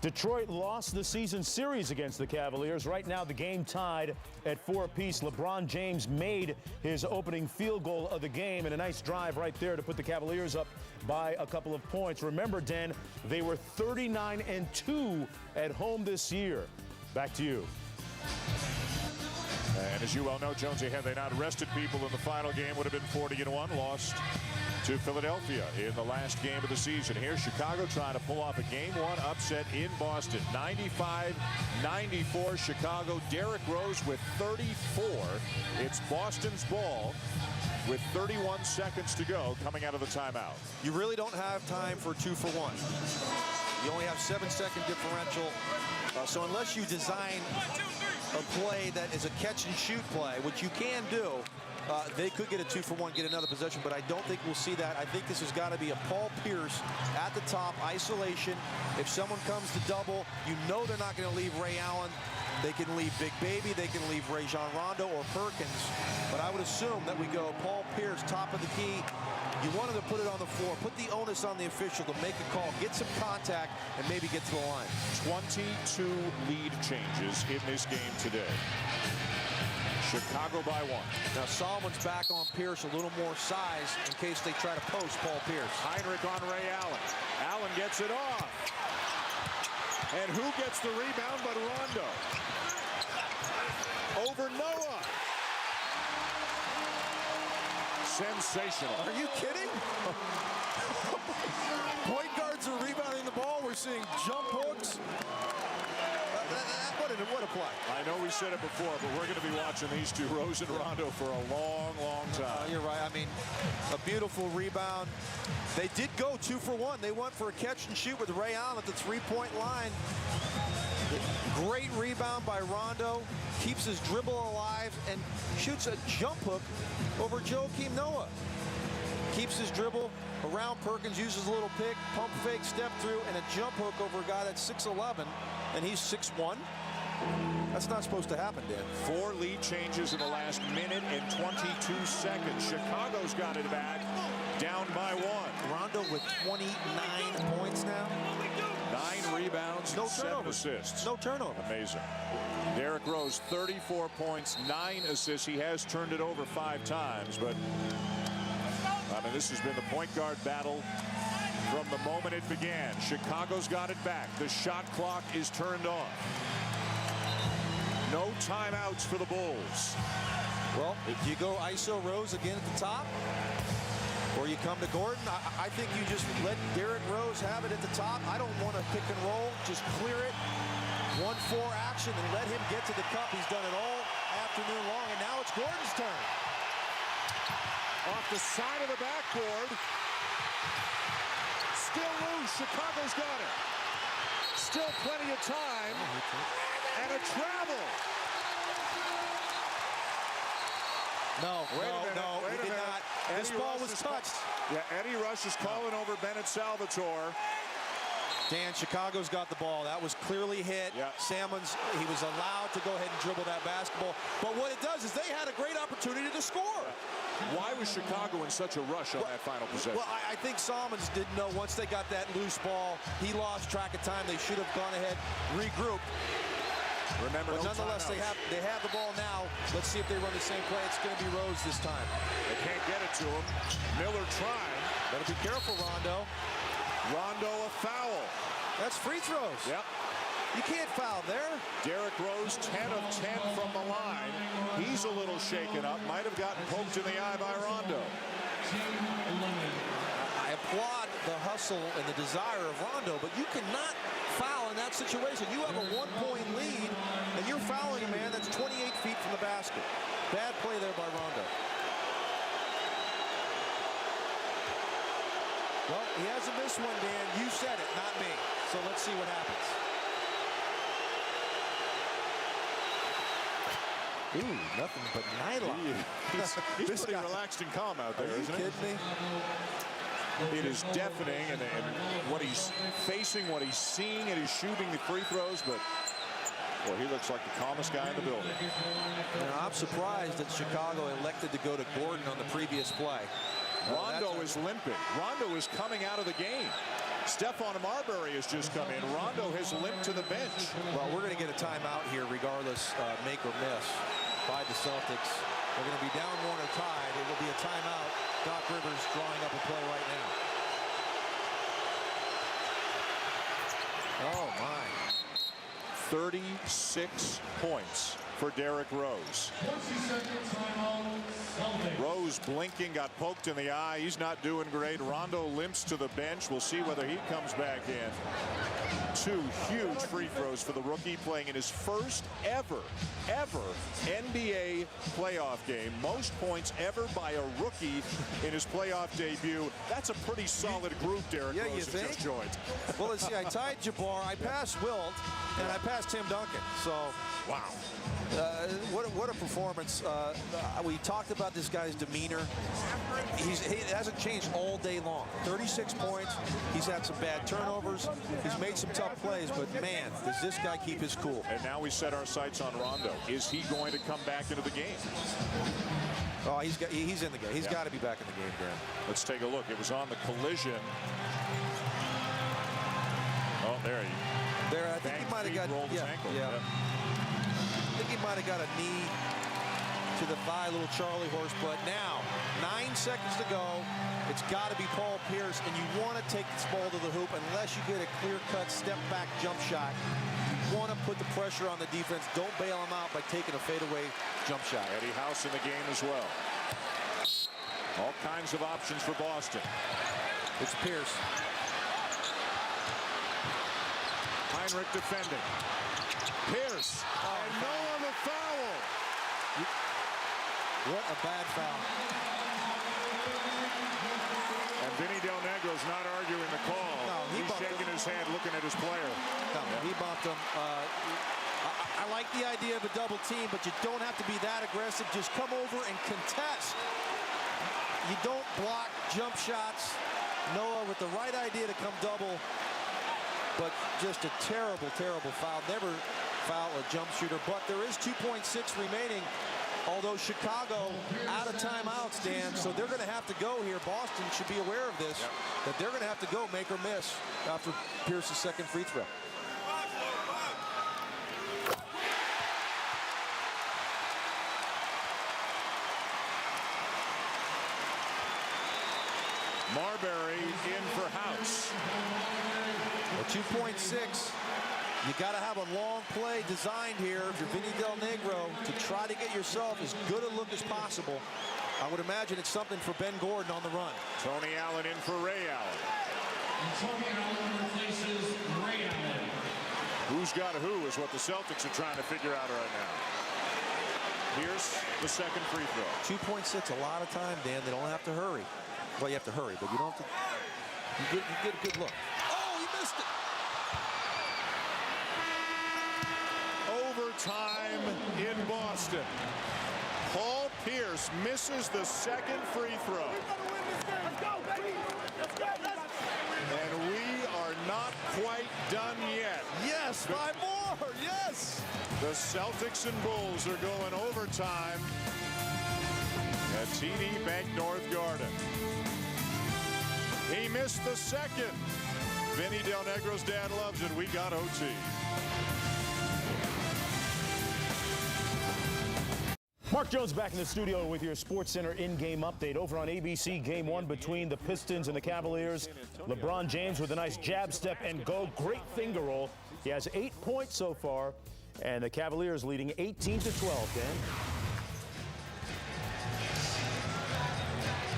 Detroit lost the season series against the Cavaliers. Right now, the game tied at 4 apiece. LeBron James made his opening field goal of the game, and a nice drive right there to put the Cavaliers up by a couple of points. Remember, Dan, they were 39-2 at home this year. Back to you. And as you well know, Jonesy, had they not rested people in the final game, would have been 40-1, lost to Philadelphia in the last game of the season. Here's Chicago trying to pull off a Game 1 upset in Boston. 95-94 Chicago. Derrick Rose with 34. It's Boston's ball with 31 seconds to go coming out of the timeout. You really don't have time for 2 for 1. You only have 7-second differential. So unless you design a play that is a catch-and-shoot play, which you can do, they could get a 2 for 1, get another possession, but I don't think we'll see that. I think this has got to be a Paul Pierce at the top, isolation. If someone comes to double, you know they're not going to leave Ray Allen. They can leave Big Baby, they can leave Rajon Rondo or Perkins, but I would assume that we go Paul Pierce, top of the key. You wanted to put it on the floor, put the onus on the official to make a call, get some contact, and maybe get to the line. 22 lead changes in this game today. Chicago by 1. Now Solomon's back on Pierce, a little more size in case they try to post Paul Pierce. Heinrich on Ray Allen. Allen gets it off. And who gets the rebound but Rondo? Over Noah. Sensational. Are you kidding? Point guards are rebounding the ball. We're seeing jump hooks. What a play. I know we said it before, but we're going to be watching these two, Rose and Rondo, for a long, long time. You're right. I mean, a beautiful rebound. They did go 2 for 1. They went for a catch and shoot with Ray Allen at the 3-point line. Great rebound by Rondo. Keeps his dribble alive and shoots a jump hook over Joakim Noah. Keeps his dribble around Perkins, uses a little pick, pump fake, step through, and a jump hook over a guy that's 6'11", and he's 6'1". That's not supposed to happen, Dan. 4 lead changes in the last minute and 22 seconds. Chicago's got it back, down by 1. Rondo with 29 points now. 9 rebounds, no 7 assists. No turnover. Amazing. Derrick Rose, 34 points, 9 assists. He has turned it over 5 times, but I mean, this has been the point guard battle from the moment it began. Chicago's got it back. The shot clock is turned on. No timeouts for the Bulls. Well, if you go ISO Rose again at the top, or you come to Gordon, I think you just let Derrick Rose have it at the top. I don't want to pick and roll. Just clear it. 1-4 action and let him get to the cup. He's done it all afternoon long, and now it's Gordon's turn. Off the side of the backboard. Still loose. Chicago's got it. Still plenty of time. And a travel. No, he did not. This ball was touched. Yeah, Eddie Rush is calling over Bennett Salvatore. Dan, Chicago's got the ball. That was clearly hit. Yeah. Salmons, he was allowed to go ahead and dribble that basketball. But what it does is they had a great opportunity to score. Why was Chicago in such a rush on that final possession? Well, I think Solomons didn't know once they got that loose ball, he lost track of time. They should have gone ahead, regrouped. Remember, but nonetheless, they have the ball now. Let's see if they run the same play. It's going to be Rose this time. They can't get it to him. Miller trying. Better be careful, Rondo. Rondo a foul. That's free throws. Yep. You can't foul there. Derrick Rose, 10 of 10 from the line. He's a little shaken up. Might have gotten poked in the eye by Rondo. I applaud the hustle and the desire of Rondo, but you cannot foul in that situation. You have a 1-point lead, and you're fouling a man that's 28 feet from the basket. Bad play there by Rondo. Well, he hasn't missed one, Dan. You said it, not me. So let's see what happens. Ooh, nothing but nylon. He's pretty relaxed and calm out there, isn't he? Are you kidding me? It is deafening, and what he's facing, what he's seeing, and he's shooting the free throws, but well, he looks like the calmest guy in the building. Now, I'm surprised that Chicago elected to go to Gordon on the previous play. Rondo is limping. Rondo is coming out of the game. Stephon Marbury has just come in. Rondo has limped to the bench. Well, we're going to get a timeout here regardless, make or miss, by the Celtics. They're going to be down 1 or tied. It will be a timeout. Doc Rivers drawing up a play right now. Oh, my. 36 points for Derrick Rose. Rose blinking, got poked in the eye. He's not doing great. Rondo limps to the bench. We'll see whether he comes back in. 2 huge free throws for the rookie, playing in his first ever NBA playoff game. Most points ever by a rookie in his playoff debut. That's a pretty solid group Derrick Rose has just joined. Well, let's see. I tied Jabbar. I passed Wilt, and I passed Tim Duncan. So, wow. What a performance. We talked about this guy's demeanor. He hasn't changed all day long. 36 points. He's had some bad turnovers. He's made some tough plays, but man, does this guy keep his cool. And now we set our sights on Rondo. Is he going to come back into the game? Oh, he's in the game. He's got to be back in the game, Graham. Let's take a look. It was on the collision. Oh, there I think he might have got rolled his ankle. I think he might have got a knee to the thigh, little Charlie horse. But now, 9 seconds to go. It's got to be Paul Pierce, and you want to take this ball to the hoop unless you get a clear-cut step-back jump shot. You want to put the pressure on the defense. Don't bail them out by taking a fadeaway jump shot. Eddie House in the game as well. All kinds of options for Boston. It's Pierce. Heinrich defending. Pierce. And no on the foul. What a bad foul. And Vinny Del Negro's not arguing the call. No, he's shaking his head, looking at his player. No, he bumped him. I like the idea of a double team, but you don't have to be that aggressive. Just come over and contest. You don't block jump shots. Noah with the right idea to come double, but just a terrible, terrible foul. Never foul a jump shooter, but there is 2.6 remaining. Although Chicago out of timeouts, Dan, so they're going to have to go here. Boston should be aware of this, that they're going to have to go make or miss after Pierce's second free throw. Marbury in for House. Well, 2.6. You got to have a long play designed here if you're Vinny Del Negro to try to get yourself as good a look as possible. I would imagine it's something for Ben Gordon on the run. Tony Allen in for Ray Allen. And Tony Allen replaces Ray Allen. Who's got who is what the Celtics are trying to figure out right now. Here's the second free throw. 2.6, a lot of time, Dan. They don't have to hurry. Well, you have to hurry, but you don't have to. You get a good look. Oh, he missed it. Overtime in Boston. Paul Pierce misses the second free throw. And we are not quite done yet. Yes, 5 more. Yes. The Celtics and Bulls are going overtime at TD Bank North Garden. He missed the second. Vinny Del Negro's dad loves it. We got OT. Mark Jones back in the studio with your SportsCenter in-game update. Over on ABC, Game 1 between the Pistons and the Cavaliers. LeBron James with a nice jab step and go. Great finger roll. He has 8 points so far, and the Cavaliers leading 18-12, Dan.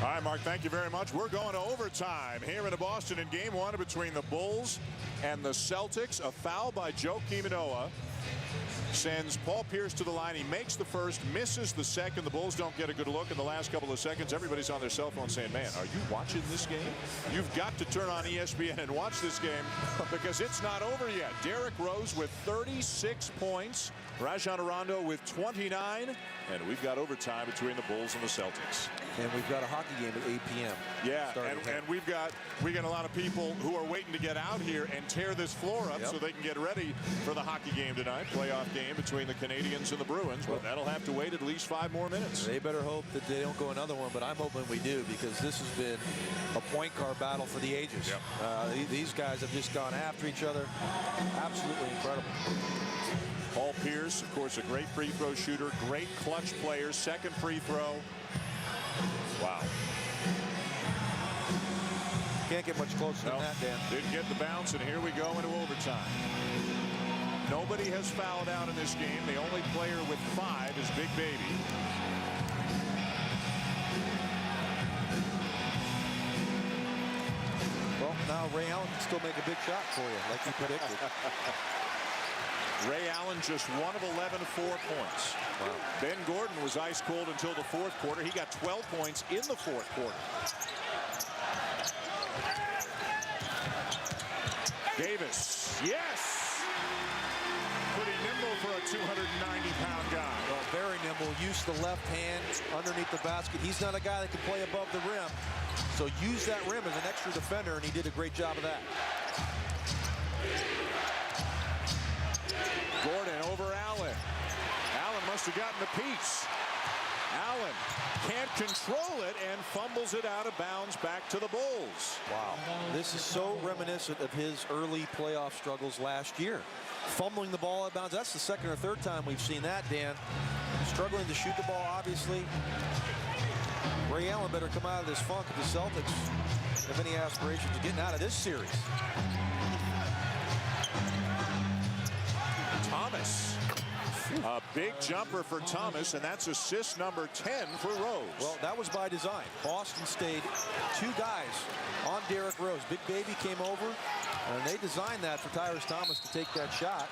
All right, Mark, thank you very much. We're going to overtime here in Boston in Game 1 between the Bulls and the Celtics. A foul by Joakim Noah sends Paul Pierce to the line. He makes the first, misses the second. The Bulls don't get a good look in the last couple of seconds. Everybody's on their cell phone saying, man, are you watching this game? You've got to turn on ESPN and watch this game because it's not over yet. Derrick Rose with 36 points. Rajon Rondo with 29. And we've got overtime between the Bulls and the Celtics. And we've got a hockey game at 8 p.m. Yeah, and we got a lot of people who are waiting to get out here and tear this floor up so they can get ready for the hockey game tonight. Playoff game between the Canadians and the Bruins. But that'll have to wait at least 5 more minutes. They better hope that they don't go another one, but I'm hoping we do, because this has been a point guard battle for the ages. These guys have just gone after each other. Absolutely incredible. Paul Pierce, of course, a great free throw shooter, great clutch player. Second free throw. Wow. Can't get much closer than that, Dan. Didn't get the bounce, and here we go into overtime. Nobody has fouled out in this game. The only player with 5 is Big Baby. Well, now Ray Allen can still make a big shot for you, like you predicted. Ray Allen just 1 of 11, 4 points. Wow. Ben Gordon was ice cold until the 4th quarter. He got 12 points in the 4th quarter. Davis, yes! Pretty nimble for a 290-pound guy. Well, very nimble, use the left hand underneath the basket. He's not a guy that can play above the rim. So use that rim as an extra defender, and he did a great job of that. Gordon over Allen. Allen must have gotten a piece. Allen can't control it and fumbles it out of bounds back to the Bulls. Wow. This is so reminiscent of his early playoff struggles last year. Fumbling the ball out of bounds. That's the second or third time we've seen that, Dan. Struggling to shoot the ball, obviously. Ray Allen better come out of this funk if the Celtics have any aspirations of getting out of this series. Thomas. A big jumper for Thomas, and that's assist number 10 for Rose. Well, that was by design. Boston stayed 2 guys on Derrick Rose. Big Baby came over, and they designed that for Tyrese Thomas to take that shot.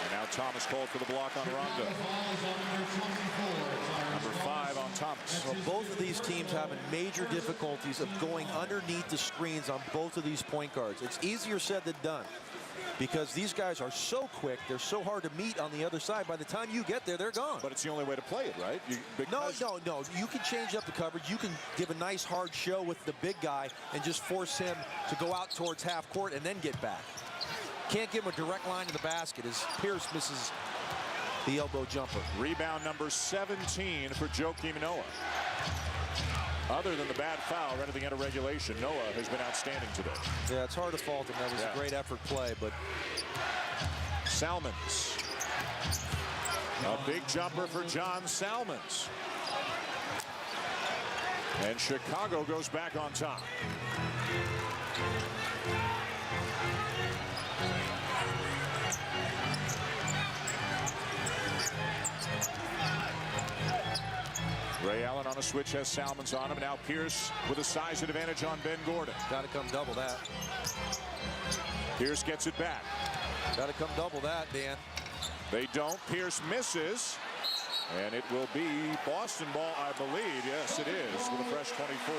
And now Thomas called for the block on Rondo. Number 5 on Thomas. Well, both of these teams having major difficulties of going underneath the screens on both of these point guards. It's easier said than done, because these guys are so quick, they're so hard to meet on the other side. By the time you get there, they're gone. But it's the only way to play it, right? No. You can change up the coverage. You can give a nice hard show with the big guy and just force him to go out towards half court and then get back. Can't give him a direct line to the basket as Pierce misses the elbow jumper. Rebound number 17 for Joakim Noah. Other than the bad foul right at the end of regulation, Noah has been outstanding today. Yeah, it's hard to fault him. That was a great effort play, but Salmons. A big jumper for John Salmons. And Chicago goes back on top. Ray Allen on a switch has Salmons on him. Now Pierce with a size advantage on Ben Gordon. Got to come double that. Pierce gets it back. Got to come double that, Dan. They don't. Pierce misses. And it will be Boston ball, I believe. Yes, it is, with a fresh 24.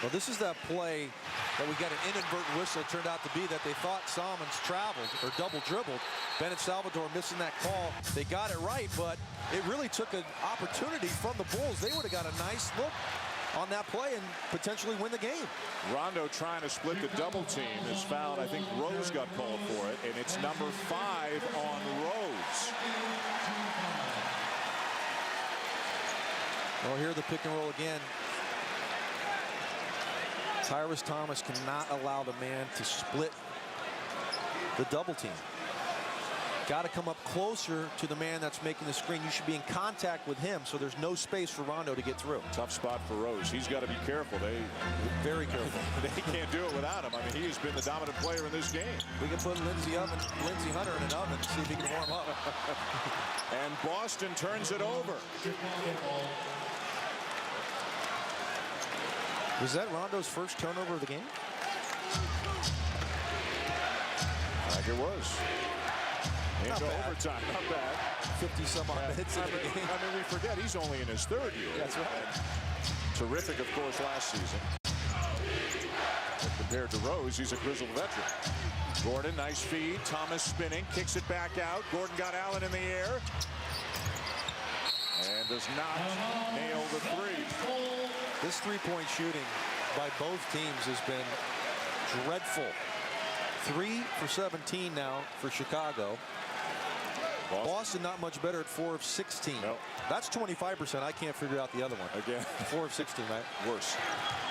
Well, this is that play that we got an inadvertent whistle. It turned out to be that they thought Salmons traveled or double dribbled. Bennett Salvador missing that call. They got it right, but it really took an opportunity from the Bulls. They would have got a nice look on that play and potentially win the game. Rondo trying to split the double team is fouled. I think Rose got called for it, and it's number 5 on Rose. Well, here the pick and roll again. Tyrese Thomas cannot allow the man to split the double team. Got to come up closer to the man that's making the screen. You should be in contact with him, so there's no space for Rondo to get through. Tough spot for Rose. He's got to be careful. Very careful. They can't do it without him. I mean, he's been the dominant player in this game. We can put Lindsey Hunter in an oven and see if he can warm up. And Boston turns it over. Was that Rondo's first turnover of the game? I think it was. Into overtime, not bad. 50-some odd minutes in the game. I mean, we forget he's only in his 3rd year. That's right. Terrific, of course, last season. But compared to Rose, he's a grizzled veteran. Gordon, nice feed. Thomas spinning, kicks it back out. Gordon got Allen in the air. And does not nail the three. This three-point shooting by both teams has been dreadful. 3 for 17 now for Chicago. Boston not much better at 4 of 16. Nope. That's 25%. I can't figure out the other one. Again. 4 of 16, right? Worse.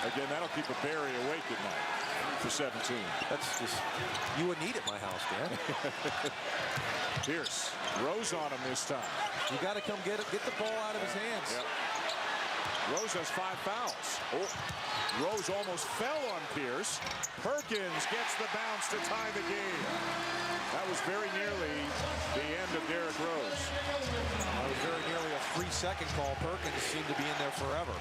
Again, that'll keep a Barry awake at night for 17. That's just, you wouldn't eat at my house, Dan. Pierce. Rose on him this time. You got to come get the ball out of his hands. Yep. Rose has 5 fouls. Oh, Rose almost fell on Pierce. Perkins gets the bounce to tie the game. That was very nearly the end of Derrick Rose. That was very nearly a 3-second call. Perkins seemed to be in there forever.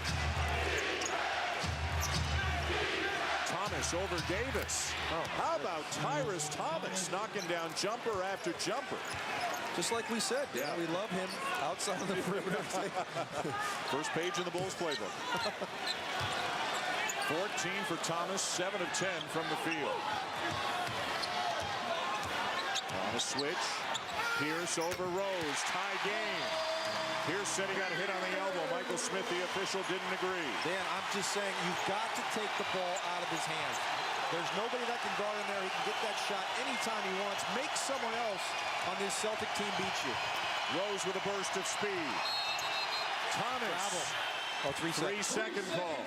Thomas over Davis. Oh, how about Tyrus Thomas knocking down jumper after jumper? Just like we said, Dan, we love him outside of the perimeter. First page in the Bulls playbook. 14 for Thomas, 7 of 10 from the field. On a switch, Pierce over Rose, tie game. Pierce said he got hit on the elbow. Michael Smith, the official, didn't agree. Dan, I'm just saying you've got to take the ball out of his hands. There's nobody that can guard in there. He can get that shot anytime he wants. Make someone else on this Celtic team beat you. Rose with a burst of speed. Thomas. Travel. Oh, 3 seconds. 3-second call.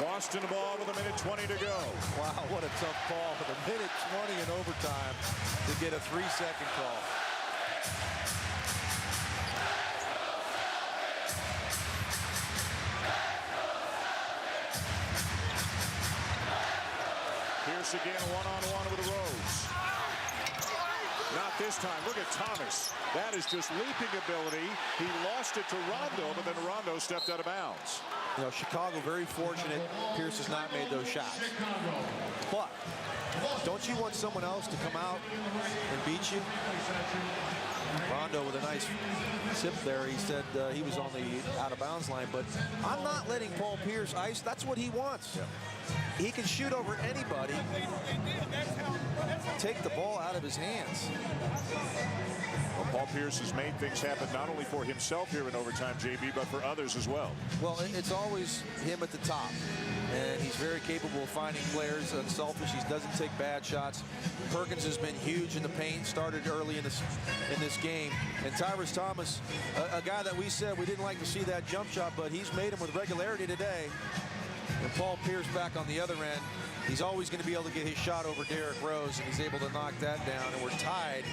Boston ball with 1:20 to go. Wow, what a tough call with 1:20 in overtime to get a 3-second call. Pierce again, one-on-one with Rose. Not this time. Look at Thomas. That is just leaping ability. He lost it to Rondo, but then Rondo stepped out of bounds. You know, Chicago very fortunate Pierce has not made those shots. But don't you want someone else to come out and beat you? Rondo with a nice sip there. He said he was on the out-of-bounds line, but I'm not letting Paul Pierce ice. That's what he wants. Yeah. He can shoot over anybody. Take the ball out of his hands. Well, Paul Pierce has made things happen not only for himself here in overtime, JB, but for others as well. Well, it's always him at the top. And he's very capable of finding players, unselfish. He doesn't take bad shots. Perkins has been huge in the paint, started early in this game. And Tyrus Thomas, a guy that we said we didn't like to see that jump shot, but he's made him with regularity today. And Paul Pierce back on the other end. He's always going to be able to get his shot over Derrick Rose, and he's able to knock that down. And we're tied.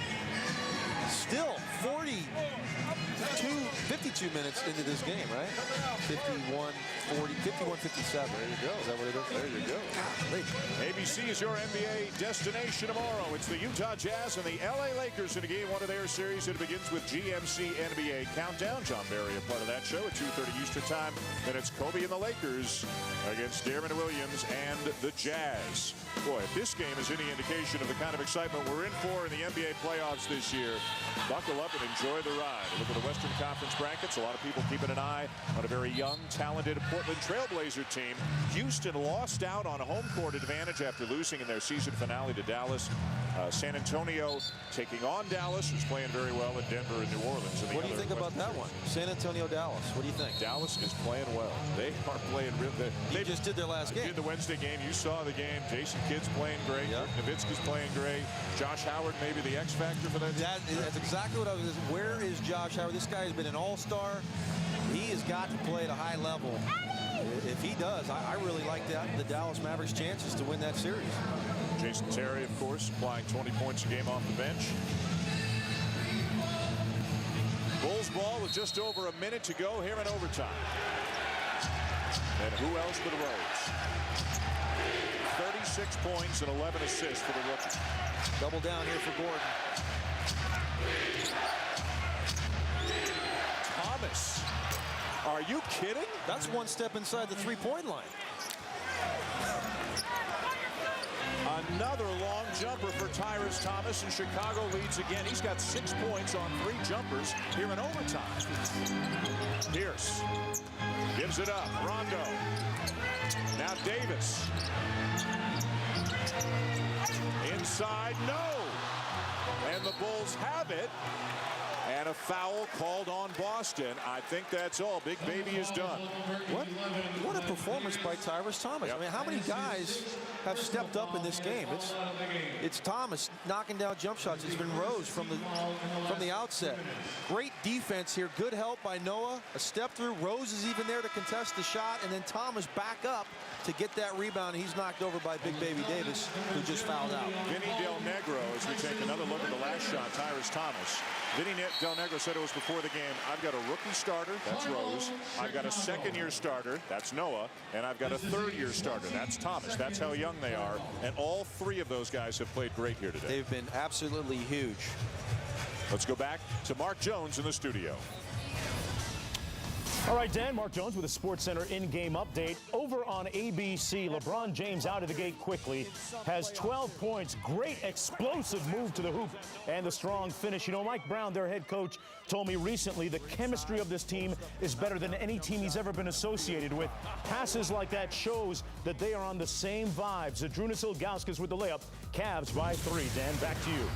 Still 52 minutes into this game, right? 51-40, 51-57. There you go. Is that what it is? There you go. ABC is your NBA destination tomorrow. It's the Utah Jazz and the LA Lakers in a game one of their series. It begins with GMC NBA Countdown. John Barry, a part of that show at 2:30 Eastern Time. Then it's Kobe and the Lakers against De'Aaron Williams and the Jazz. Boy, if this game is any indication of the kind of excitement we're in for in the NBA playoffs this year, buckle up and enjoy the ride. Look at the Western Conference brackets. A lot of people keeping an eye on a very young, talented Portland Trailblazer team. Houston lost out on a home court advantage after losing in their season finale to Dallas. San Antonio taking on Dallas, who's playing very well in Denver and New Orleans. What do you think about that one? San Antonio, Dallas. What do you think? Dallas is playing well. They are playing real good. They just did their last game. Did the Wednesday game. You saw the game. Jason Kidd's playing great. Yep. Nowitzki's playing great. Josh Howard, maybe the X factor for that. That's exactly what I was. Where is Josh Howard? This guy has been an all-star. He has got to play at a high level. If he does, I really like the Dallas Mavericks' chances to win that series. Jason Terry, of course, supplying 20 points a game off the bench. Bulls ball with just over a minute to go here in overtime. And who else but Rose? 36 points and 11 assists for the rookie. Double down here for Gordon. Thomas. Are you kidding? That's one step inside the three-point line. Another long jumper for Tyrus Thomas, and Chicago leads again. He's got 6 points on 3 jumpers here in overtime. Pierce gives it up. Rondo. Now Davis. Inside, no. And the Bulls have it. And a foul called on Boston. I think that's all. Big Baby is done. What a performance by Tyrus Thomas. Yep. I mean, how many guys have stepped up in this game? It's Thomas knocking down jump shots. It's been Rose from the outset. Great defense here. Good help by Noah. A step through. Rose is even there to contest the shot, and then Thomas back up to get that rebound. He's knocked over by Big Baby Davis, who just fouled out. Vinny Del Negro, as we take another look at the last shot, Tyrus Thomas. Vinny Del Negro said it was before the game. I've got a rookie starter, that's Rose. I've got a second-year starter, that's Noah. And I've got a third-year starter, that's Thomas. That's how young they are. And all 3 of those guys have played great here today. They've been absolutely huge. Let's go back to Mark Jones in the studio. All right, Dan, Mark Jones with a SportsCenter in-game update. Over on ABC, LeBron James out of the gate quickly, has 12 points. Great explosive move to the hoop and the strong finish. You know, Mike Brown, their head coach, told me recently the chemistry of this team is better than any team he's ever been associated with. Passes like that shows that they are on the same vibes. Zydrunas Ilgauskas with the layup. Cavs by 3. Dan, back to you.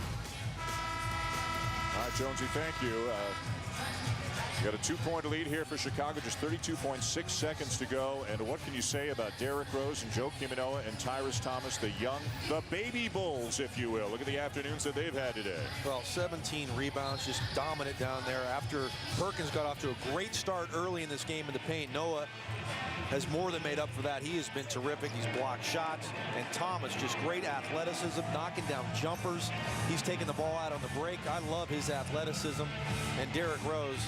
All right, Jonesy, thank you. Got a 2-point lead here for Chicago, just 32.6 seconds to go. And what can you say about Derrick Rose and Joe Kiminoa and Tyrus Thomas, the baby Bulls, if you will? Look at the afternoons that they've had today. Well, 17 rebounds, just dominant down there. After Perkins got off to a great start early in this game in the paint, Noah has more than made up for that. He has been terrific. He's blocked shots. And Thomas, just great athleticism, knocking down jumpers. He's taking the ball out on the break. I love his athleticism. And Derrick Rose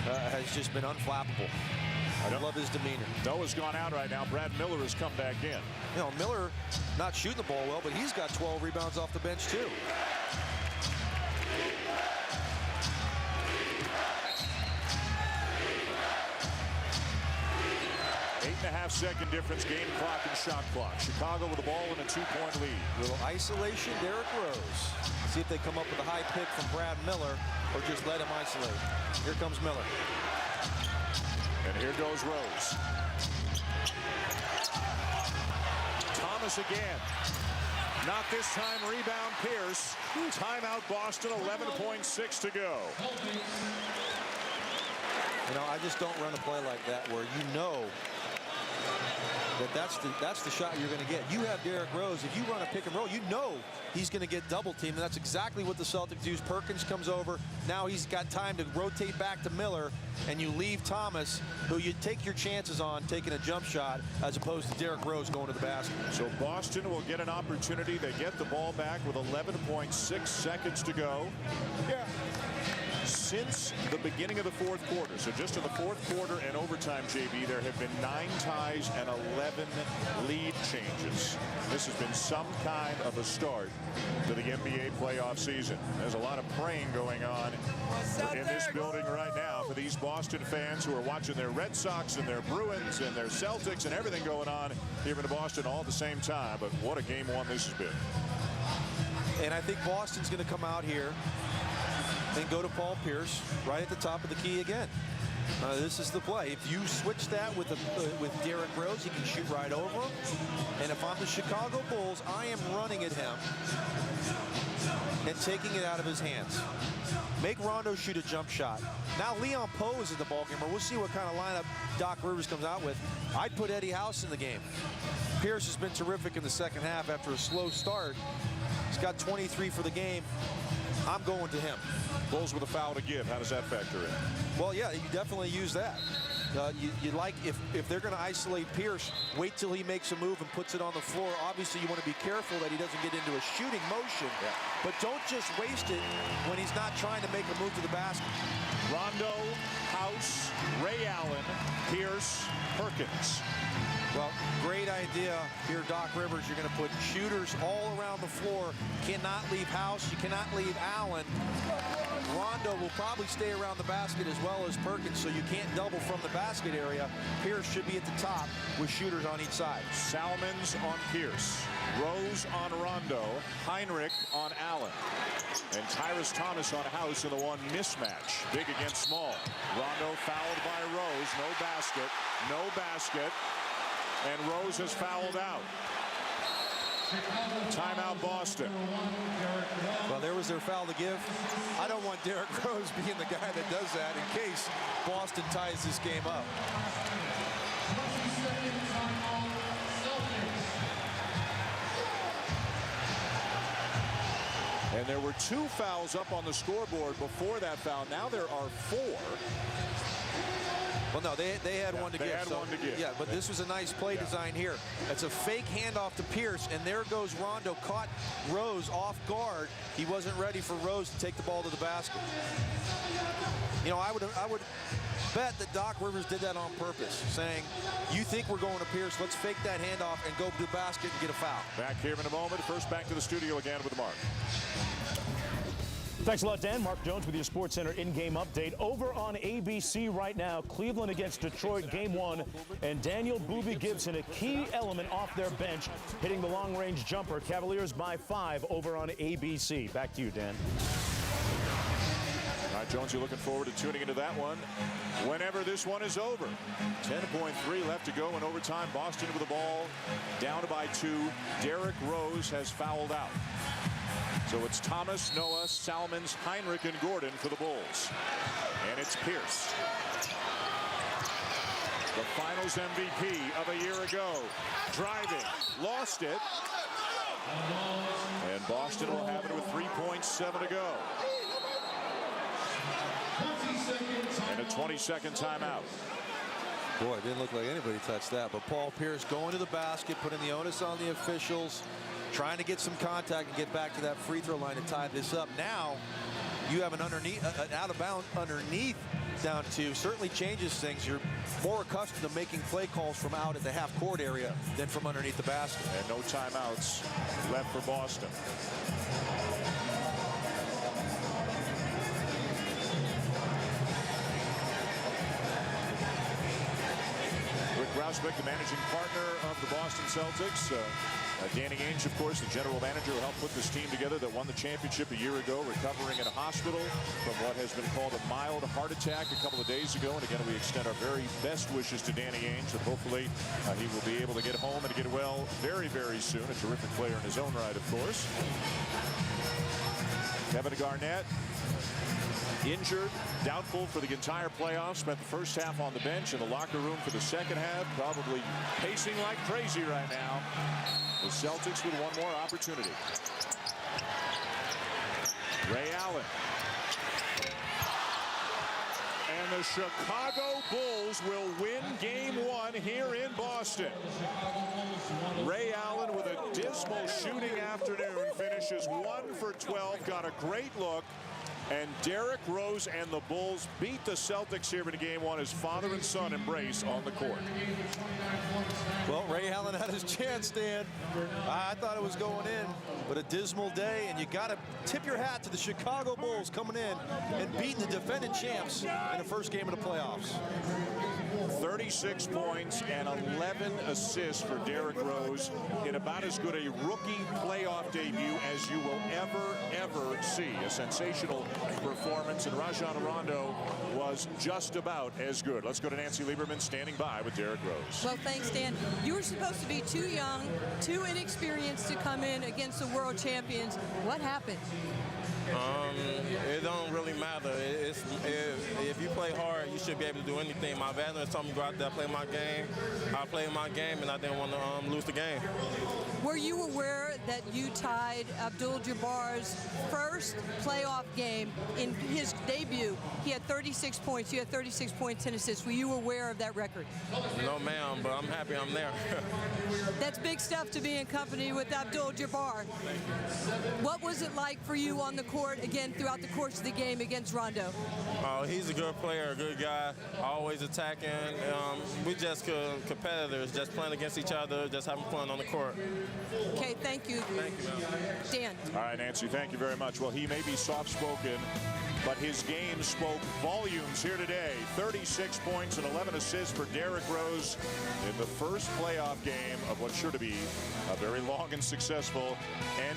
has just been unflappable. I love his demeanor. Noah's gone out right now. Brad Miller has come back in. You know, Miller not shooting the ball well, but he's got 12 rebounds off the bench, too. 8.5-second difference, game clock and shot clock. Chicago with the ball in a 2-point lead. Little isolation, Derrick Rose. See if they come up with a high pick from Brad Miller or just let him isolate. Here comes Miller. And here goes Rose. Thomas again. Not this time, rebound Pierce. Timeout Boston, 11.6 to go. You know, I just don't run a play like that where you know that's the shot you're going to get. You have Derrick Rose. If you run a pick and roll, you know he's going to get double teamed, and that's exactly what the Celtics use. Perkins comes over. Now he's got time to rotate back to Miller, and you leave Thomas, who you take your chances on taking a jump shot, as opposed to Derrick Rose going to the basket. So Boston will get an opportunity. They get the ball back with 11.6 seconds to go. Yeah. Since the beginning of the fourth quarter, so just in the fourth quarter and overtime, JB, there have been 9 ties and 11 lead changes. This has been some kind of a start to the NBA playoff season. There's a lot of praying going on in this building right now for these Boston fans who are watching their Red Sox and their Bruins and their Celtics and everything going on here in Boston all at the same time. But what a game one this has been. And I think Boston's going to come out here and go to Paul Pierce right at the top of the key again. This is the play. If you switch that with Derrick Rose, he can shoot right over him. And if I'm the Chicago Bulls, I am running at him and taking it out of his hands. Make Rondo shoot a jump shot. Now Leon Poe is in the ballgame, or we'll see what kind of lineup Doc Rivers comes out with. I'd put Eddie House in the game. Pierce has been terrific in the second half after a slow start. He's got 23 for the game. I'm going to him. Bulls with a foul to give. How does that factor in? Well, yeah, you definitely use that. You like, if they're going to isolate Pierce, wait till he makes a move and puts it on the floor. Obviously, you want to be careful that he doesn't get into a shooting motion. Yeah. But don't just waste it when he's not trying to make a move to the basket. Rondo, House, Ray Allen, Pierce, Perkins. Well, great idea here, Doc Rivers. You're going to put shooters all around the floor. Cannot leave House. You cannot leave Allen. Rondo will probably stay around the basket as well as Perkins, so you can't double from the basket area. Pierce should be at the top with shooters on each side. Salmons on Pierce. Rose on Rondo. Heinrich on Allen. And Tyrus Thomas on House in the one mismatch. Big against small. Rondo fouled by Rose. No basket. No basket. And Rose has fouled out. Timeout Boston. Well, there was their foul to give. I don't want Derrick Rose being the guy that does that in case Boston ties this game up. And there were 2 fouls up on the scoreboard before that foul. Now there are 4. Well, no, they had one to give. One to give. Yeah, but this was a nice play design here. It's a fake handoff to Pierce, and there goes Rondo. Caught Rose off guard. He wasn't ready for Rose to take the ball to the basket. You know, I would bet that Doc Rivers did that on purpose, saying, you think we're going to Pierce, let's fake that handoff and go to the basket and get a foul. Back here in a moment. First back to the studio again with Mark. Thanks a lot, Dan. Mark Jones with your SportsCenter in-game update. Over on ABC right now, Cleveland against Detroit, Game 1, and Daniel Boobie Gibson, a key element off their bench, hitting the long-range jumper. Cavaliers by 5 over on ABC. Back to you, Dan. All right, Jones, you're looking forward to tuning into that one whenever this one is over. 10.3 left to go in overtime. Boston with the ball, down by 2. Derrick Rose has fouled out. So it's Thomas, Noah, Salmons, Heinrich, and Gordon for the Bulls. And it's Pierce, the Finals MVP of a year ago. Driving, lost it. And Boston will have it with 3.7 to go. And a 20-second timeout. Boy, it didn't look like anybody touched that. But Paul Pierce going to the basket, putting the onus on the officials, trying to get some contact and get back to that free throw line to tie this up. Now you have an out of bounds underneath down 2. Certainly changes things. You're more accustomed to making play calls from out at the half court area than from underneath the basket. And no timeouts left for Boston. Grousbeck, the managing partner of the Boston Celtics. Danny Ainge, of course, the general manager who helped put this team together that won the championship a year ago, recovering in a hospital from what has been called a mild heart attack a couple of days ago. And again, we extend our very best wishes to Danny Ainge that hopefully he will be able to get home and to get well very, very soon. A terrific player in his own right, of course. Kevin Garnett, injured, doubtful for the entire playoffs. Spent the first half on the bench, in the locker room for the second half. Probably pacing like crazy right now. The Celtics with one more opportunity. Ray Allen. And the Chicago Bulls will win Game 1 here in Boston. Ray Allen with a dismal shooting afternoon finishes 1 for 12. Got a great look. And Derrick Rose and the Bulls beat the Celtics here in Game 1 as father and son embrace on the court. Well, Ray Allen had his chance, Dan. I thought it was going in, but a dismal day, and you got to tip your hat to the Chicago Bulls coming in and beating the defending champs in the first game of the playoffs. 36 points and 11 assists for Derrick Rose in about as good a rookie playoff debut as you will ever see. A sensational performance, and Rajon Rondo was just about as good. Let's go to Nancy Lieberman standing by with Derrick Rose. Well, thanks, Dan. You were supposed to be too young, too inexperienced to come in against the world champions. What happened? It don't really matter. If you play hard, you should be able to do anything. My veterans told me to go out there, play my game. I played my game, and I didn't want to lose the game. Were you aware that you tied Abdul-Jabbar's first playoff game in his debut? He had 36 points. You had 36 points and assists. Were you aware of that record? No, ma'am, but I'm happy I'm there. That's big stuff to be in company with Abdul-Jabbar. What was it like for you on the court, again, throughout the course of the game against Rondo? He's a good player. player, a good guy, always attacking. We just competitors, just playing against each other, just having fun on the court. Okay, thank you. Thank you, man. Dan. All right, Nancy, thank you very much. Well, he may be soft-spoken, but his game spoke volumes here today. 36 points and 11 assists for Derrick Rose in the first playoff game of what's sure to be a very long and successful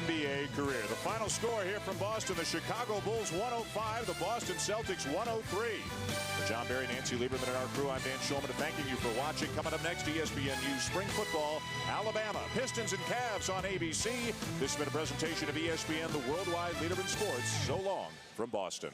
NBA career. The final score here from Boston, the Chicago Bulls 105, the Boston Celtics 103. For John Barry, Nancy Lieberman, and our crew, I'm Dan Shulman, thanking you for watching. Coming up next, ESPN News Spring Football, Alabama, Pistons and Cavs on ABC. This has been a presentation of ESPN, the worldwide leader in sports. So long from Boston.